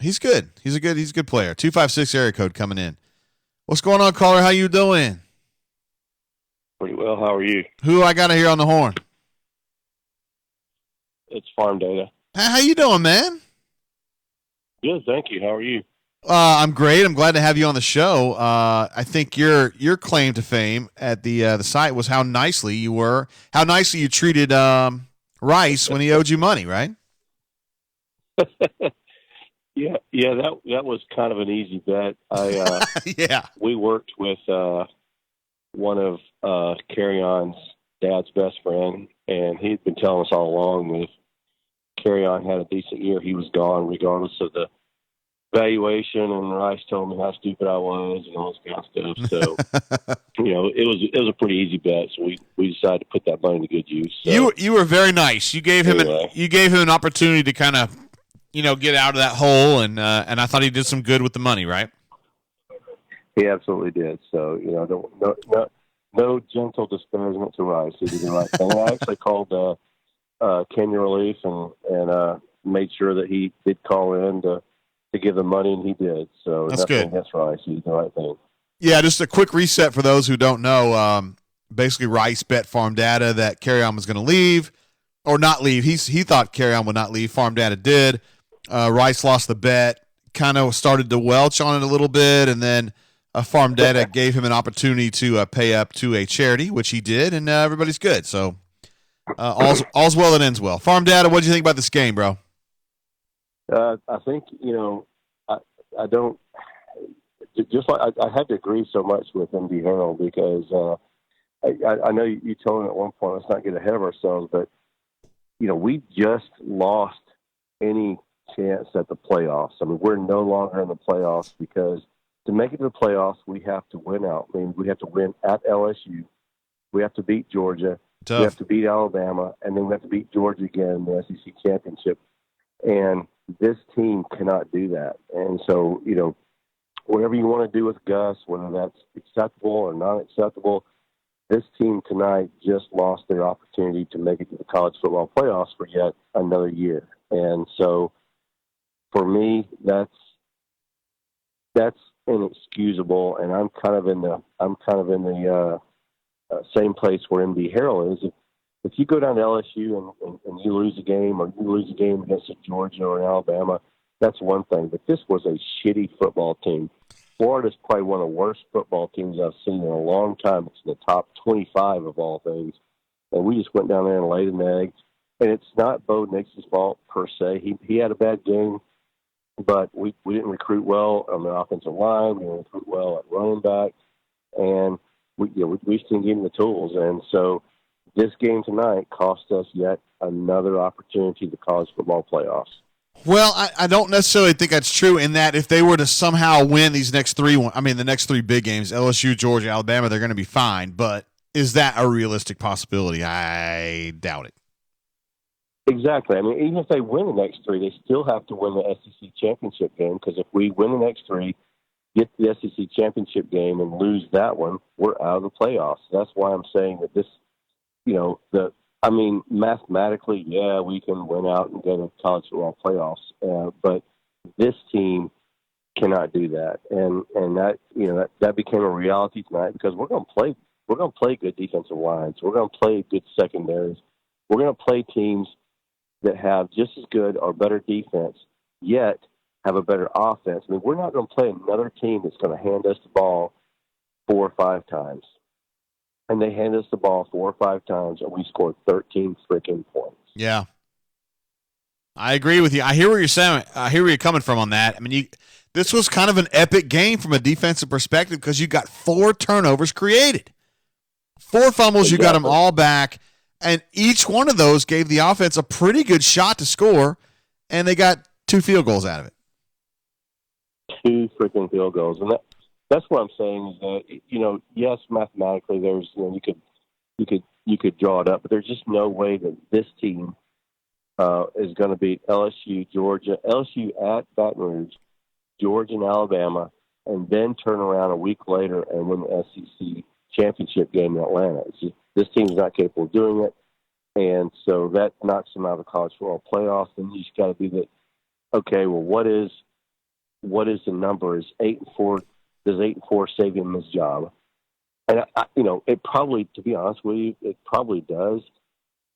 He's good. He's a good player. 256 area code coming in. What's going on, caller? How you doing? Pretty well. How are you? Who I got to hear on the horn? It's Farm Data. How you doing, man? Good, thank you. How are you? I'm great. I'm glad to have you on the show. I think your claim to fame at the site was how nicely you treated Rice when he owed you money, right? Yeah, that was kind of an easy bet. Yeah. We worked with one of Carry-On's dad's best friend, and he'd been telling us all along that if Carry-On had a decent year, he was gone regardless of the valuation. And Rice told me how stupid I was and all this kind of stuff. So, it was a pretty easy bet. So we decided to put that money to good use. So, you were very nice. You gave him an opportunity to kind of get out of that hole, and I thought he did some good with the money, right? He absolutely did. So, no gentle disparagement to Rice. He did the right thing. I actually called Kenya Relief and made sure that he did call in to give the money, and he did. So that's good. Against Rice. He did the right thing. Yeah, just a quick reset for those who don't know. Basically, Rice bet Farm Data that Carry-On was going to leave or not leave. He thought Carry-On would not leave. Farm Data did. Rice lost the bet, kind of started to welch on it a little bit, and then Farm Data gave him an opportunity to pay up to a charity, which he did, and everybody's good. So all's well that ends well. Farm Data, what do you think about this game, bro? I think, I don't – just like I had to agree so much with MD Harold because I know you told him at one point, let's not get ahead of ourselves, but, we just lost any – chance at the playoffs. I mean, we're no longer in the playoffs because to make it to the playoffs, we have to win out. I mean, we have to win at LSU. We have to beat Georgia. Tough. We have to beat Alabama, and then we have to beat Georgia again in the SEC championship. And this team cannot do that. And so, whatever you want to do with Gus, whether that's acceptable or not acceptable, this team tonight just lost their opportunity to make it to the college football playoffs for yet another year. And so, for me, that's inexcusable, and I'm kind of in the same place where MD Harold is. If you go down to LSU and you lose a game, or you lose a game against a Georgia or an Alabama, that's one thing. But this was a shitty football team. Florida's probably one of the worst football teams I've seen in a long time. It's in the top 25 of all things, and we just went down there and laid an egg. And it's not Bo Nix's fault per se. He had a bad game, but we didn't recruit well on the offensive line. We didn't recruit well at running back, and we just didn't give him the tools. And so this game tonight cost us yet another opportunity to the college football playoffs. Well, I don't necessarily think that's true in that if they were to somehow win these next the next three big games, LSU, Georgia, Alabama, they're going to be fine. But is that a realistic possibility? I doubt it. Exactly. I mean, even if they win the next three, they still have to win the SEC championship game, because if we win the next three, get the SEC championship game, and lose that one, we're out of the playoffs. That's why I'm saying that this, mathematically, yeah, we can win out and go to college football playoffs, but this team cannot do that, and that became a reality tonight, because we're going to play good defensive lines, we're going to play good secondaries, we're going to play teams that have just as good or better defense, yet have a better offense. I mean, we're not going to play another team that's going to hand us the ball 4 or 5 times. And they hand us the ball 4 or 5 times, and we scored 13 freaking points. Yeah. I agree with you. I hear what you're saying. I hear where you're coming from on that. I mean, this was kind of an epic game from a defensive perspective, because you got 4 turnovers created. 4 fumbles, exactly. You got them all back. And each one of those gave the offense a pretty good shot to score, and they got 2 field goals out of it. 2 freaking field goals, and that's what I'm saying is that yes, mathematically there's you could draw it up, but there's just no way that this team is going to beat LSU, Georgia, LSU at Baton Rouge, Georgia, and Alabama, and then turn around a week later and win the SEC championship game in Atlanta. This team's not capable of doing it, and so that knocks them out of the college football playoffs. And you just got to be that. Okay, well, what is the number? Is 8-4? Does 8-4 save him his job? And it probably, to be honest with you, it probably does.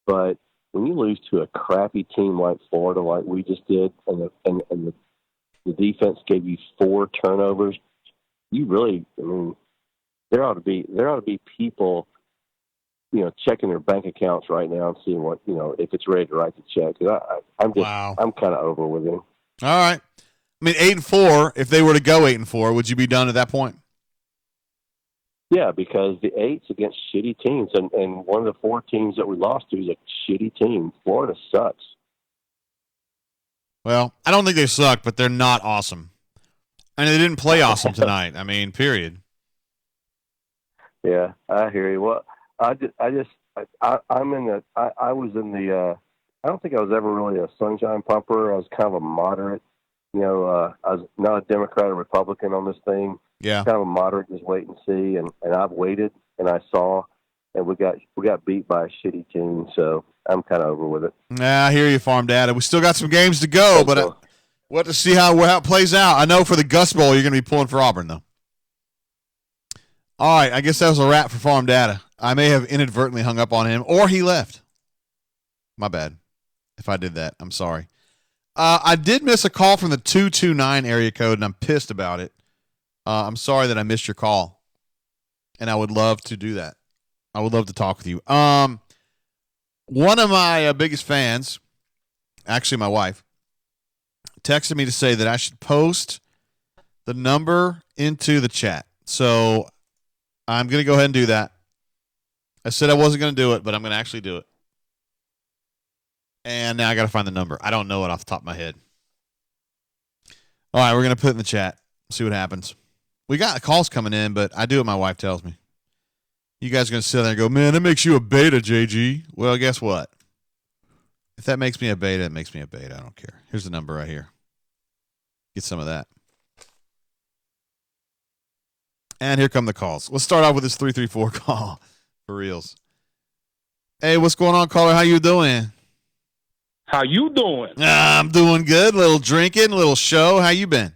But when you lose to a crappy team like Florida, like we just did, and the defense gave you 4 turnovers, you really, there ought to be people, checking their bank accounts right now and seeing what, if it's ready to write the check. I'm kind of over with him. All right. 8-4. If they were to go 8-4, would you be done at that point? Yeah, because the 8's against shitty teams, and one of the 4 teams that we lost to is a shitty team. Florida sucks. Well, I don't think they suck, but they're not awesome. And they didn't play awesome tonight. Period. Yeah, I hear you. Well, I was in the. I don't think I was ever really a sunshine pumper. I was kind of a moderate. I was not a Democrat or Republican on this thing. Yeah, kind of a moderate, just wait and see. And I've waited, and I saw, and we got beat by a shitty team. So I'm kind of over with it. Yeah, I hear you, Farm Dad. We still got some games to go, but we'll have to see how it plays out. I know for the Gus Bowl, you're going to be pulling for Auburn, though. All right, I guess that was a wrap for Farm Data. I may have inadvertently hung up on him, or he left. My bad. If I did that, I'm sorry. I did miss a call from the 229 area code, and I'm pissed about it. I'm sorry that I missed your call, and I would love to do that. I would love to talk with you. One of my biggest fans, actually my wife, texted me to say that I should post the number into the chat. So I'm going to go ahead and do that. I said I wasn't going to do it, but I'm going to actually do it. And now I got to find the number. I don't know it off the top of my head. All right, we're going to put it in the chat. See what happens. We got calls coming in, but I do what my wife tells me. You guys are going to sit there and go, man, that makes you a beta, JG. Well, guess what? If that makes me a beta, it makes me a beta. I don't care. Here's the number right here. Get some of that. And here come the calls. Let's start off with this 334 call for reals. Hey, what's going on, caller? How you doing? How you doing? I'm doing good. A little drinking, a little show. How you been?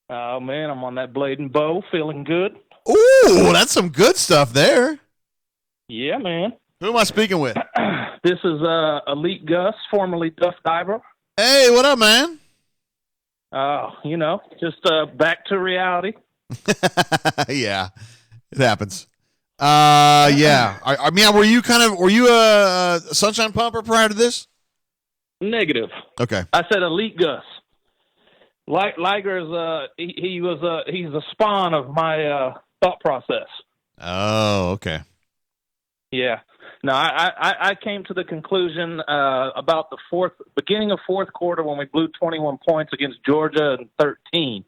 Oh, man, I'm on that blade and bow, feeling good. Ooh, that's some good stuff there. Yeah, man. Who am I speaking with? This is Elite Gus, formerly Duff Diver. Hey, what up, man? Just back to reality. Yeah, it happens. Yeah. Were you a sunshine pumper prior to this? Negative. Okay. I said Elite Gus. Liger's he's a spawn of my thought process. Oh, okay. Yeah. No, I came to the conclusion about the beginning of fourth quarter when we blew 21 points against Georgia and 13.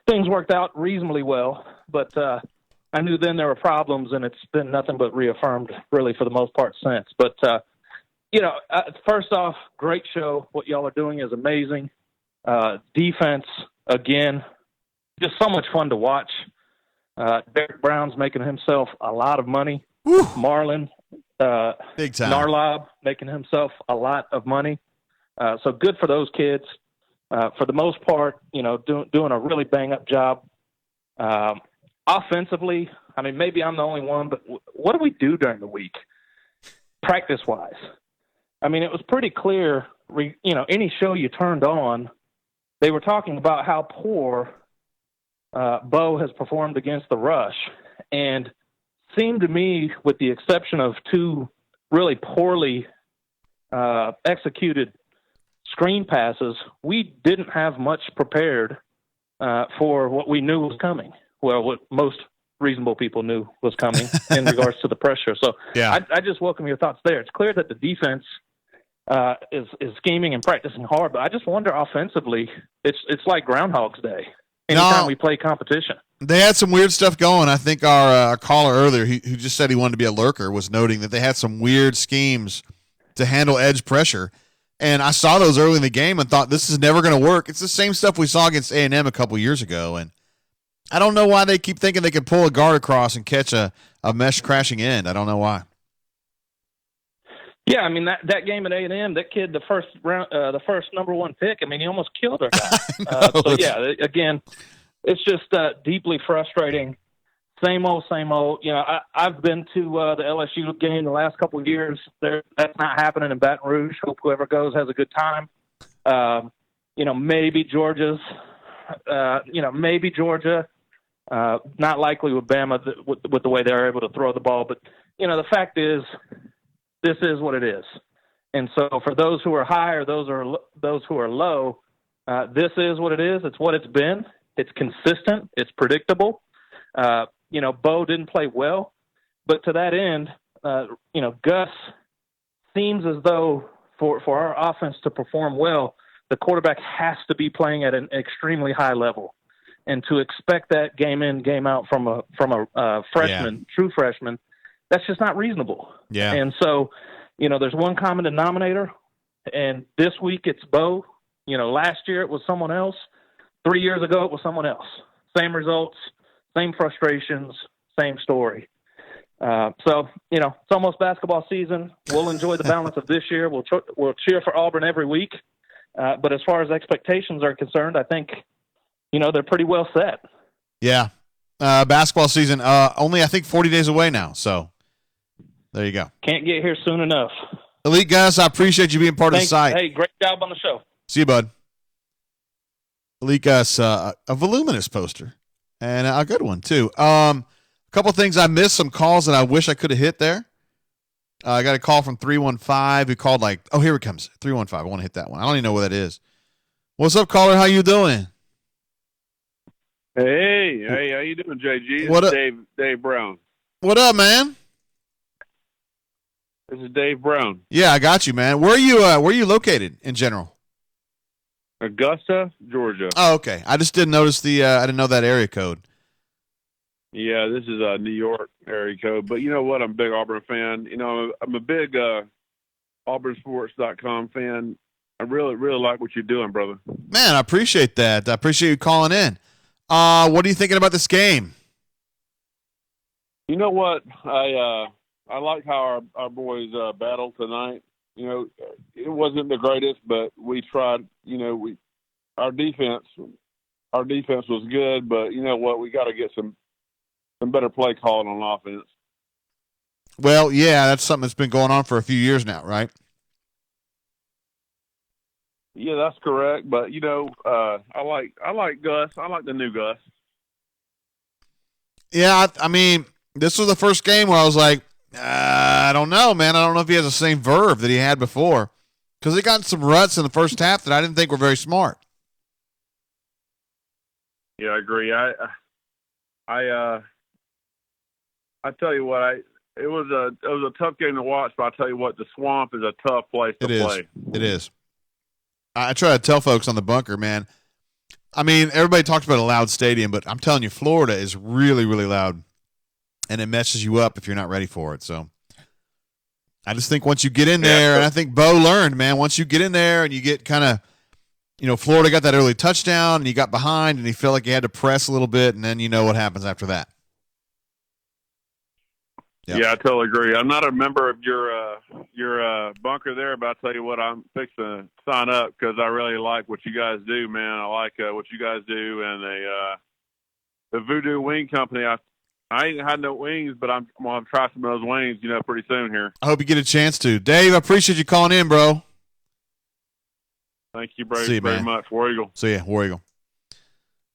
Things worked out reasonably well, but I knew then there were problems, and it's been nothing but reaffirmed really for the most part since. But, first off, great show. What y'all are doing is amazing. Defense, again, just so much fun to watch. Derek Brown's making himself a lot of money. Woo. Marlon, big time. Narlob making himself a lot of money. So good for those kids. For the most part, doing a really bang-up job. Offensively, maybe I'm the only one, but what do we do during the week, practice-wise? It was pretty clear, any show you turned on, they were talking about how poor Bo has performed against the rush. And seemed to me, with the exception of 2 really poorly executed screen passes, we didn't have much prepared for what we knew was coming. Well, what most reasonable people knew was coming in regards to the pressure. So yeah. I just welcome your thoughts there. It's clear that the defense is scheming and practicing hard, but I just wonder offensively, it's like Groundhog's Day. anytime we play competition. They had some weird stuff going. I think our caller earlier, who just said he wanted to be a lurker, was noting that they had some weird schemes to handle edge pressure. And I saw those early in the game and thought, this is never going to work. It's the same stuff we saw against A&M a couple years ago. And I don't know why they keep thinking they can pull a guard across and catch a mesh crashing end. I don't know why. Yeah, I mean that game at A&M, that kid, the first number one pick. I mean, he almost killed our guy. So yeah, again, it's just deeply frustrating. Same old. You know, I've been to the LSU game the last couple of years. That's not happening in Baton Rouge. Hope whoever goes has a good time. You know, maybe Georgia. Not likely with Bama with the way they're able to throw the ball. But you know, the fact is, this is what it is. And so for those who are high or those who are low, this is what it is. It's what it's been. It's consistent. It's predictable. You know, Bo didn't play well, but to that end, you know, Gus seems as though for our offense to perform well, the quarterback has to be playing at an extremely high level. And to expect that game in, game out from a freshman, true freshman, that's just not reasonable. Yeah. And so, you know, there's one common denominator, and this week it's Bo. You know, last year it was someone else. 3 years ago it was someone else. Same results, same frustrations, same story. So, you know, it's almost basketball season. We'll enjoy the balance of this year. We'll cheer for Auburn every week. But as far as expectations are concerned, I think, you know, they're pretty well set. Yeah. Basketball season, only I think 40 days away now. So there you go. Can't get here soon enough. Elite Gus, I appreciate you being part of the site. Hey, great job on the show. See you, bud. Elite Gus, a voluminous poster and a good one too. A couple things I missed, some calls that I wish I could have hit there. I got a call from 315 who called here it comes, 315. I want to hit that one. I don't even know what that is. What's up, caller? How you doing? Hey, how you doing, JG? What up? Dave Brown. What up, man? This is Dave Brown. Yeah, I got you, man. Where are you located in general? Augusta, Georgia. Oh, okay. I just didn't notice I didn't know that area code. Yeah, this is a New York area code. But you know what? I'm a big Auburn fan. You know, I'm a big AuburnSports.com fan. I really, really like what you're doing, brother. Man, I appreciate that. I appreciate you calling in. What are you thinking about this game? You know what? I like how our boys battled tonight. You know, it wasn't the greatest, but we tried. You know, our defense was good, but you know what? We got to get some better play calling on offense. Well, yeah, that's something that's been going on for a few years now, right? Yeah, that's correct. But you know, I like Gus. I like the new Gus. Yeah, I mean, this was the first game where I was like, I don't know, man. I don't know if he has the same verve that he had before, because he got some ruts in the first half that I didn't think were very smart. Yeah, I agree. I tell you what, it was a tough game to watch, but I tell you what, the Swamp is a tough place to play. It is. I try to tell folks on the bunker, man. I mean, everybody talks about a loud stadium, but I'm telling you, Florida is really, really loud, and it messes you up if you're not ready for it. So I just think once you get in there, and I think Bo learned, man, once you get in there and you get kind of, you know, Florida got that early touchdown, and he got behind, and he felt like he had to press a little bit, and then you know what happens after that. Yep. Yeah, I totally agree. I'm not a member of your bunker there, but I'll tell you what, I'm fixing to sign up because I really like what you guys do, man. I like what you guys do, and the Voodoo Wing Company. I ain't had no wings, but I'm gonna try some of those wings, you know, pretty soon here. I hope you get a chance to. Dave, I appreciate you calling in, bro. Thank you very much. War Eagle. See ya, War Eagle.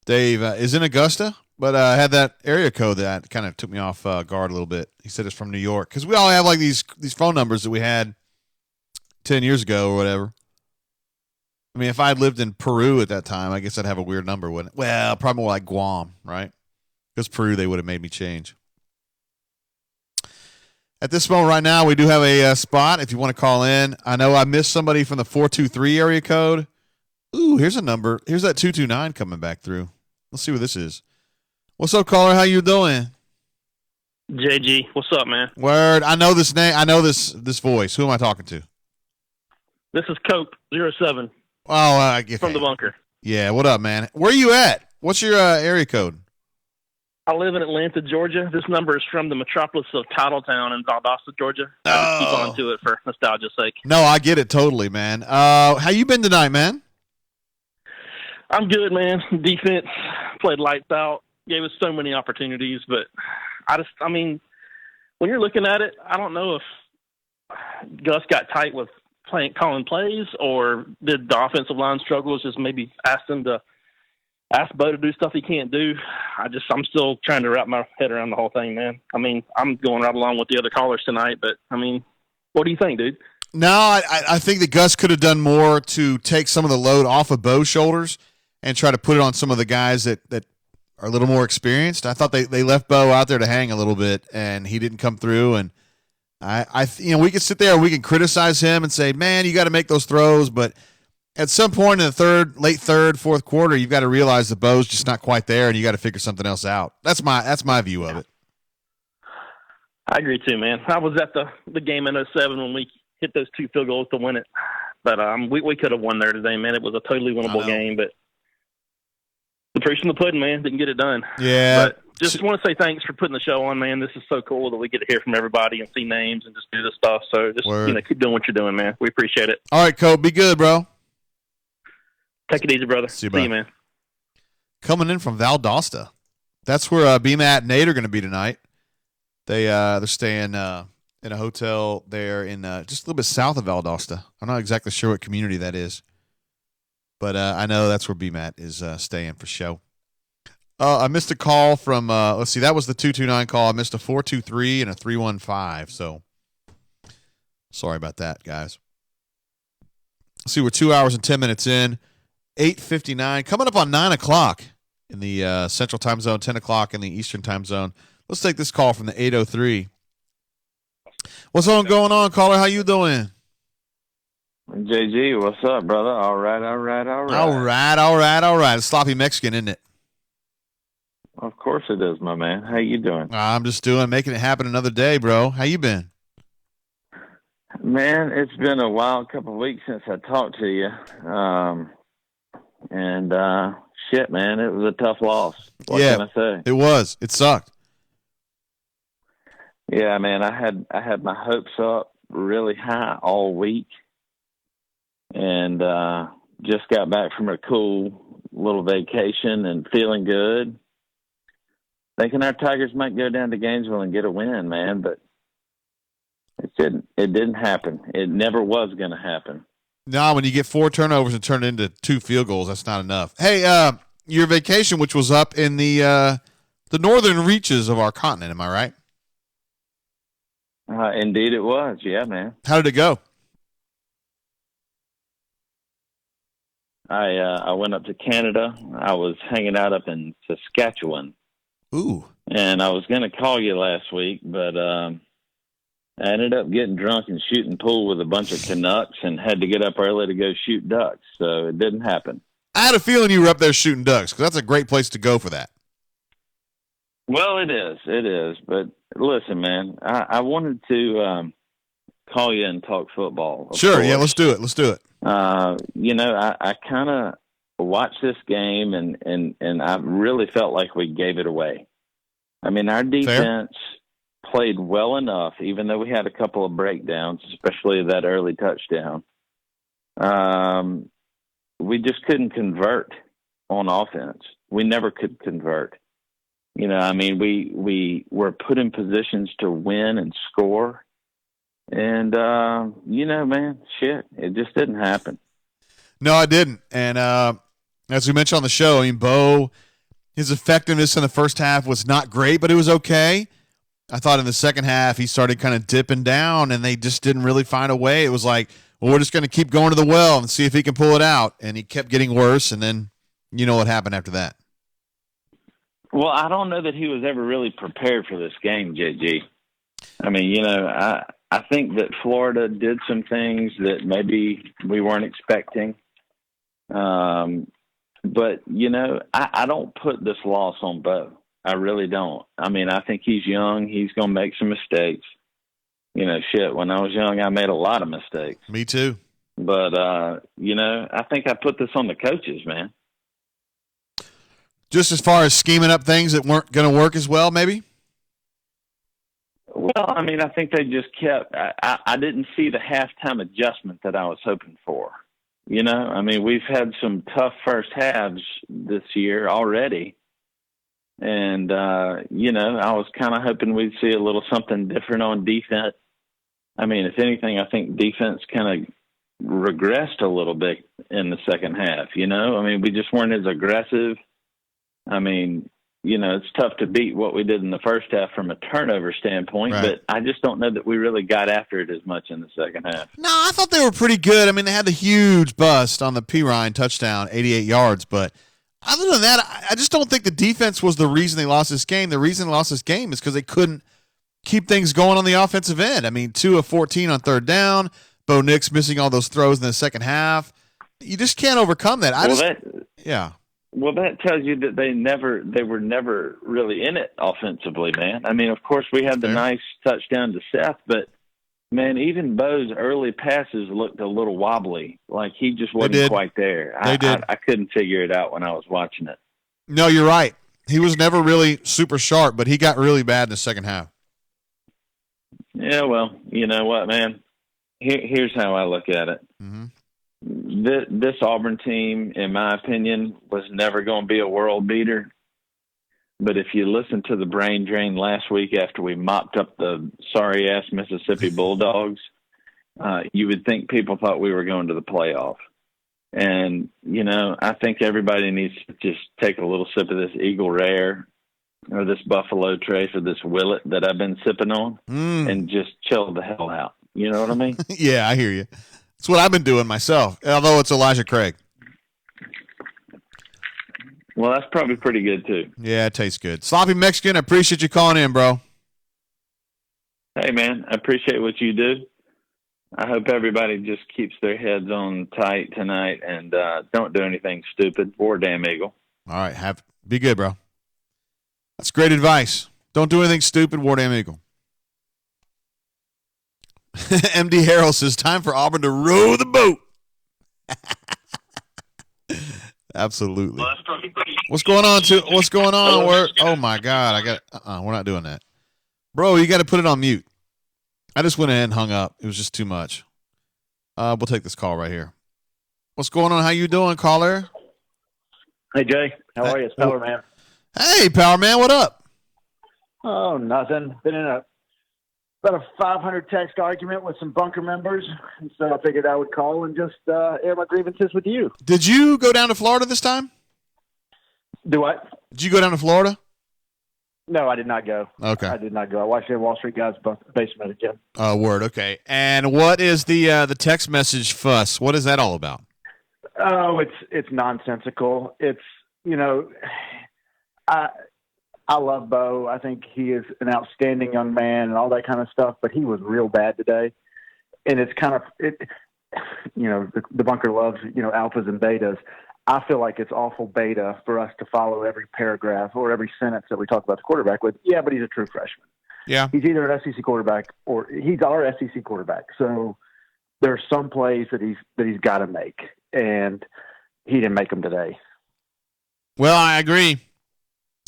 Dave is in Augusta, but I had that area code that kind of took me off guard a little bit. He said it's from New York, because we all have like these phone numbers that we had 10 years ago or whatever. I mean, if I had lived in Peru at that time, I guess I'd have a weird number, wouldn't it? Well, probably more like Guam, right? Because Peru, they would have made me change. At this moment right now, we do have a spot if you want to call in. I know I missed somebody from the 423 area code. Ooh, here's a number. Here's that 229 coming back through. Let's see what this is. What's up, caller? How you doing? JG, what's up, man? Word. I know this name. I know this voice. Who am I talking to? This is Cope 07 okay. from the bunker. Yeah, what up, man? Where you at? What's your area code? I live in Atlanta, Georgia. This number is from the metropolis of Titletown in Valdosta, Georgia. I just keep on to it for nostalgia's sake. No, I get it totally, man. How you been tonight, man? I'm good, man. Defense played lights out, gave us so many opportunities, but I mean, when you're looking at it, I don't know if Gus got tight with calling plays, or did the offensive line struggles just maybe ask Bo to do stuff he can't do. I'm still trying to wrap my head around the whole thing, man. I mean, I'm going right along with the other callers tonight, but I mean, what do you think, dude? No, I think that Gus could have done more to take some of the load off of Bo's shoulders and try to put it on some of the guys that are a little more experienced. I thought they left Bo out there to hang a little bit, and he didn't come through. And we can sit there and we can criticize him and say, man, you got to make those throws, but at some point in the late third, fourth quarter, you've got to realize the Bo's just not quite there, and you got to figure something else out. That's my view of it. I agree too, man. I was at the game in 2007 when we hit those 2 field goals to win it, but we could have won there today, man. It was a totally winnable game, but the proof in the pudding, man. Didn't get it done. Yeah. But just want to say thanks for putting the show on, man. This is so cool that we get to hear from everybody and see names and just do this stuff. So just keep doing what you're doing, man. We appreciate it. All right, Cole. Be good, bro. Take it easy, brother. See you, man. Coming in from Valdosta. That's where B-Matt and Nate are going to be tonight. They're staying in a hotel there in just a little bit south of Valdosta. I'm not exactly sure what community that is, but I know that's where B-Matt is staying for show. I missed a call from, let's see, that was the 229 call. I missed a 423 and a 315, so sorry about that, guys. Let's see, we're 2 hours and 10 minutes in. 8:59, coming up on 9 o'clock in the Central Time Zone, 10 o'clock in the Eastern Time Zone. Let's take this call from the 803. What's going on, caller? How you doing? JG, what's up, brother? All right. It's sloppy Mexican, isn't it? Of course it is, my man. How you doing? I'm just making it happen another day, bro. How you been? Man, it's been a wild couple of weeks since I talked to you. And shit, man, it was a tough loss. What can I say? It was. It sucked. Yeah, man, I had my hopes up really high all week, and just got back from a cool little vacation and feeling good, thinking our Tigers might go down to Gainesville and get a win, man. But it didn't happen. It never was going to happen. No, when you get 4 turnovers and turn it into 2 field goals, that's not enough. Hey, your vacation, which was up in the northern reaches of our continent, am I right? Indeed it was. Yeah, man. How did it go? I went up to Canada. I was hanging out up in Saskatchewan. Ooh. And I was going to call you last week, but I ended up getting drunk and shooting pool with a bunch of Canucks and had to get up early to go shoot ducks, so it didn't happen. I had a feeling you were up there shooting ducks, because that's a great place to go for that. Well, it is. But listen, man, I wanted to call you and talk football. Sure, yeah, let's do it. I kind of watched this game, and I really felt like we gave it away. I mean, our defense played well enough, even though we had a couple of breakdowns, especially that early touchdown. We just couldn't convert on offense. We never could convert. We were put in positions to win and score. And, man, shit, it just didn't happen. No, I didn't. And as we mentioned on the show, Bo, his effectiveness in the first half was not great, but it was okay. I thought in the second half he started kind of dipping down, and they just didn't really find a way. It was like, well, we're just going to keep going to the well and see if he can pull it out. And he kept getting worse, and then you know what happened after that. Well, I don't know that he was ever really prepared for this game, JG. I mean, I think that Florida did some things that maybe we weren't expecting. But, I don't put this loss on Bo. I really don't. I mean, I think he's young. He's going to make some mistakes. When I was young, I made a lot of mistakes. Me too. But, I think I put this on the coaches, man. Just as far as scheming up things that weren't going to work as well, maybe? Well, I mean, I think they just kept I didn't see the halftime adjustment that I was hoping for. I mean, we've had some tough first halves this year already. And, I was kind of hoping we'd see a little something different on defense. I mean, if anything, I think defense kind of regressed a little bit in the second half. I mean, we just weren't as aggressive. I mean, it's tough to beat what we did in the first half from a turnover standpoint, right. But I just don't know that we really got after it as much in the second half. No, I thought they were pretty good. I mean, they had the huge bust on the Pirine touchdown, 88 yards, but other than that, I just don't think the defense was the reason they lost this game. The reason they lost this game is because they couldn't keep things going on the offensive end. I mean, 2 of 14 on third down. Bo Nix missing all those throws in the second half. You just can't overcome that. Yeah. Well, that tells you that they were never really in it offensively, man. I mean, of course, we had the nice touchdown to Seth, but man, even Bo's early passes looked a little wobbly, like he just wasn't quite there. I couldn't figure it out when I was watching it. No, you're right. He was never really super sharp, but he got really bad in the second half. Yeah, well, you know what, man? Here's how I look at it. Mm-hmm. This Auburn team, in my opinion, was never going to be a world beater. But if you listen to the brain drain last week after we mopped up the sorry-ass Mississippi Bulldogs, you would think people thought we were going to the playoff. And, I think everybody needs to just take a little sip of this Eagle Rare or this Buffalo Trace or this Willet that I've been sipping on and just chill the hell out. You know what I mean? Yeah, I hear you. That's what I've been doing myself, although it's Elijah Craig. Well, that's probably pretty good, too. Yeah, it tastes good. Sloppy Mexican, I appreciate you calling in, bro. Hey, man, I appreciate what you do. I hope everybody just keeps their heads on tight tonight and don't do anything stupid. War damn Eagle. All right, be good, bro. That's great advice. Don't do anything stupid, War damn Eagle. MD Harrell says, time for Auburn to row the boat. Absolutely. Well, that's probably pretty. What's going on? Oh my God! We're not doing that, bro. You got to put it on mute. I just went ahead and hung up. It was just too much. We'll take this call right here. What's going on? How you doing, caller? Hey Jay, how are you? It's Power Man. Hey, Power Man, what up? Oh, nothing. Been in about a 500 text argument with some bunker members, and so I figured I would call and just air my grievances with you. Did you go down to Florida this time? Do what? Did you go down to Florida? No, I did not go. Okay. I did not go. I watched the Wall Street Guys basement again. Word. Okay. And what is the text message fuss? What is that all about? Oh, it's nonsensical. It's, I love Bo. I think he is an outstanding young man and all that kind of stuff, but he was real bad today. And it's kind of, the bunker loves, alphas and betas. I feel like it's awful beta for us to follow every paragraph or every sentence that we talk about the quarterback with. Yeah, but he's a true freshman. Yeah. He's either an SEC quarterback or he's our SEC quarterback. So there's some plays that he's got to make, and he didn't make them today. Well, I agree.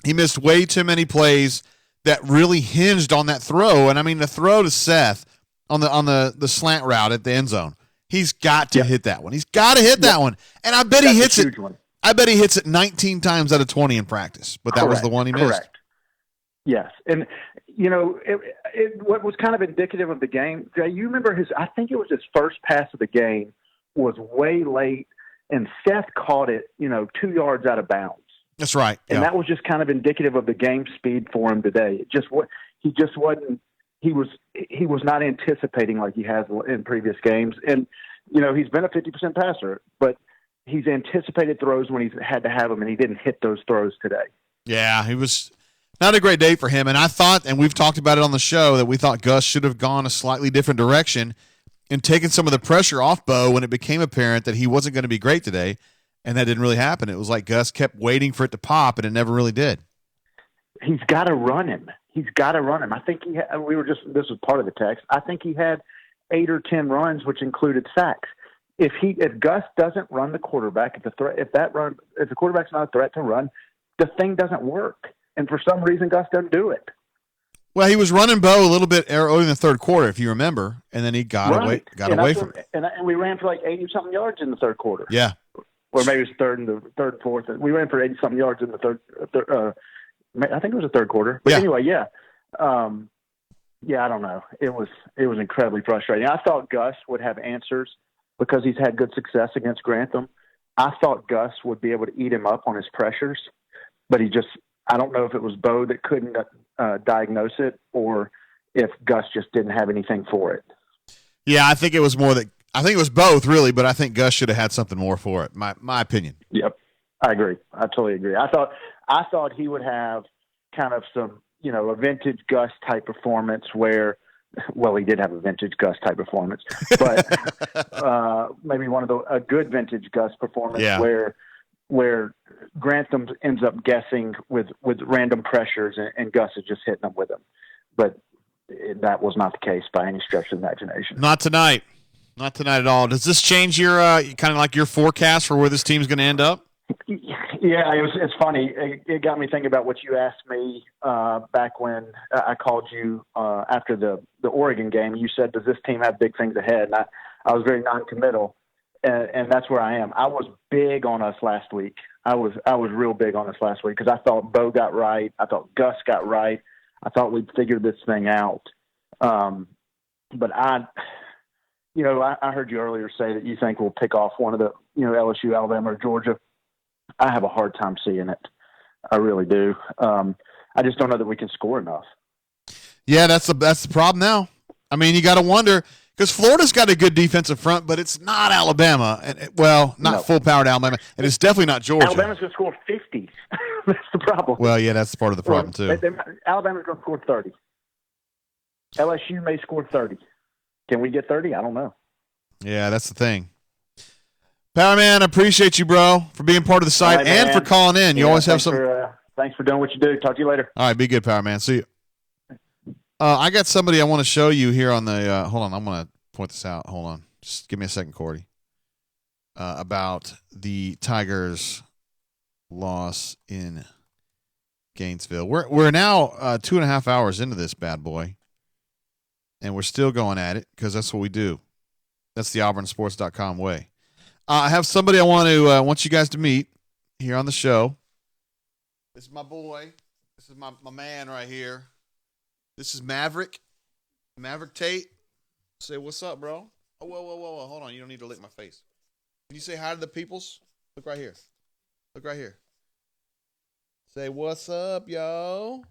He missed way too many plays that really hinged on that throw. And I mean, the throw to Seth on the slant route at the end zone, he's got to hit that one. He's got to hit that one. And I bet he hits it. I bet he hits it 19 times out of 20 in practice. But that was the one he missed. Correct. Yes. And, what was kind of indicative of the game, Jay, you remember I think it was his first pass of the game was way late, and Seth caught it, 2 yards out of bounds. That's right. And that was just kind of indicative of the game speed for him today. He was not anticipating like he has in previous games. And, he's been a 50% passer, but he's anticipated throws when he's had to have them, and he didn't hit those throws today. Yeah, he was not a great day for him. And I thought, and we've talked about it on the show, that we thought Gus should have gone a slightly different direction and taken some of the pressure off Bo when it became apparent that he wasn't going to be great today. And that didn't really happen. It was like Gus kept waiting for it to pop, and it never really did. He's got to run him. I think this was part of the text. I think he had 8 or 10 runs, which included sacks. If Gus doesn't run the quarterback, if the quarterback's not a threat to run, the thing doesn't work. And for some reason, Gus doesn't do it. Well, he was running Bo a little bit early in the third quarter, if you remember, and then he got away from it. And we ran for like 80-something yards in the third quarter. Yeah. Or maybe it was third and fourth. We ran for 80-something yards in the third. I think it was the third quarter. But anyway, yeah. I don't know. It was incredibly frustrating. I thought Gus would have answers because he's had good success against Grantham. I thought Gus would be able to eat him up on his pressures, but I don't know if it was Bo that couldn't diagnose it or if Gus just didn't have anything for it. Yeah, I think it was both, really, but I think Gus should have had something more for it. My opinion. Yep, I agree. I totally agree. I thought he would have kind of some, a vintage Gus type performance where, well, he did have a vintage Gus type performance, but maybe a good vintage Gus performance where Grantham ends up guessing with random pressures and Gus is just hitting them with them. But that was not the case by any stretch of the imagination. Not tonight. Not tonight at all. Does this change your kind of like your forecast for where this team's going to end up? Yeah, it's funny. It got me thinking about what you asked me back when I called you after the Oregon game. You said, does this team have big things ahead? And I was very non-committal, and that's where I am. I was big on us last week. I was real big on us last week because I thought Bo got right. I thought Gus got right. I thought we'd figured this thing out. But I heard you earlier say that you think we'll pick off one of the, LSU, Alabama, or Georgia. I have a hard time seeing it. I really do. I just don't know that we can score enough. Yeah, that's the problem now. I mean, you got to wonder because Florida's got a good defensive front, but it's not Alabama, and not full-powered Alabama, and it's definitely not Georgia. Alabama's going to score 50. That's the problem. Well, yeah, that's part of the problem too. Alabama's going to score 30. LSU may score 30. Can we get 30? I don't know. Yeah, that's the thing. Power Man, I appreciate you, bro, for being part of the site and for calling in. You always have some. Thanks for doing what you do. Talk to you later. All right, be good, Power Man. See you. I got somebody I want to show you here on the. Hold on, I'm going to point this out. Hold on, just give me a second, Cordy. About the Tigers' loss in Gainesville. We're now 2.5 hours into this bad boy, and we're still going at it because that's what we do. That's the AuburnSports.com way. I have somebody I want you guys to meet here on the show. This is my boy. This is my man right here. This is Maverick. Maverick Tate. Say what's up, bro. Oh, whoa. Hold on. You don't need to lick my face. Can you say hi to the peoples? Look right here. Look right here. Say what's up, yo.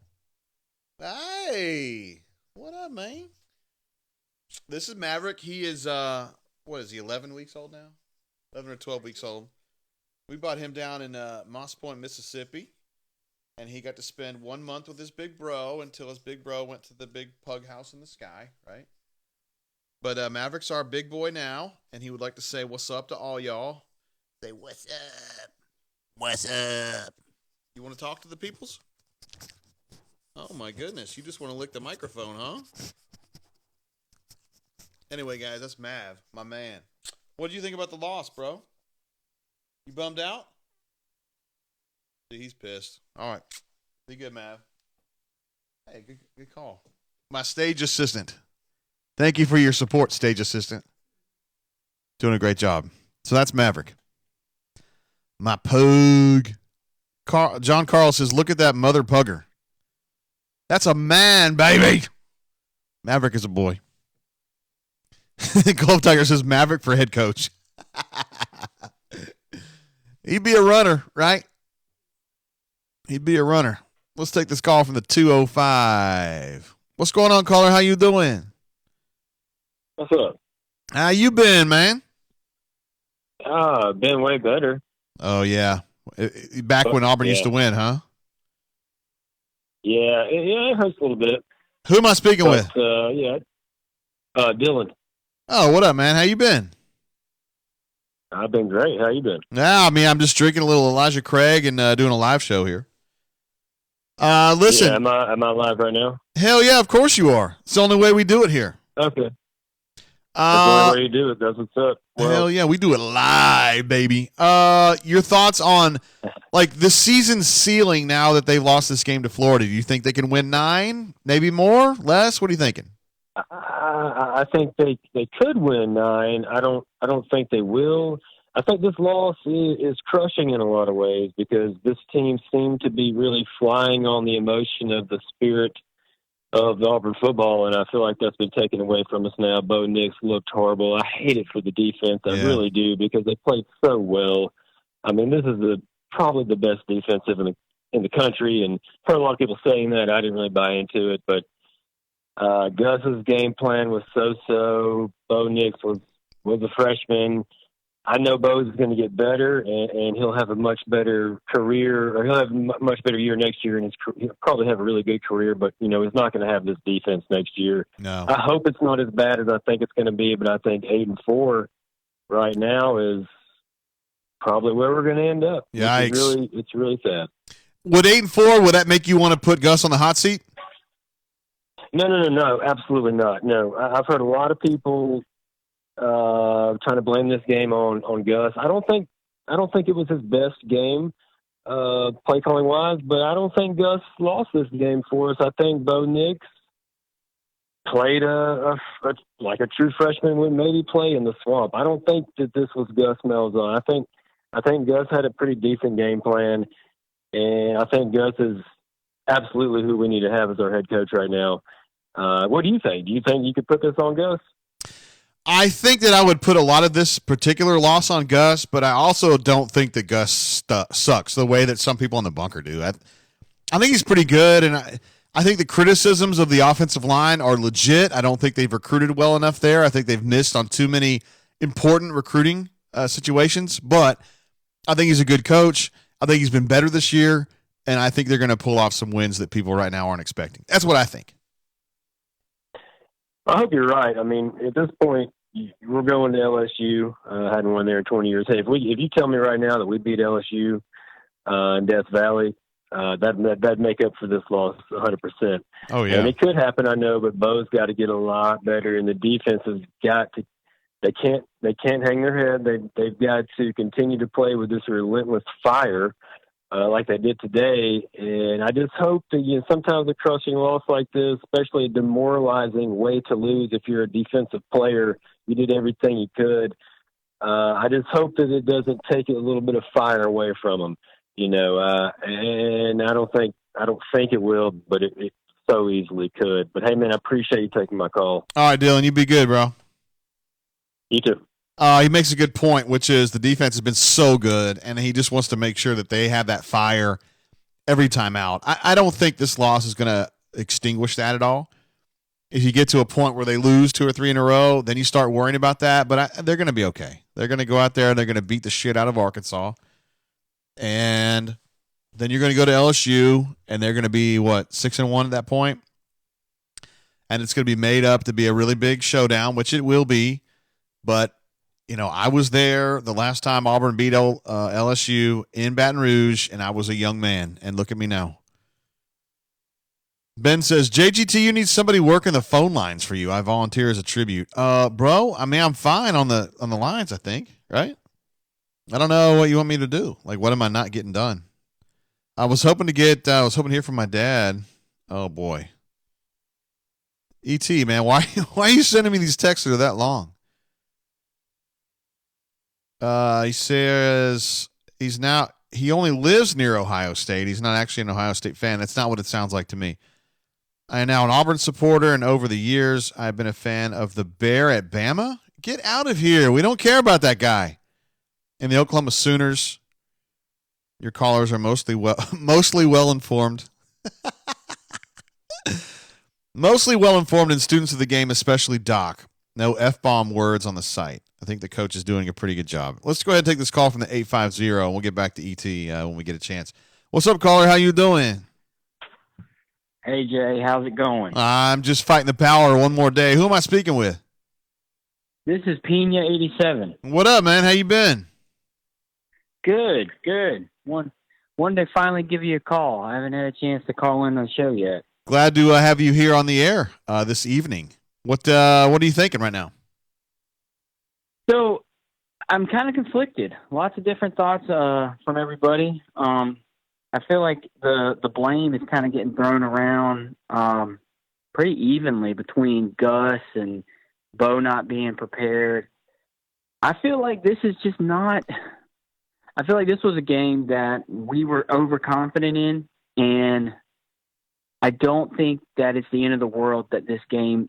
Hey. What up, man? This is Maverick. He is, 11 weeks old now? 11 or 12 weeks old. We brought him down in Moss Point, Mississippi, and he got to spend 1 month with his big bro until his big bro went to the big pug house in the sky, right? But Maverick's our big boy now, and he would like to say what's up to all y'all. Say what's up. What's up? You want to talk to the peoples? Oh, my goodness. You just want to lick the microphone, huh? Anyway, guys, that's Mav, my man. What do you think about the loss, bro? You bummed out? See, he's pissed. All right. Be good, Mav. Hey, good call. My stage assistant. Thank you for your support, stage assistant. Doing a great job. So that's Maverick. My pug. John Carl says, look at that mother pugger. That's a man, baby. Maverick is a boy. Golf Tiger says Maverick for head coach. He'd be a runner, right? He'd be a runner. Let's take this call from the 205. What's going on, caller? How you doing? What's up? How you been, man? Been way better. Oh, yeah. Back when Auburn used to win, huh? Yeah, it hurts a little bit. Who am I speaking with? Dylan. Oh, what up, man? How you been? I've been great. How you been? Yeah, I mean, I'm just drinking a little Elijah Craig and doing a live show here. Listen. Yeah, am I live right now? Hell yeah, of course you are. It's the only way we do it here. Okay. That's the only way you do it. That's what's up. Well, Hell yeah, we do it live, baby. Your thoughts on like the season ceiling now that they've lost this game to Florida? Do you think they can win 9, maybe more, less? What are you thinking? I think they could win 9. I don't think they will. I think this loss is crushing in a lot of ways because this team seemed to be really flying on the emotion of the spirit of the Auburn football, and I feel like that's been taken away from us now. Bo Nix looked horrible. I hate it for the defense. I really do because they played so well. I mean, this is probably the best defensive in the country, and heard a lot of people saying that. I didn't really buy into it, but Gus's game plan was so-so. Bo Nix was a freshman. I know Bo's going to get better, and he'll have a much better career, or he'll have a much better year next year, and he'll probably have a really good career, but, he's not going to have this defense next year. No. I hope it's not as bad as I think it's going to be, but I think 8-4 right now is probably where we're going to end up. Yikes. It's really sad. Would 8-4, would that make you want to put Gus on the hot seat? No, absolutely not. No, I've heard a lot of people trying to blame this game on Gus. I don't think it was his best game, play calling wise, but I don't think Gus lost this game for us. I think Bo Nix played like a true freshman would maybe play in the swamp. I don't think that this was Gus Malzahn. I think Gus had a pretty decent game plan, and I think Gus is absolutely who we need to have as our head coach right now. What do you think? Do you think you could put this on Gus? I think that I would put a lot of this particular loss on Gus, but I also don't think that Gus sucks the way that some people in the bunker do. I think he's pretty good, and I think the criticisms of the offensive line are legit. I don't think they've recruited well enough there. I think they've missed on too many important recruiting situations, but I think he's a good coach. I think he's been better this year, and I think they're going to pull off some wins that people right now aren't expecting. That's what I think. I hope you're right. I mean, at this point, we're going to LSU. I hadn't won there in 20 years. Hey, if you tell me right now that we beat LSU in Death Valley, that'd make up for this loss 100%. Oh yeah, and it could happen, I know, but Bo's got to get a lot better, and the defense has got to. They can't hang their head. They've got to continue to play with this relentless fire, like they did today. And I just hope that sometimes a crushing loss like this, especially a demoralizing way to lose if you're a defensive player, you did everything you could. I just hope that it doesn't take a little bit of fire away from them, and I don't think it will, but it so easily could. But hey, man, I appreciate you taking my call. All right, Dylan, you be good, bro. You too. He makes a good point, which is the defense has been so good, and he just wants to make sure that they have that fire every time out. I don't think this loss is going to extinguish that at all. If you get to a point where they lose 2 or 3 in a row, then you start worrying about that. But they're going to be okay. They're going to go out there and they're going to beat the shit out of Arkansas. And then you're going to go to LSU, and they're going to be, 6-1 at that point? And it's going to be made up to be a really big showdown, which it will be. But, I was there the last time Auburn beat LSU in Baton Rouge, and I was a young man. And look at me now. Ben says, JGT, you need somebody working the phone lines for you. I volunteer as a tribute. Bro, I mean, I'm fine on the lines, I think, right? I don't know what you want me to do. Like, what am I not getting done? I was hoping to hear from my dad. Oh, boy. E.T., man, why are you sending me these texts that are that long? He says he only lives near Ohio State. He's not actually an Ohio State fan. That's not what it sounds like to me. I am now an Auburn supporter, and over the years, I've been a fan of the Bear at Bama. Get out of here. We don't care about that guy. And the Oklahoma Sooners. Your callers are mostly well informed. Mostly well informed, and students of the game, especially Doc. No F-bomb words on the site. I think the coach is doing a pretty good job. Let's go ahead and take this call from the 850, and we'll get back to ET when we get a chance. What's up, caller? How you doing? Hey, Jay. How's it going? I'm just fighting the power one more day. Who am I speaking with? This is Pina 87. What up, man? How you been? Good. Wanted to finally give you a call. I haven't had a chance to call in on the show yet. Glad to have you here on the air this evening. What are you thinking right now? So I'm kind of conflicted. Lots of different thoughts from everybody. I feel like the blame is kind of getting thrown around pretty evenly between Gus and Bo not being prepared. I feel like this is just not – I feel like this was a game that we were overconfident in, and I don't think that it's the end of the world that this game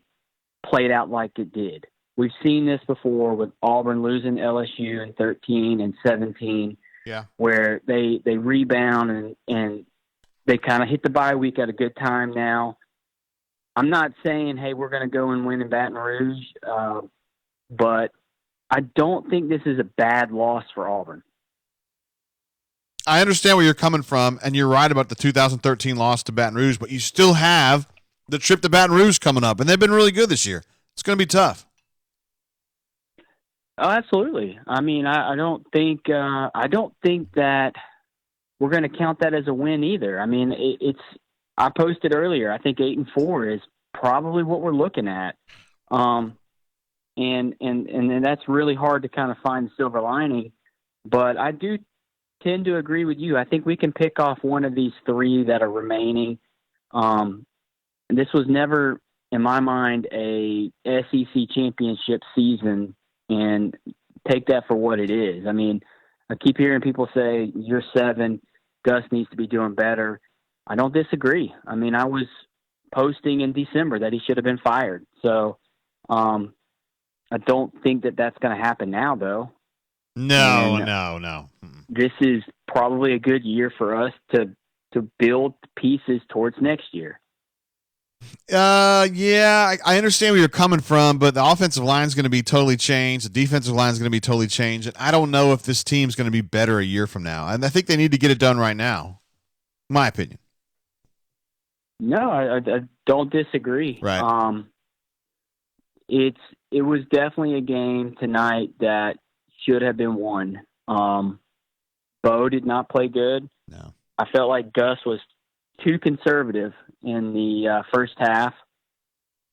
played out like it did. We've seen this before with Auburn losing LSU in 13 and 17, where they rebound and they kind of hit the bye week at a good time now. I'm not saying, hey, we're going to go and win in Baton Rouge, but I don't think this is a bad loss for Auburn. I understand where you're coming from, and you're right about the 2013 loss to Baton Rouge, but you still have the trip to Baton Rouge coming up, and they've been really good this year. It's going to be tough. Oh, absolutely. I mean, I don't think that we're going to count that as a win either. I mean, it's. I posted earlier. I think 8-4 is probably what we're looking at, and that's really hard to kind of find the silver lining. But I do tend to agree with you. I think we can pick off one of these three that are remaining. This was never, in my mind, a SEC championship season, and take that for what it is. I mean, I keep hearing people say, you're 7, Gus needs to be doing better. I don't disagree. I mean, I was posting in December that he should have been fired. So I don't think that that's going to happen now, though. No. This is probably a good year for us to build pieces towards next year. Yeah, I understand where you're coming from, but the offensive line is going to be totally changed. The defensive line is going to be totally changed. And I don't know if this team's going to be better a year from now. And I think they need to get it done right now, my opinion. No, I don't disagree. Right. It was definitely a game tonight that should have been won. Bo did not play good. No. I felt like Gus was too conservative in the first half,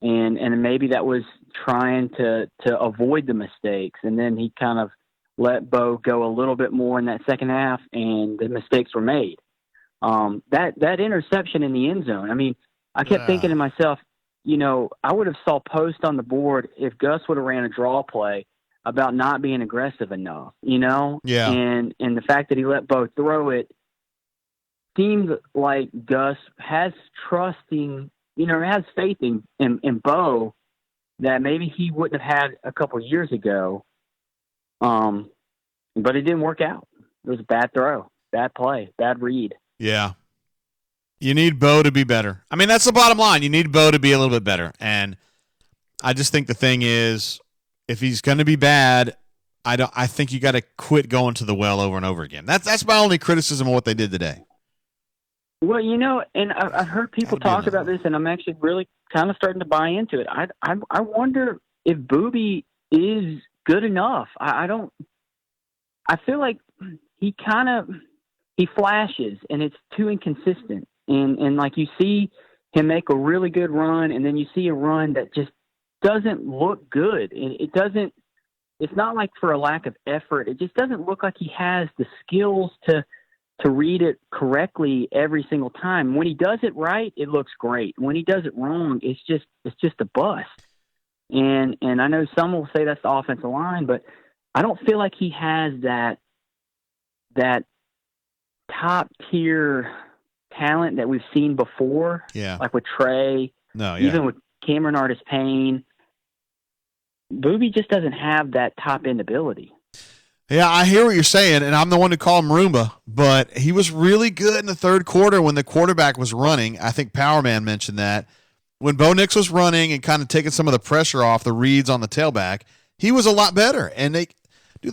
and maybe that was trying to avoid the mistakes, and then he kind of let Bo go a little bit more in that second half, and the mistakes were made. That interception in the end zone, I mean, I kept thinking to myself, I would have saw post on the board if Gus would have ran a draw play about not being aggressive enough, Yeah. And the fact that he let Bo throw it seemed like Gus has has faith in Bo that maybe he wouldn't have had a couple years ago. But it didn't work out. It was a bad throw, bad play, bad read. Yeah. You need Bo to be better. I mean, that's the bottom line. You need Bo to be a little bit better. And I just think the thing is, if he's going to be bad, I think you got to quit going to the well over and over again. That's my only criticism of what they did today. Well, and I've heard people talk about this, and I'm actually really kind of starting to buy into it. I wonder if Booby is good enough. I feel like he flashes, and it's too inconsistent. And like you see him make a really good run, and then you see a run that just doesn't look good. It doesn't. It's not like for a lack of effort. It just doesn't look like he has the skills to read it correctly every single time. When he does it right, it looks great. When he does it wrong, it's just a bust. And I know some will say that's the offensive line, but I don't feel like he has that top tier talent that we've seen before. Yeah. Like with Trey. No, yeah. Even with Cameron Artis-Payne. Booby just doesn't have that top end ability. Yeah, I hear what you're saying, and I'm the one to call him Roomba, but he was really good in the third quarter when the quarterback was running. I think Power Man mentioned that. When Bo Nix was running and kind of taking some of the pressure off the reads on the tailback, he was a lot better. And they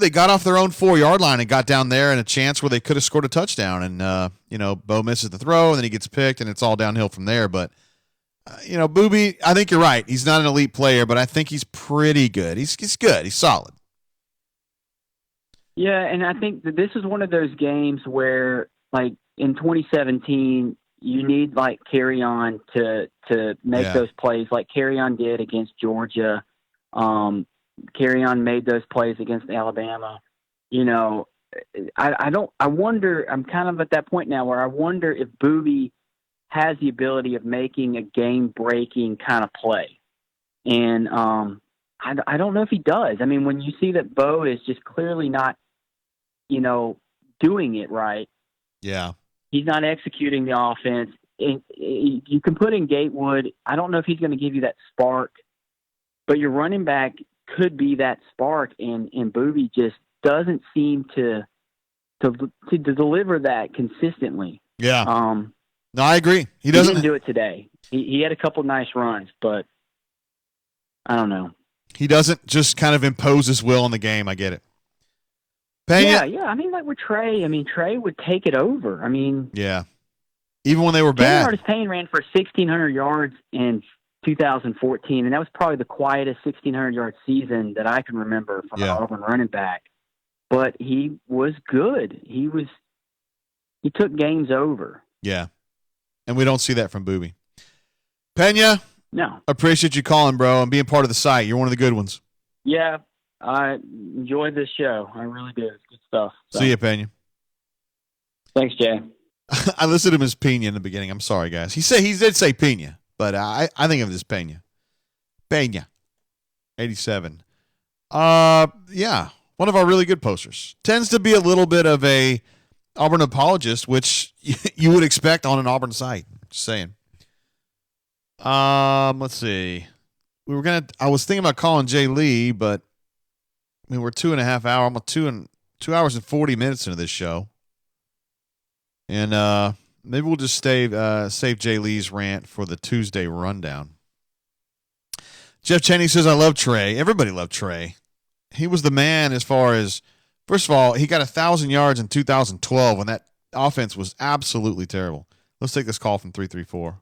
got off their own 4-yard line and got down there in a chance where they could have scored a touchdown. And, Bo misses the throw, and then he gets picked, and it's all downhill from there. But Boobie, I think you're right. He's not an elite player, but I think he's pretty good. He's good. He's solid. Yeah, and I think that this is one of those games where, like, in 2017, you need, like, Carry-On to make those plays like Carry-On did against Georgia. Carry-On made those plays against Alabama. I wonder, I'm kind of at that point now where I wonder if Boobie has the ability of making a game-breaking kind of play. And I don't know if he does. I mean, when you see that Bo is just clearly not, doing it right. Yeah. He's not executing the offense. You can put in Gatewood. I don't know if he's going to give you that spark, but your running back could be that spark, and Boobie just doesn't seem to deliver that consistently. Yeah. No, I agree. He didn't do it today. He had a couple nice runs, but I don't know. He doesn't just kind of impose his will on the game. I get it. Pena, Yeah. I mean, like with Trey. I mean, Trey would take it over. I mean, yeah. Even when they were bad. Curtis Payne ran for 1,600 yards in 2014, and that was probably the quietest 1,600-yard season that I can remember from an Auburn running back. But he was good. He took games over. Yeah. And we don't see that from Boobie. Pena, no. Appreciate you calling, bro, and being part of the site. You're one of the good ones. Yeah, I enjoyed this show. I really did. It's good stuff. So. See you, Pena. Thanks, Jay. I listed him as Pena in the beginning. I'm sorry, guys. He did say Pena, but I think of it as Pena. Pena, 87. Yeah, one of our really good posters. Tends to be a little bit of a Auburn apologist, which you would expect on an Auburn site. Just saying. Let's see. I was thinking about calling Jay Lee, but I mean we're 2.5 hours. I'm 2 hours and 40 minutes into this show, and maybe we'll just save Jay Lee's rant for the Tuesday rundown. Jeff Cheney says, "I love Trey. Everybody loved Trey. He was the man as far as." First of all, he got 1,000 yards in 2012 when that offense was absolutely terrible. Let's take this call from 334.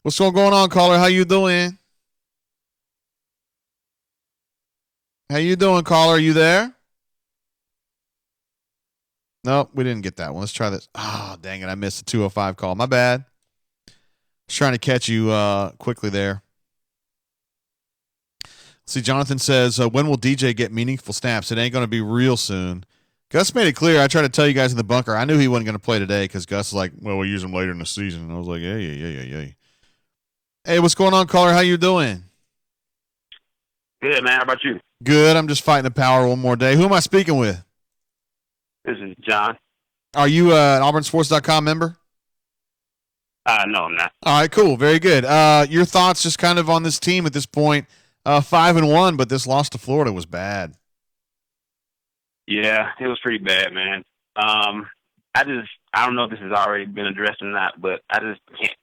What's going on, caller? How you doing? How you doing, caller? Are you there? Nope, we didn't get that one. Let's try this. Oh, dang it. I missed the 205 call. My bad. Just trying to catch you quickly there. See, Jonathan says, when will DJ get meaningful snaps? It ain't going to be real soon. Gus made it clear. I tried to tell you guys in the bunker. I knew he wasn't going to play today because Gus was like, well, we'll use him later in the season. And I was like, yeah. Hey, what's going on, caller? How you doing? Good, man. How about you? Good. I'm just fighting the power one more day. Who am I speaking with? This is John. Are you an AuburnSports.com member? No, I'm not. All right, cool. Very good. Your thoughts just kind of on this team at this point. 5-1, but this loss to Florida was bad. Yeah, it was pretty bad, man. I don't know if this has already been addressed or not, but I just can't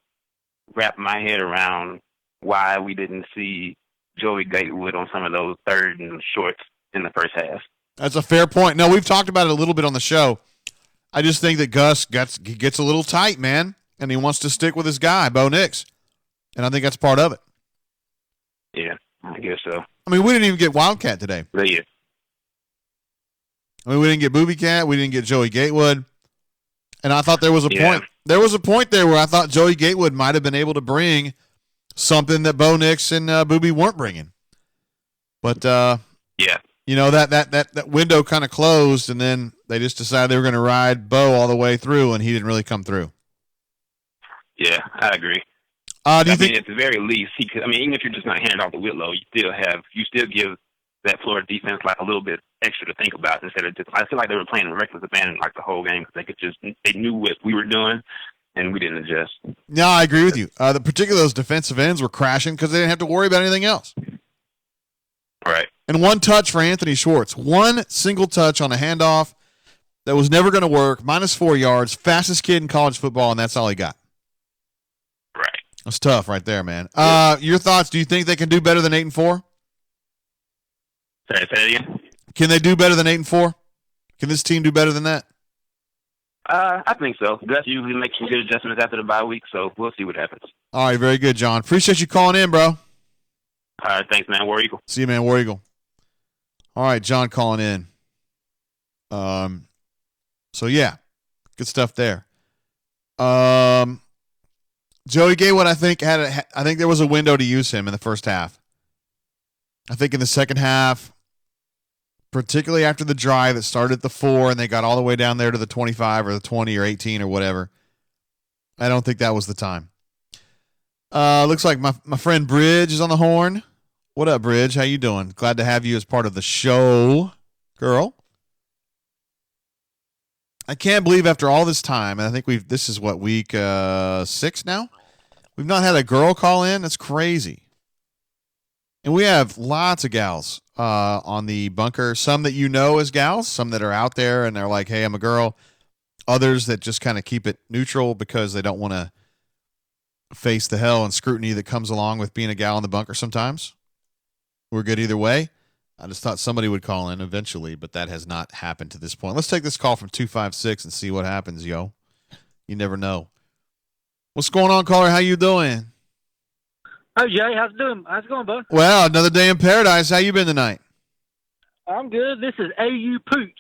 wrap my head around why we didn't see Joey Gatewood on some of those third and shorts in the first half. That's a fair point. No, we've talked about it a little bit on the show. I just think that Gus gets a little tight, man, and he wants to stick with his guy, Bo Nix, and I think that's part of it. Yeah, I guess so. I mean, we didn't even get Wildcat today. But yeah. I mean, we didn't get Booby Cat. We didn't get Joey Gatewood. And I thought there was a point. There was a point there where I thought Joey Gatewood might have been able to bring something that Bo Nix and Booby weren't bringing. But, yeah, you know, that window kind of closed, and then they just decided they were going to ride Bo all the way through, and he didn't really come through. Yeah, I agree. Do you think at the very least, he could? I mean, even if you're just not handing off the Whitlow, you still give that Florida defense like a little bit extra to think about instead of just. I feel like they were playing reckless abandon like the whole game because they knew what we were doing, and we didn't adjust. No, I agree with you. Particularly those defensive ends were crashing because they didn't have to worry about anything else. Right. And one touch for Anthony Schwartz. One single touch on a handoff that was never going to work. -4 yards. Fastest kid in college football, and that's all he got. Right. That's tough right there, man. Your thoughts, do you think they can do better than 8-4? Say that again? Can they do better than 8-4? Can this team do better than that? I think so. Gus usually makes some good adjustments after the bye week, so we'll see what happens. All right, very good, John. Appreciate you calling in, bro. All right, thanks, man. War Eagle. See you, man. War Eagle. All right, John calling in. So yeah, good stuff there. Joey Gatewood, I think there was a window to use him in the first half. I think in the second half, particularly after the drive that started at the 4 and they got all the way down there to the 25 or the 20 or 18 or whatever, I don't think that was the time. Looks like my friend Bridge is on the horn. What up, Bridge? How you doing? Glad to have you as part of the show, girl. I can't believe after all this time, and I think this is what, week 6 now? We've not had a girl call in. That's crazy. And we have lots of gals on the bunker. Some that you know as gals, some that are out there and they're like, hey, I'm a girl. Others that just kind of keep it neutral because they don't want to face the hell and scrutiny that comes along with being a gal in the bunker sometimes. We're good either way. I just thought somebody would call in eventually, but that has not happened to this point. Let's take this call from 256 and see what happens, yo. You never know. What's going on, caller? How you doing? Hey, Jay. How's it doing? How's it going, bud? Well, another day in paradise. How you been tonight? I'm good. This is AU Pooch.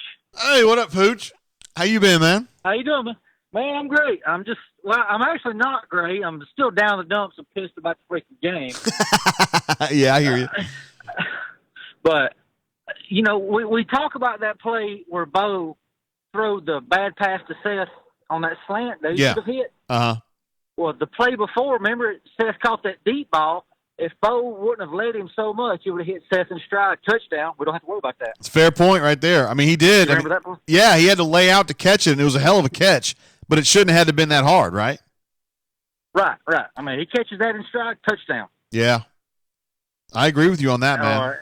Hey, what up, Pooch? How you been, man? How you doing, man? Man, I'm great. I'm actually not great. I'm still down the dumps and pissed about the freaking game. Yeah, I hear you. But, you know, we talk about that play where Bo threw the bad pass to Seth on that slant that he should have hit. Uh-huh. Well, the play before, remember, Seth caught that deep ball. If Bo wouldn't have led him so much, he would have hit Seth in stride, touchdown. We don't have to worry about that. It's a fair point right there. I mean, he did. You remember that one? Yeah, he had to lay out to catch it, and it was a hell of a catch. But it shouldn't have had to been that hard, right? Right. I mean, he catches that in stride, touchdown. Yeah. I agree with you on that, man.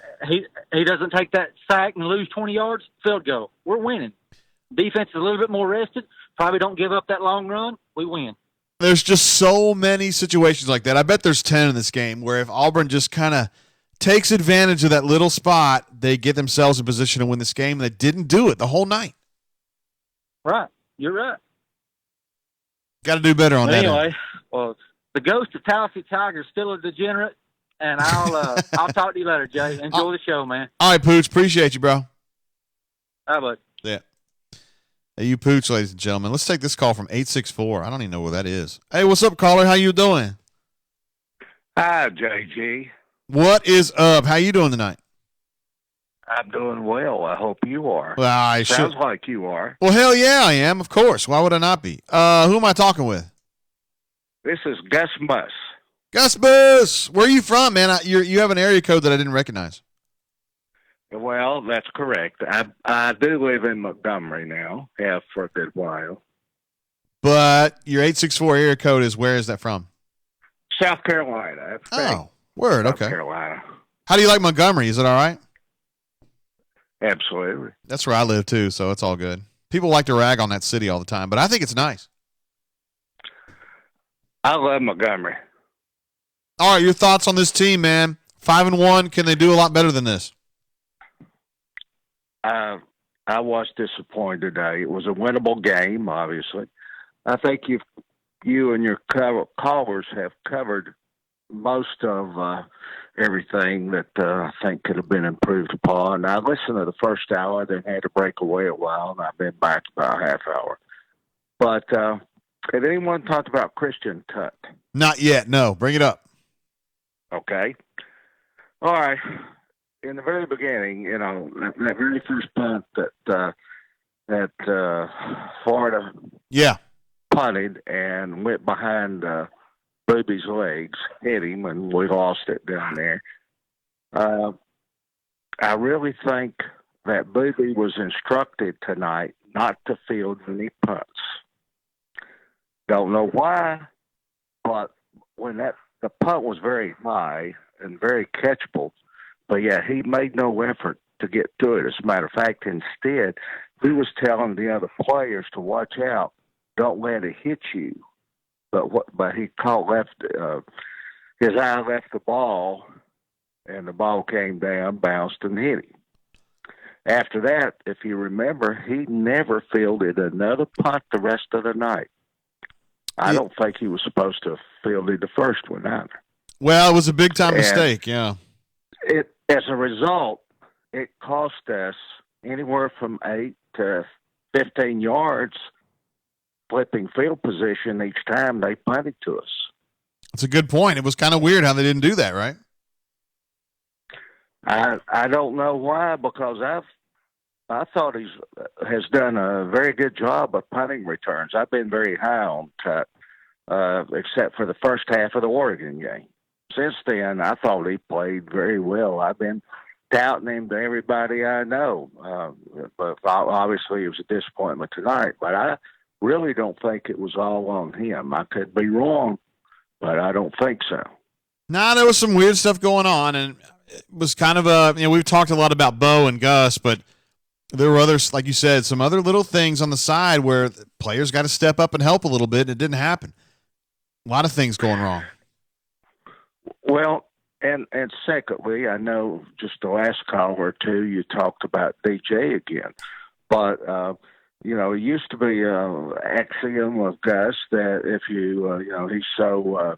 He doesn't take that sack and lose 20 yards, field goal. We're winning. Defense is a little bit more rested. Probably don't give up that long run. We win. There's just so many situations like that. I bet there's 10 in this game where if Auburn just kind of takes advantage of that little spot, they get themselves in position to win this game. They didn't do it the whole night. Right. You're right. Got to do better on that. Anyway, well, the ghost of Tallahassee Tiger is still a degenerate, and I'll talk to you later, Jay. Enjoy the show, man. All right, Pooch. Appreciate you, bro. Hi, bud. Yeah. Hey, you Pooch, ladies and gentlemen. Let's take this call from 864. I don't even know where that is. Hey, what's up, caller? How you doing? Hi, JG. What is up? How you doing tonight? I'm doing well. I hope you are. Well, Sounds like you are. Well, hell yeah, I am. Of course. Why would I not be? Who am I talking with? This is Gus Muss. Gus Muss. Where are you from, man? You have an area code that I didn't recognize. Well, that's correct. I do live in Montgomery now, have for a good while. But your 864 area code is, where is that from? South Carolina. Oh, word. Okay. South Carolina. How do you like Montgomery? Is it all right? Absolutely. That's where I live too, so it's all good. People like to rag on that city all the time, but I think it's nice. I love Montgomery. All right, your thoughts on this team, man? 5-1. Can they do a lot better than this? I was disappointed today. It was a winnable game, obviously. I think you and your callers have covered most of everything that I think could have been improved upon. I listened to the first hour, then had to break away a while, and I've been back about a half hour. But have anyone talked about Christian Tutt? Not yet, no. Bring it up. Okay. All right. In the very beginning, you know, that very first punt that Florida punted and went behind Booby's legs, hit him, and we lost it down there. I really think that Booby was instructed tonight not to field any punts. Don't know why, but when the punt was very high and very catchable, but yeah, he made no effort to get to it. As a matter of fact, instead, he was telling the other players to watch out, don't let it hit you. But he caught his eye left the ball, and the ball came down, bounced, and hit him. after that, if you remember, he never fielded another punt the rest of the night. I don't think he was supposed to have fielded the first one either. Well, it was a big-time mistake, yeah. As a result, it cost us anywhere from 8 to 15 yards flipping field position each time they punted to us. That's a good point. It was kind of weird how they didn't do that, right? I don't know why, because I thought he has done a very good job of punting returns. I've been very high on Tut, except for the first half of the Oregon game. Since then, I thought he played very well. I've been touting him to everybody I know, but obviously it was a disappointment tonight. But I really don't think it was all on him. I could be wrong, but I don't think so. Nah, there was some weird stuff going on, and it was kind of we've talked a lot about Bo and Gus, but there were others, like you said, some other little things on the side where players got to step up and help a little bit, and it didn't happen. A lot of things going wrong. Well, and secondly, I know just the last call or two you talked about DJ again, but it used to be an axiom of Gus that if he's so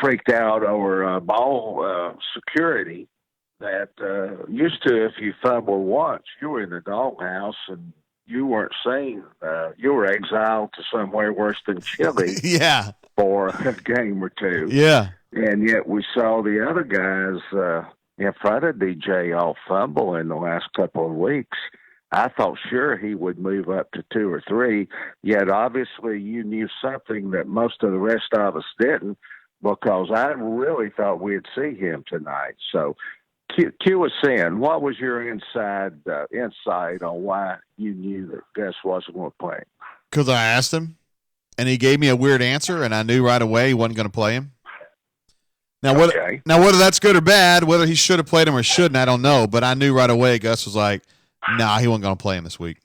freaked out over ball security that used to, if you fumbled once, you were in the doghouse and you weren't seen. You were exiled to somewhere worse than Chile. Yeah. For a game or two. Yeah. And yet we saw the other guys in front of DJ all fumble in the last couple of weeks. I thought sure he would move up to 2 or 3, yet obviously you knew something that most of the rest of us didn't, because I really thought we'd see him tonight. So cue us in. What was your insight on why you knew that Gus wasn't going to play? Because I asked him, and he gave me a weird answer, and I knew right away he wasn't going to play him. Now, whether that's good or bad, whether he should have played him or shouldn't, I don't know. But I knew right away Gus was like, nah, he wasn't going to play him this week.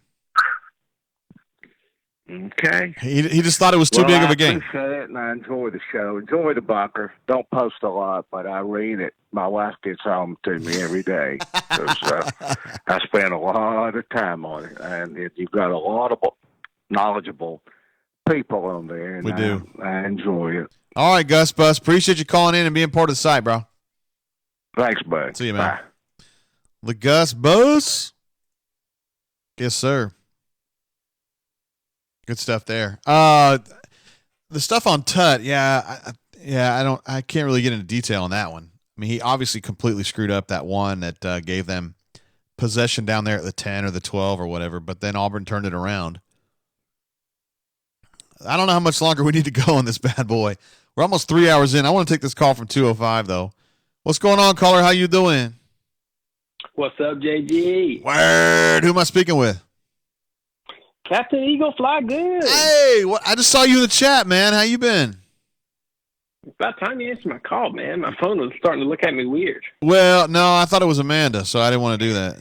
Okay. He just thought it was too big of a game. I appreciate it, and I enjoy the show. Enjoy the bunker. Don't post a lot, but I read it. My wife gets home to me every day. 'Cause, I spend a lot of time on it, and you've got a lot of knowledgeable people on there. And we do. I enjoy it. All right, Gus Bus. Appreciate you calling in and being part of the site, bro. Thanks, bud. See you, man. Bye. The Gus Bus. Yes, sir. Good stuff there. The stuff on Tut, I can't really get into detail on that one. I mean, he obviously completely screwed up that one that gave them possession down there at the 10 or the 12 or whatever, but then Auburn turned it around. I don't know how much longer we need to go on this bad boy. We're almost 3 hours in. I want to take this call from 205, though. What's going on, caller? How you doing? What's up, JG? Word. Who am I speaking with? Captain Eagle Fly Good. Hey, I just saw you in the chat, man. How you been? About time you answered my call, man. My phone was starting to look at me weird. Well, no, I thought it was Amanda, so I didn't want to do that.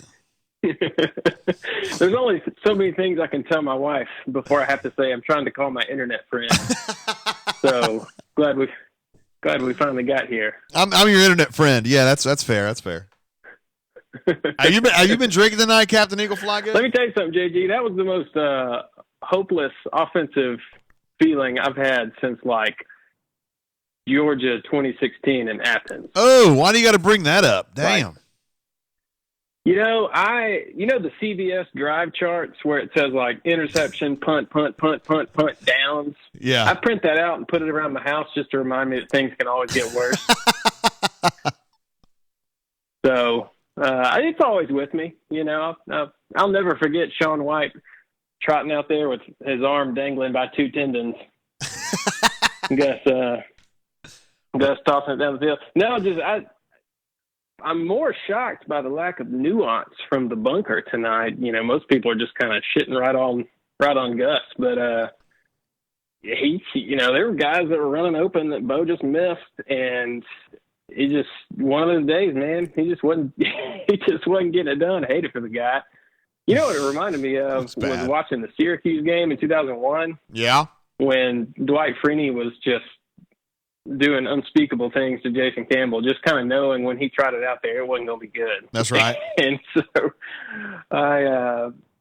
There's only so many things I can tell my wife before I have to say I'm trying to call my internet friend. So glad we finally got here. I'm your internet friend. Yeah, that's fair. That's fair. Have you been drinking tonight, Captain Eagle Fly Good? Let me tell you something, JG. That was the most hopeless offensive feeling I've had since Georgia 2016 in Athens. Oh, why do you got to bring that up? Damn. The CBS drive charts where it says interception, punt, downs. Yeah. I print that out and put it around the house just to remind me that things can always get worse. So it's always with me. I'll never forget Sean White trotting out there with his arm dangling by 2 tendons. Gus tossing it down the field. No, I'm more shocked by the lack of nuance from the bunker tonight. Most people are just kind of shitting right on Gus, but there were guys that were running open that Bo just missed, and he just one of those days, man. He just wasn't getting it done. I hate it for the guy. You know what it reminded me of was watching the Syracuse game in 2001. Yeah, when Dwight Freeney was just doing unspeakable things to Jason Campbell, just kind of knowing when he tried it out there, it wasn't going to be good. That's right. And so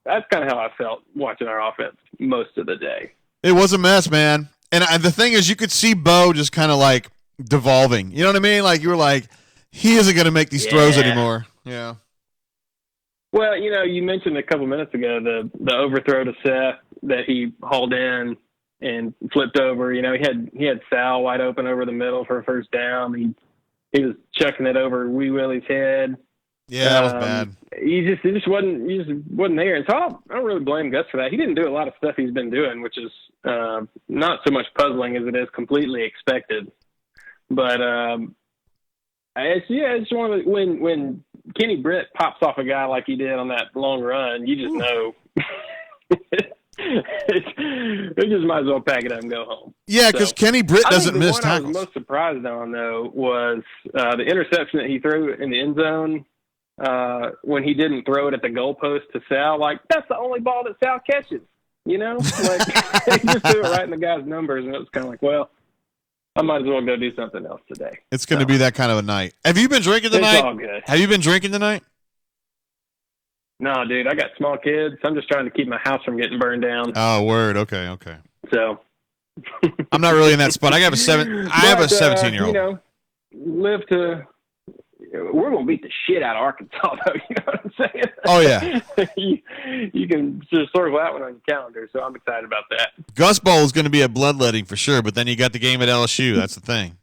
that's kind of how I felt watching our offense most of the day. It was a mess, man. And the thing is, you could see Bo just kind of like devolving. You know what I mean? Like you were like, he isn't going to make these throws anymore. Yeah. Well, you mentioned a couple minutes ago the overthrow to Seth that he hauled in and flipped over. He had Sal wide open over the middle for a first down. He was chucking it over Wee Willie's head. Yeah, that was bad. He just wasn't there. And so I don't really blame Gus for that. He didn't do a lot of stuff he's been doing, which is not so much puzzling as it is completely expected. But it's one of the, when Kenny Britt pops off a guy like he did on that long run, you just know it just might as well pack it up and go home. Yeah, because Kenny Britt doesn't miss tackles. I was most surprised on, though, was the interception that he threw in the end zone when he didn't throw it at the goalpost to Sal. Like, that's the only ball that Sal catches, Like, he just threw it right in the guy's numbers, and it was kind of like, well, I might as well go do something else today. It's going to be that kind of a night. Have you been drinking tonight? It's all good. Have you been drinking tonight? No, dude, I got small kids. I'm just trying to keep my house from getting burned down. Oh, word. Okay. So I'm not really in that spot. I have a 17-year-old. Live to. We're gonna beat the shit out of Arkansas, though. You know what I'm saying? Oh yeah. you can just circle that one on your calendar. So I'm excited about that. Gus Bowl is going to be a bloodletting for sure, but then you got the game at LSU. That's the thing.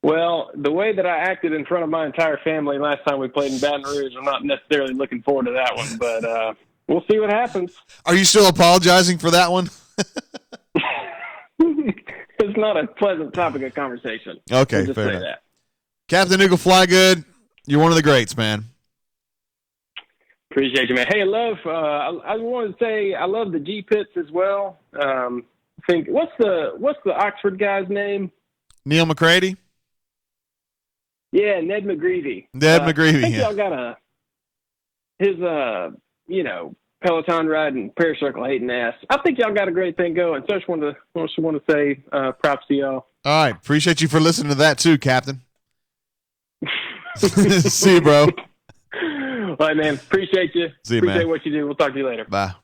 Well, the way that I acted in front of my entire family last time we played in Baton Rouge, I'm not necessarily looking forward to that one, but we'll see what happens. Are you still apologizing for that one? It's not a pleasant topic of conversation. Okay, we'll just fair say enough. that. Captain Eagle Fly Good, you're one of the greats, man. Appreciate you, man. Hey, I wanted to say I love the G Pits as well. What's the Oxford guy's name? Neil McCready? Yeah, Ned McGreevy. McGreevy, I think yeah. y'all got his Peloton riding paracircle hating ass. I think y'all got a great thing going. So I just want to say props to y'all. All right, appreciate you for listening to that too, Captain. See you, bro. All right, man. Appreciate you. See you, Appreciate man. what you do. We'll talk to you later. Bye.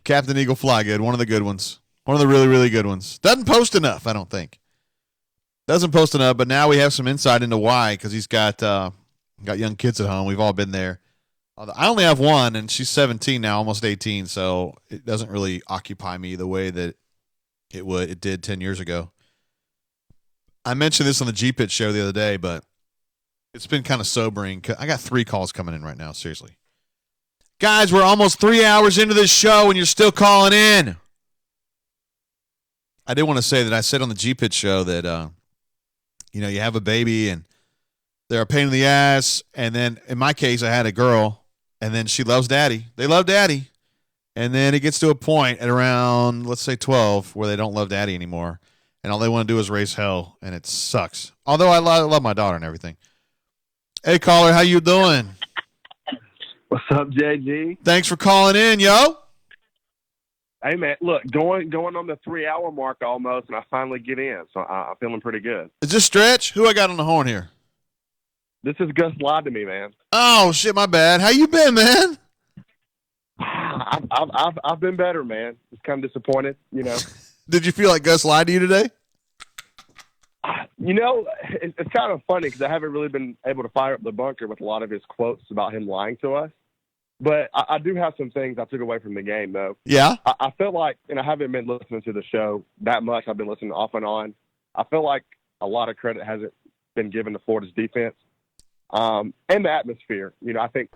Captain Eagle Fly Good, one of the good ones. One of the really, really good ones. Doesn't post enough, I don't think. Doesn't post enough, but now we have some insight into why, because he's got young kids at home. We've all been there. I only have one, and she's 17 now, almost 18, so it doesn't really occupy me the way that it did 10 years ago. I mentioned this on the G-Pit show the other day, but it's been kind of sobering. I got 3 calls coming in right now, seriously. Guys, we're almost 3 hours into this show, and you're still calling in. I did want to say that I said on the G-Pit show that, you have a baby, and they're a pain in the ass, and then in my case, I had a girl, and then she loves daddy. They love daddy. And then it gets to a point at around, let's say 12, where they don't love daddy anymore. And all they want to do is raise hell, and it sucks. Although I love my daughter and everything. Hey, caller, how you doing? What's up, JG? Thanks for calling in, yo. Hey, man, look, going on the 3-hour mark almost, and I finally get in, so I'm feeling pretty good. Is this Stretch? Who I got on the horn here? This is Gus lied to me, man. Oh, shit, my bad. How you been, man? I've been better, man. Just kind of disappointed, Did you feel like Gus lied to you today? It's kind of funny because I haven't really been able to fire up the bunker with a lot of his quotes about him lying to us. But I do have some things I took away from the game, though. Yeah? I feel like, and I haven't been listening to the show that much. I've been listening off and on. I feel like a lot of credit hasn't been given to Florida's defense and the atmosphere. I think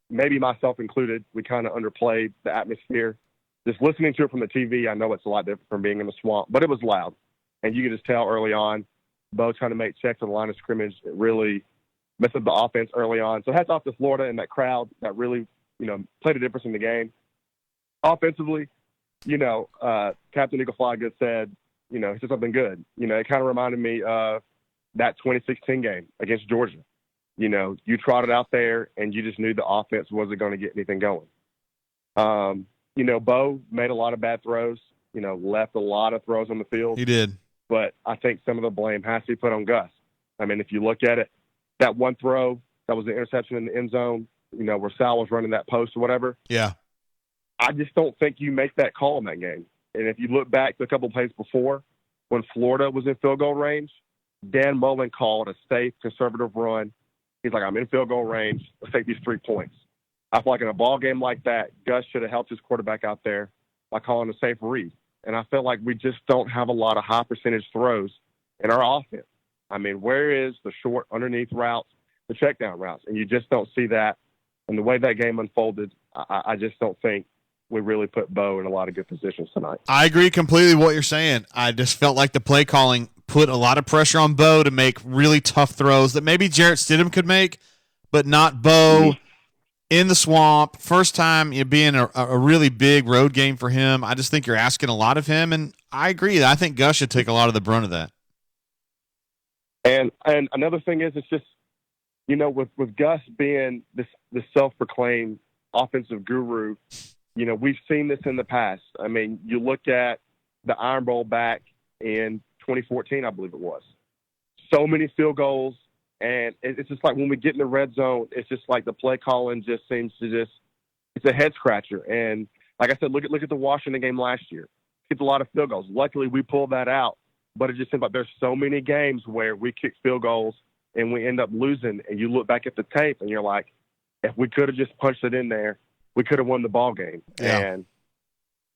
maybe myself included, we kind of underplayed the atmosphere. Just listening to it from the TV, I know it's a lot different from being in the swamp, but it was loud. And you could just tell early on, Bo trying to make checks on the line of scrimmage, it really messed up the offense early on. So hats off to Florida and that crowd that really, played a difference in the game. Offensively, Captain Eagle Fly Good said, he said something good. It kind of reminded me of that 2016 game against Georgia. You trotted out there and you just knew the offense wasn't going to get anything going. Bo made a lot of bad throws, left a lot of throws on the field. He did. but I think some of the blame has to be put on Gus. I mean, if you look at it, that one throw, that was the interception in the end zone, where Sal was running that post or whatever. Yeah. I just don't think you make that call in that game. And if you look back to a couple of plays before, when Florida was in field goal range, Dan Mullen called a safe, conservative run. He's like, I'm in field goal range. Let's take these 3 points. I feel like in a ball game like that, Gus should have helped his quarterback out there by calling a safe read. And I feel like we just don't have a lot of high percentage throws in our offense. I mean, where is the short underneath routes, the check down routes? And you just don't see that. And the way that game unfolded, I just don't think we really put Bo in a lot of good positions tonight. I agree completely with what you're saying. I just felt like the play calling put a lot of pressure on Bo to make really tough throws that maybe Jarrett Stidham could make, but not Bo in the swamp. First time it being a really big road game for him. I just think you're asking a lot of him, and I agree. I think Gus should take a lot of the brunt of that. And another thing is, it's just, with Gus being this self-proclaimed offensive guru, we've seen this in the past. I mean, you look at the Iron Bowl back in 2014, I believe it was. So many field goals, and it's just like when we get in the red zone, it's just like the play calling just seems to it's a head scratcher. And like I said, look at the Washington game last year. Kicked a lot of field goals. Luckily, we pulled that out, but it just seems like there's so many games where we kick field goals and we end up losing, and you look back at the tape and you're like, if we could have just punched it in there, we could have won the ball game. Yeah. And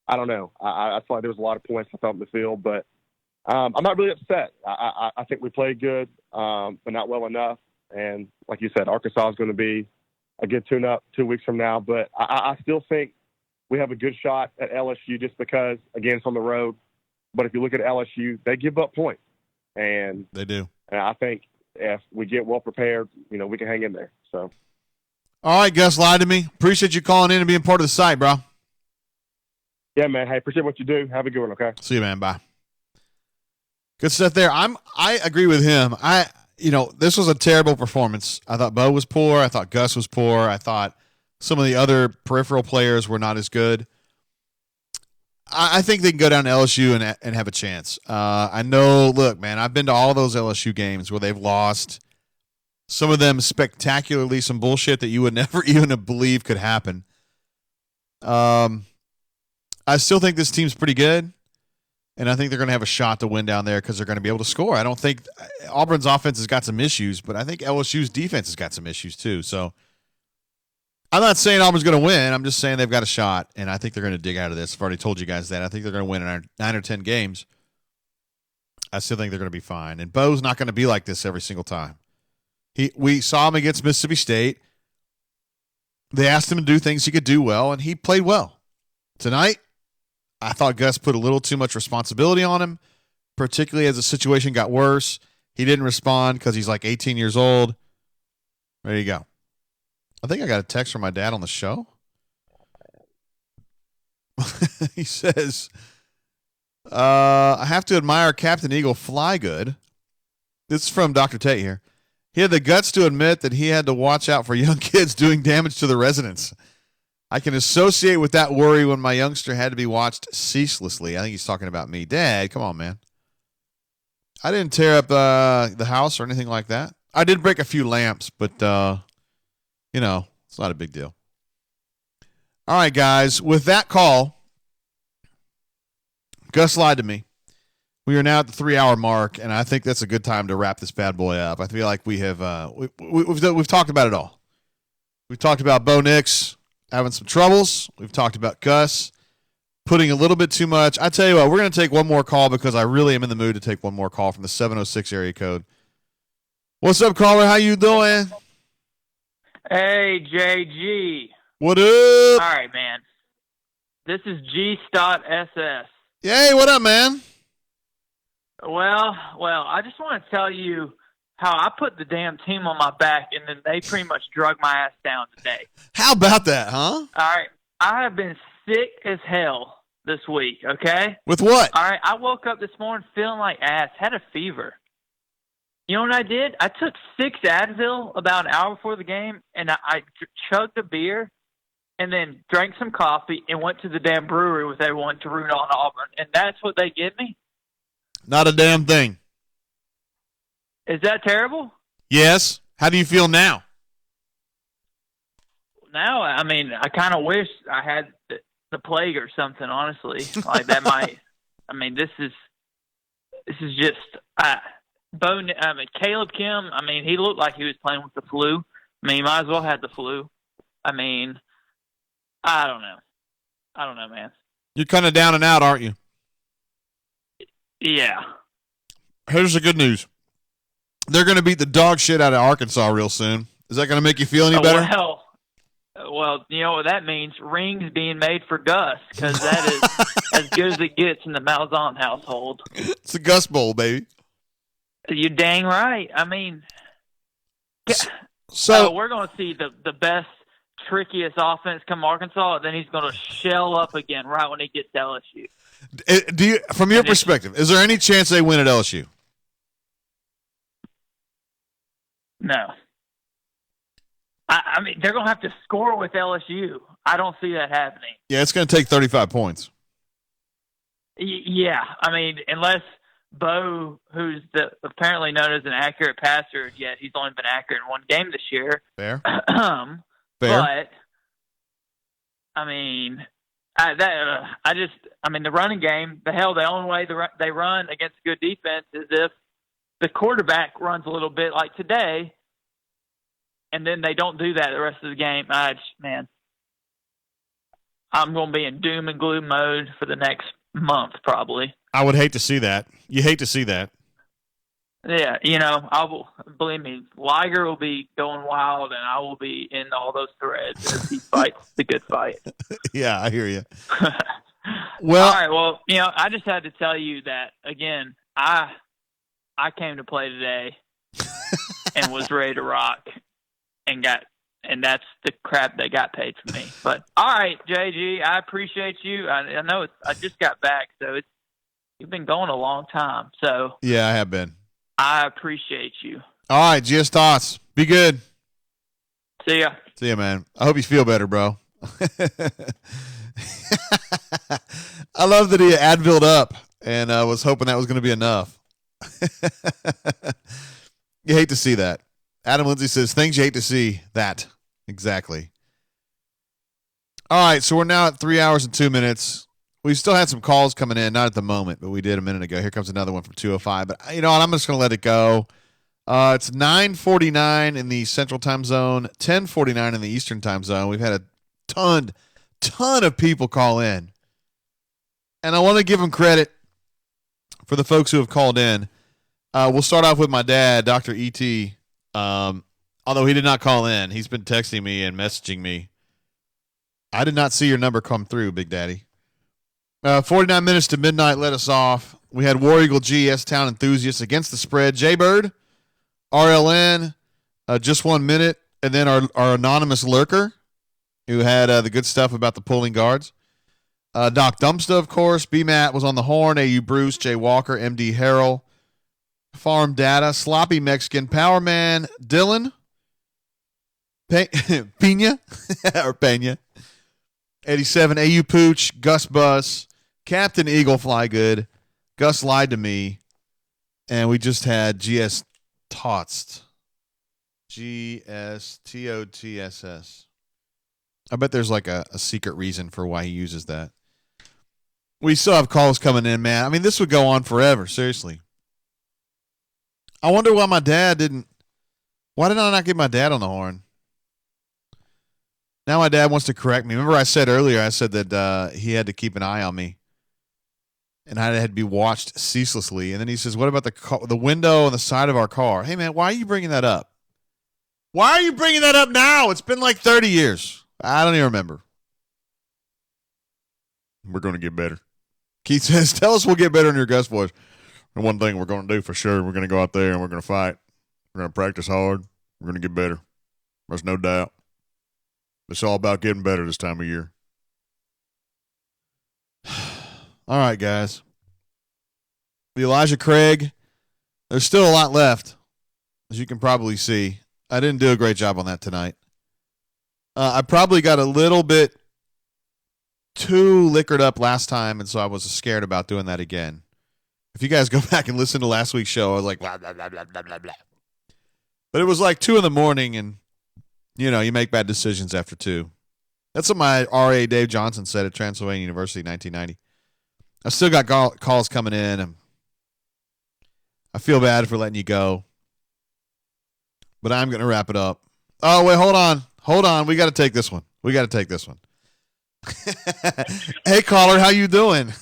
I don't know. I feel like there was a lot of points I felt in the field, but I'm not really upset. I think we played good, but not well enough. And like you said, Arkansas is going to be a good tune-up 2 weeks from now. But I still think we have a good shot at LSU just because, again, it's on the road. But if you look at LSU, they give up points. And they do. And I think if we get well prepared, we can hang in there. So. All right, Gus, lied to me. Appreciate you calling in and being part of the site, bro. Yeah, man. Hey, appreciate what you do. Have a good one, okay? See you, man. Bye. Good stuff there. I agree with him. This was a terrible performance. I thought Bo was poor. I thought Gus was poor. I thought some of the other peripheral players were not as good. I think they can go down to LSU and have a chance. I know, look, man, I've been to all those LSU games where they've lost. Some of them spectacularly, some bullshit that you would never even believe could happen. I still think this team's pretty good, and I think they're going to have a shot to win down there because they're going to be able to score. I don't think Auburn's offense has got some issues, but I think LSU's defense has got some issues too. So I'm not saying Auburn's going to win. I'm just saying they've got a shot, and I think they're going to dig out of this. I've already told you guys that. I think they're going to win in 9 or 10 games. I still think they're going to be fine. And Bo's not going to be like this every single time. We saw him against Mississippi State. They asked him to do things he could do well, and he played well. Tonight, I thought Gus put a little too much responsibility on him, particularly as the situation got worse. He didn't respond because he's like 18 years old. There you go. I think I got a text from my dad on the show. He says, I have to admire Captain Eagle fly good. This is from Dr. Tate here. He had the guts to admit that he had to watch out for young kids doing damage to the residents. I can associate with that worry when my youngster had to be watched ceaselessly. I think he's talking about me. Dad, come on, man. I didn't tear up the house or anything like that. I did break a few lamps, but, it's not a big deal. All right, guys. With that call, Gus lied to me. We are now at the 3-hour mark, and I think that's a good time to wrap this bad boy up. I feel like we have we've talked about it all. We've talked about Bo Nix having some troubles. We've talked about Gus putting a little bit too much. I tell you what, we're going to take one more call because I really am in the mood to take one more call from the 706 area code. What's up, caller? How you doing? Hey, JG. What up? All right, man. This is G.SS. Yay, what up, man? Well, I just want to tell you how I put the damn team on my back, and then they pretty much drug my ass down today. How about that, huh? All right. I have been sick as hell this week, okay? With what? All right. I woke up this morning feeling like ass, had a fever. You know what I did? I took 6 Advil about an hour before the game, and I chugged a beer and then drank some coffee and went to the damn brewery with everyone to root on Auburn. And that's what they give me? Not a damn thing. Is that terrible? Yes. How do you feel now? Now, I mean, I kind of wish I had the plague or something. Honestly, like that might. I mean, this is just. Caleb Kim. I mean, he looked like he was playing with the flu. I mean, he might as well have the flu. I mean, I don't know, man. You're kind of down and out, aren't you? Yeah. Here's the good news. They're going to beat the dog shit out of Arkansas real soon. Is that going to make you feel any better? Well, you know what that means? Rings being made for Gus, because that is as good as it gets in the Malzahn household. It's the Gus Bowl, baby. You're dang right. I mean, so we're going to see the best, trickiest offense come Arkansas, and then he's going to shell up again right when he gets to LSU. Do you, from your perspective, is there any chance they win at LSU? No. I mean, they're going to have to score with LSU. I don't see that happening. Yeah, it's going to take 35 points. Yeah. I mean, unless Bo, who's apparently known as an accurate passer, yet he's only been accurate in one game this year. Fair. Fair. But, I mean, the running game, the only way they run against a good defense is if the quarterback runs a little bit like today, and then they don't do that the rest of the game. Man, I'm going to be in doom and gloom mode for the next month probably. I would hate to see that. You hate to see that. Yeah, believe me, Liger will be going wild, and I will be in all those threads as he fights the good fight. Yeah, I hear you. Well, all right. Well, I just had to tell you that again. I came to play today and was ready to rock, and that's the crap that got paid for me. But all right, JG, I appreciate you. I know I just got back, so you've been going a long time. So yeah, I have been. I appreciate you. All right, GS Thoughts. Be good. See ya. See ya, man. I hope you feel better, bro. I love that he Advilled up and was hoping that was going to be enough. You hate to see that. Adam Lindsay says, things you hate to see. That. Exactly. All right, so we're now at 3 hours and 2 minutes. We still had some calls coming in, not at the moment, but we did a minute ago. Here comes another one from 205. But you know what? I'm just going to let it go. It's 9:49 in the Central Time Zone, 10:49 in the Eastern Time Zone. We've had a ton of people call in. And I want to give them credit for the folks who have called in. We'll start off with my dad, Dr. E.T., although he did not call in. He's been texting me and messaging me. I did not see your number come through, Big Daddy. 49 minutes to midnight let us off. We had War Eagle GS Town Enthusiasts against the spread. Jaybird, RLN, just 1 minute. And then our anonymous Lurker, who had the good stuff about the pulling guards. Doc Dumpsta, of course. B-Matt was on the horn. AU Bruce, Jay Walker, MD Harrell, Farm Data, Sloppy Mexican, Power Man, Dylan, Pena, or Pena, 87, AU Pooch, Gus Bus, Captain Eagle Fly Good, Gus lied to me, and we just had GS Tots. GSTOTSS. I bet there's like a secret reason for why he uses that. We still have calls coming in, man. I mean, this would go on forever, seriously. I wonder why my dad didn't. Why did I not get my dad on the horn? Now my dad wants to correct me. Remember I said earlier, I said that he had to keep an eye on me. And I had to be watched ceaselessly. And then he says, what about the window on the side of our car? Hey, man, why are you bringing that up? Why are you bringing that up now? It's been like 30 years. I don't even remember. We're going to get better. Keith says, tell us we'll get better in your Gus voice. And one thing we're going to do for sure, we're going to go out there and we're going to fight. We're going to practice hard. We're going to get better. There's no doubt. It's all about getting better this time of year. All right, guys. The Elijah Craig, there's still a lot left, as you can probably see. I didn't do a great job on that tonight. I probably got a little bit too liquored up last time, and so I was scared about doing that again. If you guys go back and listen to last week's show, I was like, blah, blah, blah, blah, blah, blah, blah. But it was like 2 a.m, and, you make bad decisions after 2. That's what my RA Dave Johnson said at Transylvania University in 1990. I still got calls coming in, and I feel bad for letting you go. But I'm going to wrap it up. Oh, wait, hold on. Hold on. We got to take this one. Hey, caller, how you doing?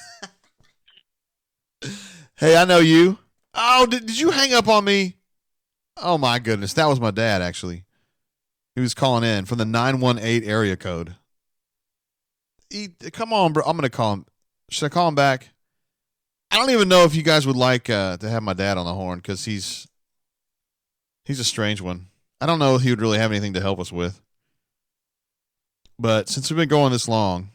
Hey, I know you. Oh, did you hang up on me? Oh, my goodness. That was my dad, actually. He was calling in from the 918 area code. Come on, bro. I'm going to call him. Should I call him back? I don't even know if you guys would like to have my dad on the horn because he's a strange one. I don't know if he would really have anything to help us with. But since we've been going this long,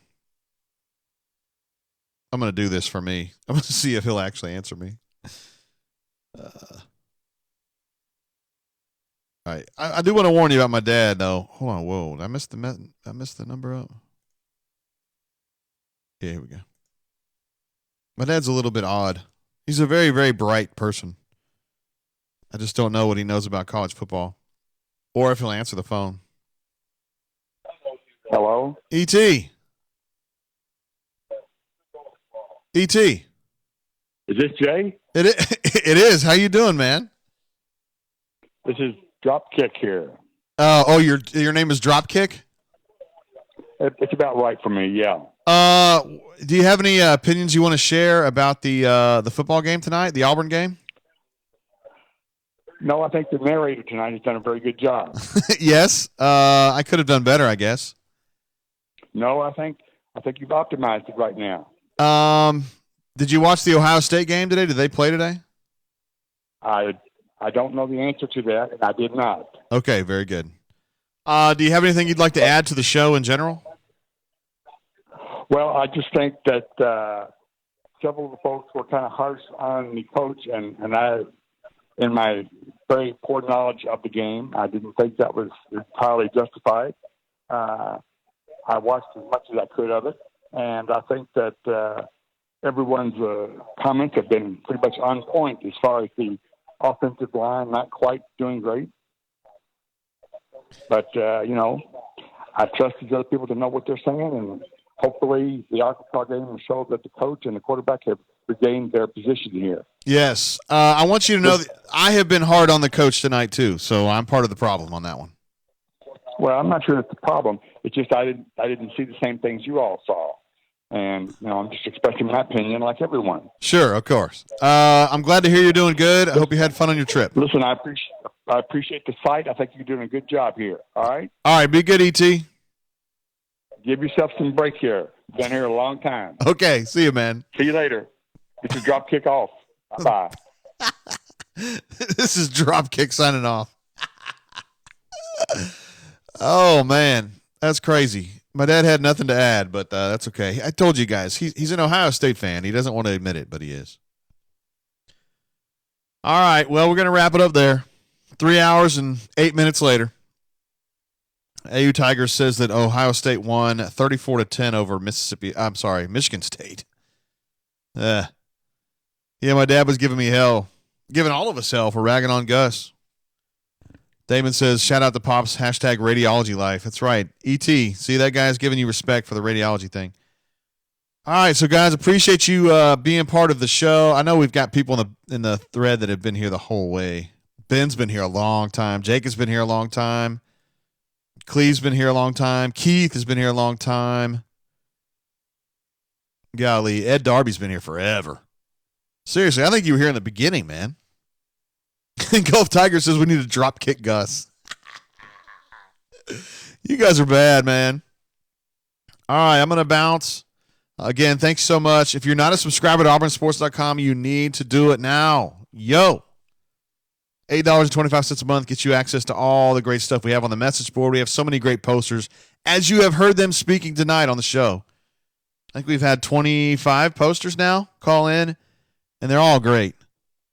I'm going to do this for me. I'm going to see if he'll actually answer me. All right. I do want to warn you about my dad, though. Hold on. Whoa. Did I miss the number up? Yeah, here we go. My dad's a little bit odd. He's a very, very bright person. I just don't know what he knows about college football or if he'll answer the phone. Hello? E.T. E.T. Is this Jay? It is. How you doing, man? This is Dropkick here. Your name is Dropkick? It's about right for me, yeah. Do you have any opinions you want to share about the football game tonight, the Auburn game? No, I think the narrator tonight has done a very good job. Yes. I could have done better, I guess. No, I think you've optimized it right now. Did you watch the Ohio State game today? Did they play today? I don't know the answer to that, and I did not. Okay, very good. Do you have anything you'd like to add to the show in general? Well, I just think that several of the folks were kind of harsh on the coach, and I, in my very poor knowledge of the game, I didn't think that was entirely justified. I watched as much as I could of it, and I think that everyone's comments have been pretty much on point as far as the offensive line not quite doing great. But, I trust these other people to know what they're saying, and hopefully the Arkansas game will show that the coach and the quarterback have regained their position here. Yes. I want you to know that I have been hard on the coach tonight, too, so I'm part of the problem on that one. Well, I'm not sure that's the problem. It's just I didn't see the same things you all saw. And, I'm just expressing my opinion like everyone. Sure, of course. I'm glad to hear you're doing good. I hope you had fun on your trip. Listen, I appreciate the fight. I think you're doing a good job here. All right? All right, be good, E.T. Give yourself some break here. Been here a long time. Okay, see you, man. See you later. This is Dropkick off. Bye. This is Dropkick signing off. Oh, man. That's crazy. My dad had nothing to add, but that's okay. I told you guys, he's an Ohio State fan. He doesn't want to admit it, but he is. All right, well, we're going to wrap it up there. 3 hours and 8 minutes later. AU Tigers says that Ohio State won 34-10 over Michigan State. Yeah, my dad was giving me hell, giving all of us hell for ragging on Gus. Damon says, shout out to Pops, hashtag radiology life. That's right. E.T., see, that guy's giving you respect for the radiology thing. All right, so guys, appreciate you being part of the show. I know we've got people in the thread that have been here the whole way. Ben's been here a long time. Jake has been here a long time. Cleve's been here a long time. Keith has been here a long time. Golly, Ed Darby's been here forever. Seriously, I think you were here in the beginning, man. Gulf Tiger says we need to drop kick Gus. You guys are bad, man. All right, I'm going to bounce. Again, thanks so much. If you're not a subscriber to auburnsports.com, you need to do it now. Yo. $8.25 a month gets you access to all the great stuff we have on the message board. We have so many great posters, as you have heard them speaking tonight on the show. I think we've had 25 posters now call in, and they're all great.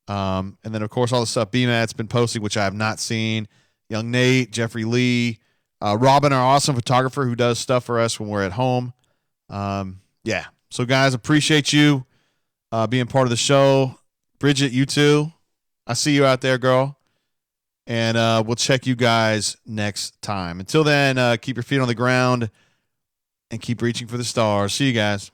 And then, of course, all the stuff BMAT's been posting, which I have not seen. Young Nate, Jeffrey Lee, Robin, our awesome photographer who does stuff for us when we're at home. Yeah. So, guys, appreciate you being part of the show. Bridget, you too. I see you out there, girl. And we'll check you guys next time. Until then, keep your feet on the ground and keep reaching for the stars. See you guys.